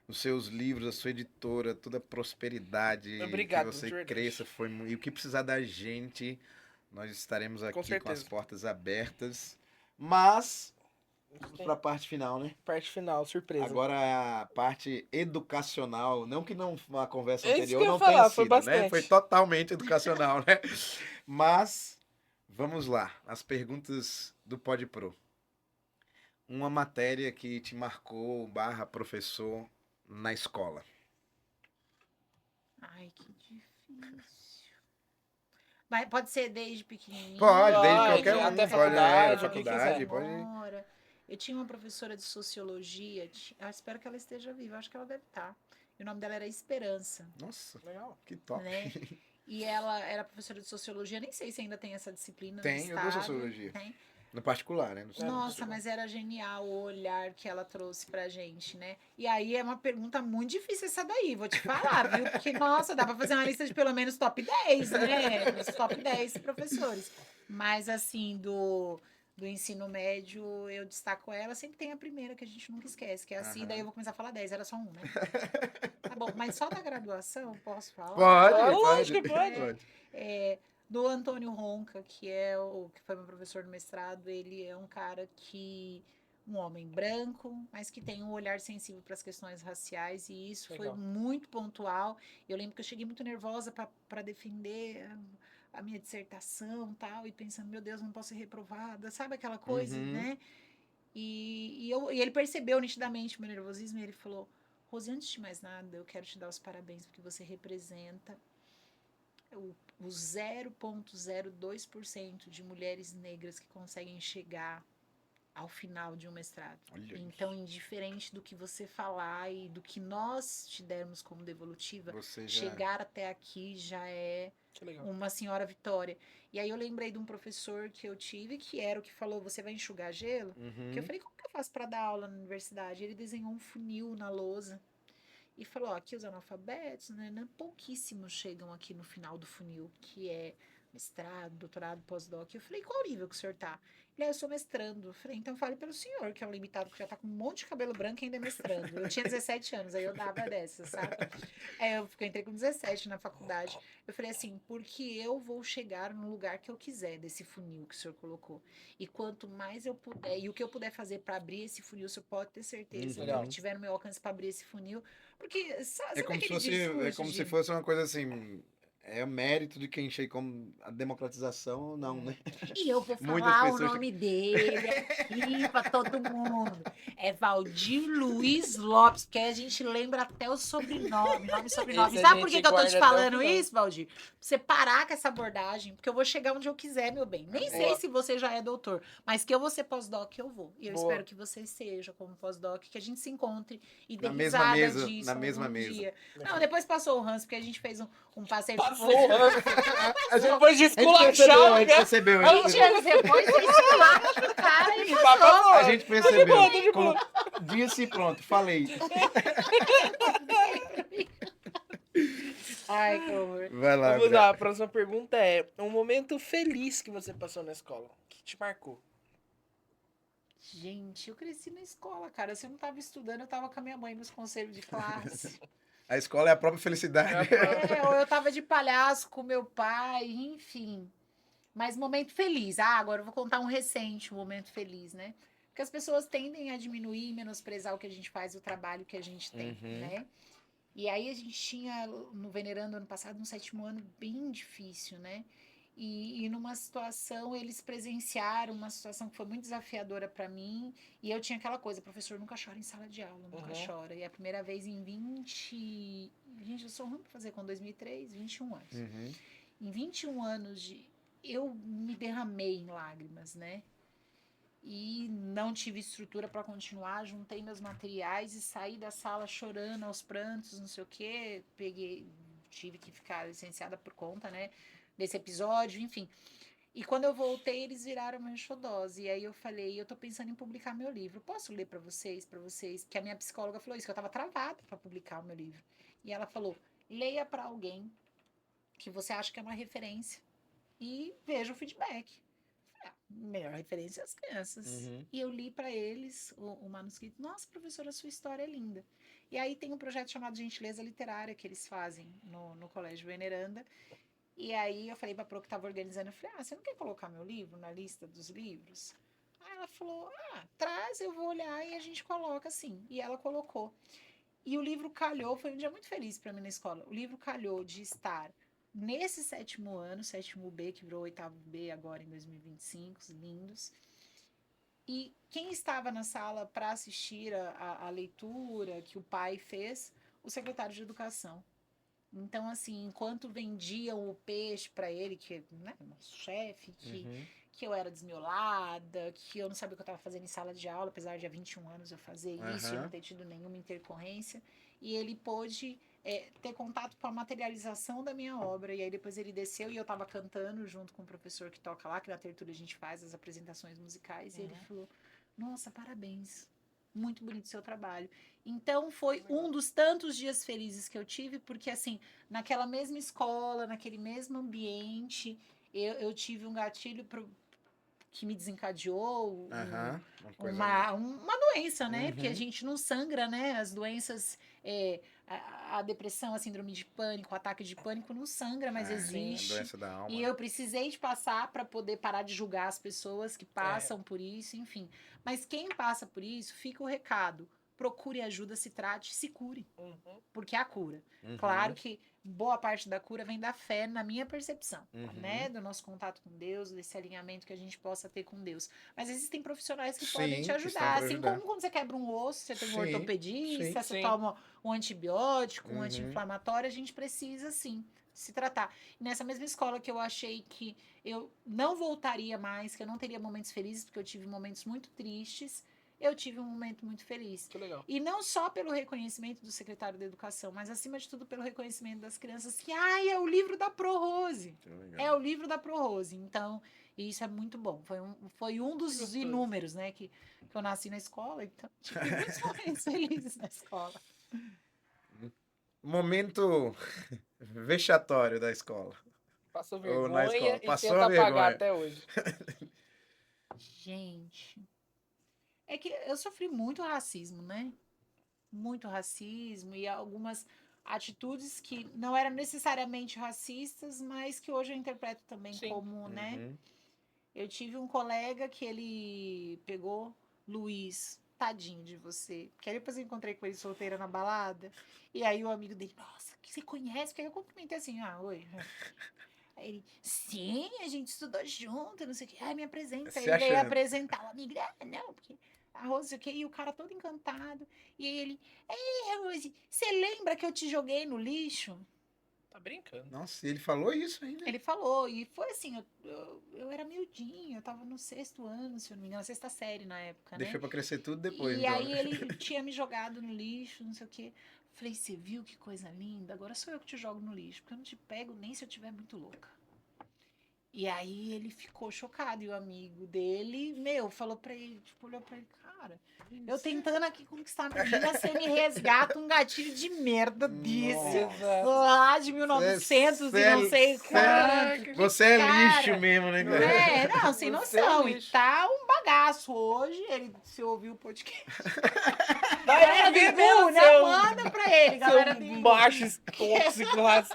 Os seus livros, a sua editora, toda a prosperidade, Obrigado, que você de verdade. cresça, e o que precisar da gente, nós estaremos aqui com as certeza. portas abertas. Mas, para a parte final, né? Parte final, surpresa. Agora a parte educacional, não que não a conversa É isso anterior que eu ia não falar, tenha foi sido, né? bastante. Foi totalmente educacional, né? Mas vamos lá, as perguntas do Pod Pro. Uma matéria que te marcou, /professor na escola. Ai, que difícil. Mas pode ser desde pequenininho. Pode, desde Pode, qualquer um, até pode, faculdade, o que faculdade, quiser. pode. Memória. Eu tinha uma professora de sociologia, eu espero que ela esteja viva, acho que ela deve estar. E o nome dela era Esperança, Nossa, Legal. que top. né? E ela era professora de sociologia, nem sei se ainda tem essa disciplina Tem, no eu dou estado. sociologia. Tem. No particular, né? No Nossa, particular. mas era genial o olhar que ela trouxe pra gente, né? E aí é uma pergunta muito difícil essa daí, vou te falar, viu? Porque, nossa, dá pra fazer uma lista de pelo menos top 10, né? Os top 10 professores. Mas, assim, do ensino médio, eu destaco ela. Sempre tem a primeira que a gente nunca esquece, que é assim, Aham. daí eu vou começar a falar 10, era só um, né? Tá bom, mas só da graduação, posso falar? Pode, Lógico que pode. pode. É, do Antônio Ronca, que é o que foi meu professor no mestrado, ele é um cara que um homem branco, mas que tem um olhar sensível para as questões raciais e isso Legal. foi muito pontual. Eu lembro que eu cheguei muito nervosa para defender a minha dissertação, tal, e pensando, meu Deus, não posso ser reprovada, sabe aquela coisa, Uhum. né? E ele percebeu nitidamente o meu nervosismo e ele falou: Rose, antes de mais nada, eu quero te dar os parabéns porque você representa o 0,02% de mulheres negras que conseguem chegar ao final de um mestrado. Olha Então, indiferente do que você falar e do que nós te dermos como devolutiva, Você já... chegar até aqui já é Que legal. uma senhora vitória. E aí eu lembrei de um professor que eu tive, que era o que falou, você vai enxugar gelo? Uhum. Que eu falei, como que eu faço para dar aula na universidade? Ele desenhou um funil na lousa e falou, ó, aqui os analfabetos, né, pouquíssimos chegam aqui no final do funil, que é mestrado, doutorado, pós-doc. Eu falei, qual nível que o senhor tá? Ele, eu sou mestrando. Eu falei, então fale pelo senhor, que é um limitado que já tá com um monte de cabelo branco e ainda é mestrando. Eu tinha 17 anos, aí eu dava dessa, sabe? Aí eu entrei com 17 na faculdade. Eu falei assim, porque eu vou chegar no lugar que eu quiser desse funil que o senhor colocou. E quanto mais eu puder, e o que eu puder fazer para abrir esse funil, o senhor pode ter certeza, Legal. que tiver no meu alcance para abrir esse funil, porque sabe É como, se aquele fosse, discurso como de... se fosse uma coisa assim. É o mérito de quem chega como a democratização, não, né? E eu vou Muitas falar o pessoas- nome dele aqui pra todo mundo. É Valdir Luiz Lopes, porque aí a gente lembra até o sobrenome, nome e sobrenome. Esse a Sabe por gente que eu tô guarda te até o falando final. isso, Valdir? Pra você parar com essa abordagem, porque eu vou chegar onde eu quiser, meu bem. Nem sei Boa. se você já é doutor, mas que eu vou ser pós-doc, eu vou. E eu Boa. espero que você seja como pós-doc, que a gente se encontre e dê Na mesma risada mesa, disso na mesma algum mesa. dia. Não, depois passou o Hans, porque a gente fez um passeio. Passou o ranço. A gente, Depois de a gente esculachar percebeu, o a gente cara. percebeu. 20 anos depois, você esculacha o cara e Passou. A gente percebeu. boa, tá de boa. Disse e pronto, falei. Ai, que horror. Vai lá, Vamos André. lá, a próxima pergunta é: um momento feliz que você passou na escola? Que te marcou? Gente, eu cresci na escola, cara. Se eu não tava estudando, eu tava com a minha mãe nos conselhos de classe. A escola é a própria felicidade. Ou eu tava de palhaço com meu pai, enfim. Mas momento feliz. Ah, agora eu vou contar um recente, um momento feliz, né? Porque as pessoas tendem a diminuir e menosprezar o que a gente faz, o trabalho que a gente tem, Uhum. né? E aí a gente tinha, no Venerando ano passado, um 7º ano bem difícil, né? E numa situação, eles presenciaram uma situação que foi muito desafiadora para mim. E eu tinha aquela coisa, professor nunca chora em sala de aula, nunca chora. E a primeira vez em 20... Gente, eu sou ruim pra fazer com 2003, 21 anos. Em 21 anos eu me derramei em lágrimas, né? E não tive estrutura para continuar, juntei meus materiais e saí da sala chorando aos prantos, não sei o quê. Tive que ficar licenciada por conta, né? Desse episódio, enfim. E quando eu voltei, eles viraram meus xodós. E aí eu falei, eu tô pensando em publicar meu livro. Posso ler para vocês? Porque a minha psicóloga falou isso, que eu tava travada para publicar o meu livro. E ela falou, leia para alguém que você acha que é uma referência e veja o feedback. Melhor referência às crianças. E eu li para eles o manuscrito. Nossa, professora, a sua história é linda. E aí tem um projeto chamado Gentileza Literária que eles fazem no Colégio Veneranda. E aí eu falei pra Pro que estava organizando, eu falei, você não quer colocar meu livro na lista dos livros? Aí ela falou, traz, eu vou olhar e a gente coloca assim. E ela colocou. E o livro calhou, foi um dia muito feliz para mim na escola. O livro calhou de estar nesse 7º ano, 7º B, que virou 8º B agora em 2025, os lindos. E quem estava na sala para assistir a leitura que o pai fez? O secretário de Educação. Então, assim, enquanto vendiam o peixe para ele, que, né, nosso chefe, que eu era desmiolada, que eu não sabia o que eu estava fazendo em sala de aula, apesar de há 21 anos eu fazer isso e não ter tido nenhuma intercorrência. E ele pôde ter contato com a materialização da minha obra. E aí depois ele desceu e eu estava cantando junto com o professor que toca lá, que na tertúlia a gente faz as apresentações musicais. E ele falou, nossa, parabéns. Muito bonito o seu trabalho. Então, foi um dos tantos dias felizes que eu tive, porque, assim, naquela mesma escola, naquele mesmo ambiente, eu tive um gatilho que me desencadeou uma doença, né? Porque a gente não sangra, né? As doenças, a depressão, a síndrome de pânico, o ataque de pânico não sangra, mas existe. A doença da alma. E eu precisei de passar para poder parar de julgar as pessoas que passam por isso, enfim. Mas quem passa por isso, fica o recado. Procure ajuda, se trate, se cure. Porque é a cura. Claro que boa parte da cura vem da fé, na minha percepção, né? Do nosso contato com Deus, desse alinhamento que a gente possa ter com Deus. Mas existem profissionais que podem te ajudar. Assim como quando você quebra um osso, você tem um ortopedista, você toma um antibiótico, um anti-inflamatório, a gente precisa, sim, se tratar. E nessa mesma escola que eu achei que eu não voltaria mais, que eu não teria momentos felizes, porque eu tive momentos muito tristes, eu tive um momento muito feliz. Que legal. E não só pelo reconhecimento do secretário da Educação, mas acima de tudo pelo reconhecimento das crianças que, é o livro da Pro Rose. É o livro da Pro Rose. Então, isso é muito bom. Foi um dos inúmeros, né, que eu nasci na escola, então tive muitos momentos felizes na escola. Momento vexatório da escola. Passou vergonha e Passou tenta vergonha. apagar até hoje. Gente, é que eu sofri muito racismo, né? Muito racismo e algumas atitudes que não eram necessariamente racistas, mas que hoje eu interpreto também como, né? Eu tive um colega que ele pegou, Luiz, tadinho de você. Porque aí depois eu encontrei com ele solteira na balada. E aí o amigo dele, nossa, que você conhece? Porque aí eu cumprimentei assim, oi. Aí ele, sim, a gente estudou junto, não sei o que. Me apresenta. Ele veio apresentar o amigo. Não, porque a Rose, o que? E o cara todo encantado. E aí ele, Rose, você lembra que eu te joguei no lixo? Tá brincando. Nossa, ele falou isso ainda? Ele falou, e foi assim, eu era miudinho, eu tava no 6º ano, se eu não me engano, 6ª série na época, Deixou pra crescer tudo depois. E aí ele tinha me jogado no lixo, não sei o quê. Falei, você viu que coisa linda? Agora sou eu que te jogo no lixo, porque eu não te pego nem se eu estiver muito louca. E aí ele ficou chocado, e o amigo dele, falou pra ele, olhou pra ele, cara, eu tentando aqui conquistar a menina, você me resgata um gatilho de merda desse, lá de 1900 e não sei quanto. Você é lixo mesmo, né, cara? Não, sem noção. E tá um bagaço hoje, ele se ouviu o podcast. Galera do Gu, né? Manda pra ele, galera do Gu. Machos tóxicos.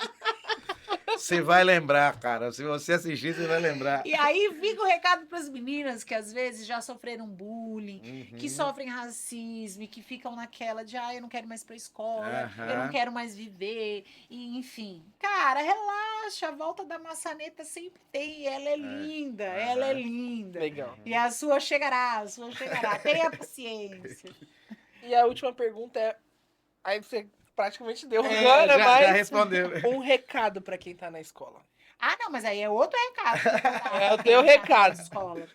Você vai lembrar, cara. Se você assistir, você vai lembrar. E aí fica o recado para as meninas que às vezes já sofreram bullying, que Uhum. sofrem racismo, e que ficam naquela de, eu não quero mais ir pra escola, eu Aham. não quero mais viver, e enfim. Cara, relaxa, a volta da maçaneta sempre tem, ela é linda, ela é Aham. linda. Legal. E a sua chegará, tenha paciência. E a última pergunta é... Aí você praticamente deu É, agora, já mas... respondeu. Um recado pra quem tá na escola. Ah, não, mas aí é outro recado. É o teu recado. Escola.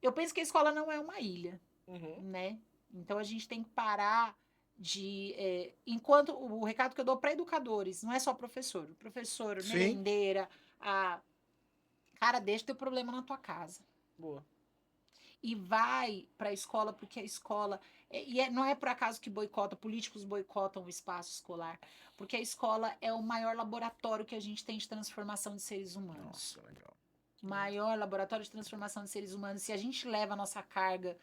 Eu penso que a escola não é uma ilha. Uhum. Né? Então a gente tem que parar de. Enquanto o recado que eu dou para educadores, não é só professor, Sim. merendeira, cara, deixa teu problema na tua casa. Boa. E vai para a escola, porque a escola. Não é por acaso que políticos boicotam o espaço escolar, porque a escola é o maior laboratório que a gente tem de transformação de seres humanos. Nossa, legal. Maior laboratório de transformação de seres humanos. Se a gente leva a nossa carga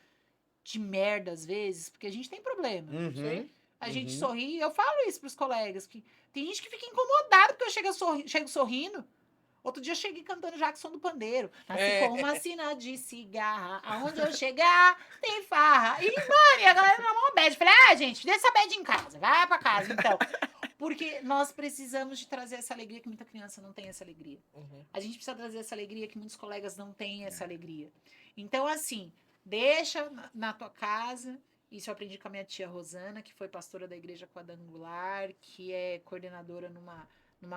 de merda às vezes, porque a gente tem problema. Uhum. A gente sorri, eu falo isso pros colegas, que tem gente que fica incomodado porque eu chego sorrindo. Outro dia eu cheguei cantando Jackson do Pandeiro. Nasci com uma sina de cigarra, aonde eu chegar tem farra. E, mano, e a galera na mão bad. Falei, gente, deixa essa bad em casa, vai pra casa, então. Porque nós precisamos de trazer essa alegria que muita criança não tem essa alegria. Uhum. A gente precisa trazer essa alegria que muitos colegas não têm essa alegria. Então, assim, deixa na tua casa. Isso eu aprendi com a minha tia Rosana, que foi pastora da Igreja Quadrangular, que é coordenadora numa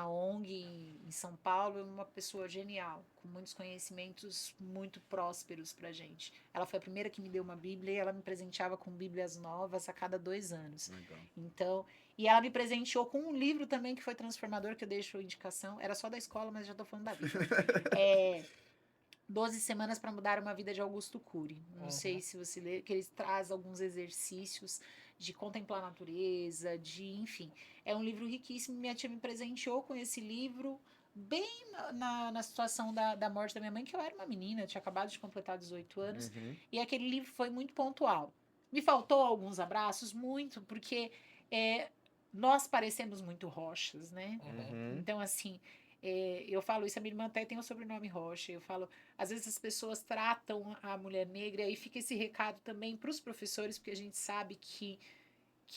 ONG em São Paulo, uma pessoa genial, com muitos conhecimentos muito prósperos pra gente. Ela foi a primeira que me deu uma Bíblia e ela me presenteava com Bíblias novas a cada 2 anos. Legal. Então, e ela me presenteou com um livro também que foi transformador, que eu deixo indicação. Era só da escola, mas já tô falando da vida. 12 Semanas para Mudar uma Vida, de Augusto Cury. Não sei se você lê, que ele traz alguns exercícios de contemplar a natureza, enfim. É um livro riquíssimo. Minha tia me presenteou com esse livro bem na situação da morte da minha mãe, que eu era uma menina, eu tinha acabado de completar 18 anos. Uhum. E aquele livro foi muito pontual. Me faltou alguns abraços, muito, porque nós parecemos muito rochas, né? Uhum. Então, assim, eu falo isso, a minha irmã até tem o sobrenome Rocha. Eu falo, às vezes as pessoas tratam a mulher negra, e aí fica esse recado também para os professores, porque a gente sabe que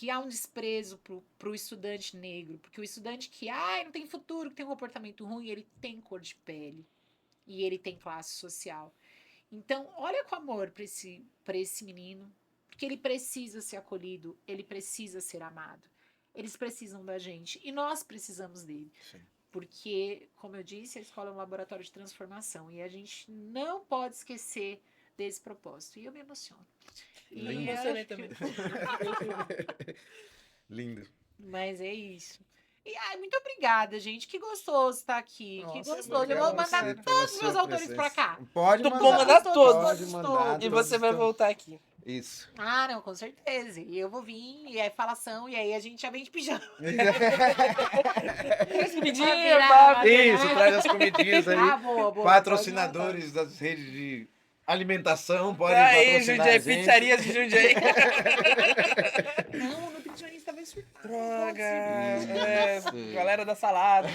há um desprezo pro estudante negro, porque o estudante que não tem futuro, que tem um comportamento ruim, ele tem cor de pele e ele tem classe social. Então, olha com amor para esse menino, porque ele precisa ser acolhido, ele precisa ser amado. Eles precisam da gente e nós precisamos dele. Sim. Porque, como eu disse, a escola é um laboratório de transformação e a gente não pode esquecer desse propósito. E eu me emociono. Eu me emocionei também. Lindo. Mas é isso. E muito obrigada, gente. Que gostoso estar aqui. Nossa, que muito gostoso. Eu obrigado vou a mandar você todos os meus autores pra cá. Pode Tu mandar. pode mandar todos. Pode mandar. E você vai todos. voltar aqui. Isso. Ah, não, com certeza. E eu vou vir, e é falação, e aí a gente já vem de pijama. Comidinha, virar. Isso, traz as comidinhas aí. Boa. Patrocinadores das redes de alimentação, podem Aí, patrocinar Jundiaí, a gente. pizzarias de Jundiaí. Não, o nutricionista vai surtar. Droga. Isso. Galera da salada.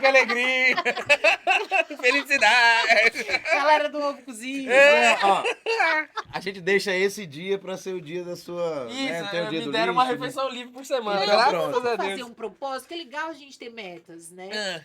Que alegria. Felicidade. Galera do ovo cozido. Ó, a gente deixa esse dia pra ser o dia da sua. Isso, tem o dia me do deram uma lixo, refeição livre por semana. Então, Graças pronto. a Vamos fazer Deus. um propósito, que é legal a gente ter metas, né?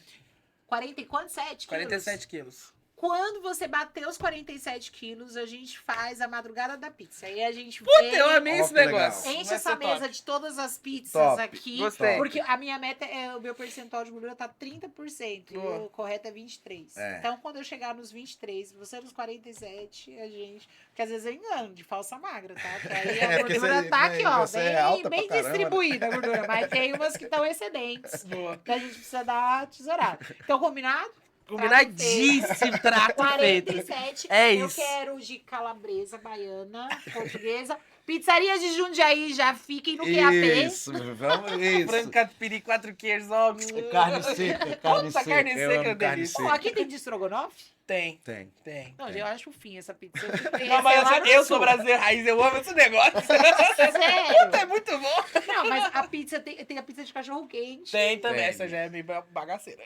40 e quantos? 7 quilos? 47 quilos. Quando você bater os 47 quilos, a gente faz a madrugada da pizza. Aí a gente Puta, vem, eu amei Ó, esse que legal. negócio. enche Vai essa ser mesa top. de todas as pizzas Top. aqui. Gostei. Porque a minha meta o meu percentual de gordura tá 30%. E Boa. o correto é 23%. É. Então, quando eu chegar nos 23%, você nos 47%, a gente. Porque às vezes eu engano de falsa magra, tá? Porque aí a Porque gordura você- tá né, aqui, ó. você é alta Bem pra caramba, né? distribuída a gordura. Mas tem umas que estão excedentes. Boa. Que a gente precisa dar tesourada. Então, combinado? Combinadíssimo, trato feito. 47. É Eu isso. quero de calabresa, baiana, portuguesa. Pizzarias de Jundiaí, já fiquem no QAP. Isso, vamos isso. Frango catupiry, 4 queijos, ó. Carne seca, carne Puta, seca. carne Eu seca amo é carne delícia. Pô, seca. aqui tem de estrogonofe? Tem. Tem. Não, Tem. eu acho o fim essa pizza. Não, mas eu sou brasileiro raiz, eu amo esse negócio. Sério? É muito bom. Não, Não, mas a pizza tem a pizza de cachorro quente. Tem também. Tem. Essa já é meio bagaceira.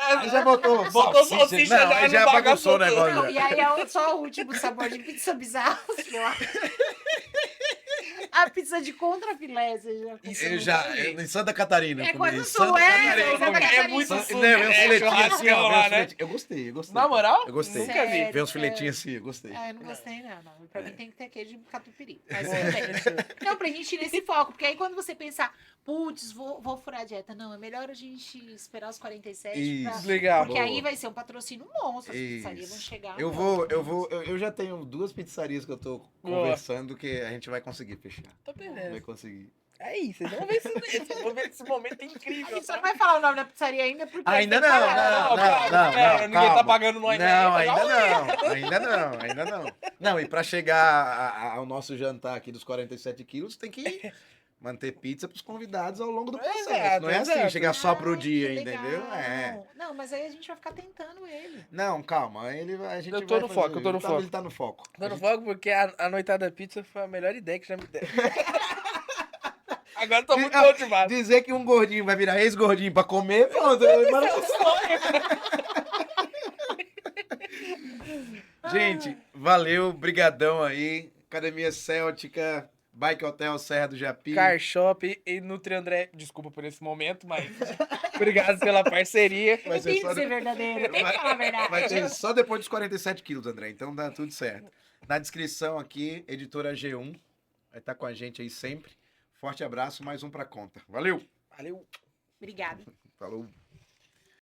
Aí já botou Botou salsicha não, já aí no já bagunçou o bagaçou negócio. Não, já. e aí é só o último sabor de pizza bizarro. A pizza de contrafilé, você já Isso Eu já, em Santa Catarina. É eu coisa comi. sua, Santa é, Catarina. Santa Catarina. É muito Não, sul, vem uns é filetinhos assim, churrascão ó. lá, Vem uns né? filetinhos. Eu gostei. Na moral? Eu gostei. Nunca vi. Sério? Vem uns filetinhos assim, eu gostei. Ah, eu não gostei, não. Pra mim tem que ter queijo de catupiry. Mas tudo bem. Não, pra gente ir nesse foco. Porque aí quando você pensar, putz, vou furar a dieta. Não, é melhor a gente esperar os 47 pra... Isso. Legal. Porque aí Boa. vai ser um patrocínio monstro. As pizzarias vão Isso. chegar. Eu já tenho 2 pizzarias que eu tô conversando que a gente vai conseguir fechar. Tô Vai beleza. conseguir. É isso, vocês vão ver esse momento A incrível. gente só tá? não vai falar o nome da pizzaria ainda, porque... Ainda tem que não, pagar. Ninguém tá calma. pagando nós Não, ainda. ainda não. Não, e pra chegar ao nosso jantar aqui dos 47 quilos, tem que manter pizza pros convidados ao longo do processo. Exato, Não é assim, exato. chegar só pro Ai, dia, que legal. entendeu? É. Não, mas aí a gente vai ficar tentando ele. Não, calma, a gente Eu tô vai no fazer. foco, eu tô no foco. Ele tá no foco. Tô no foco porque a noitada pizza foi a melhor ideia que já me deram. Agora eu tô muito motivado. Dizer que um gordinho vai virar ex-gordinho pra comer, pronto. Gente, valeu, brigadão aí. Academia Céltica, Bike Hotel Serra do Japi. Car Shop e Nutri André. Desculpa por esse momento, mas obrigado pela parceria. Vai ser Tem só que ser de- verdadeiro, tem que falar a verdade. Vai ter só depois dos 47 quilos, André. Então dá tudo certo. Na descrição aqui, editora G1. Vai estar com a gente aí sempre. Forte abraço, mais um pra conta. Valeu! Valeu. Obrigada. Falou!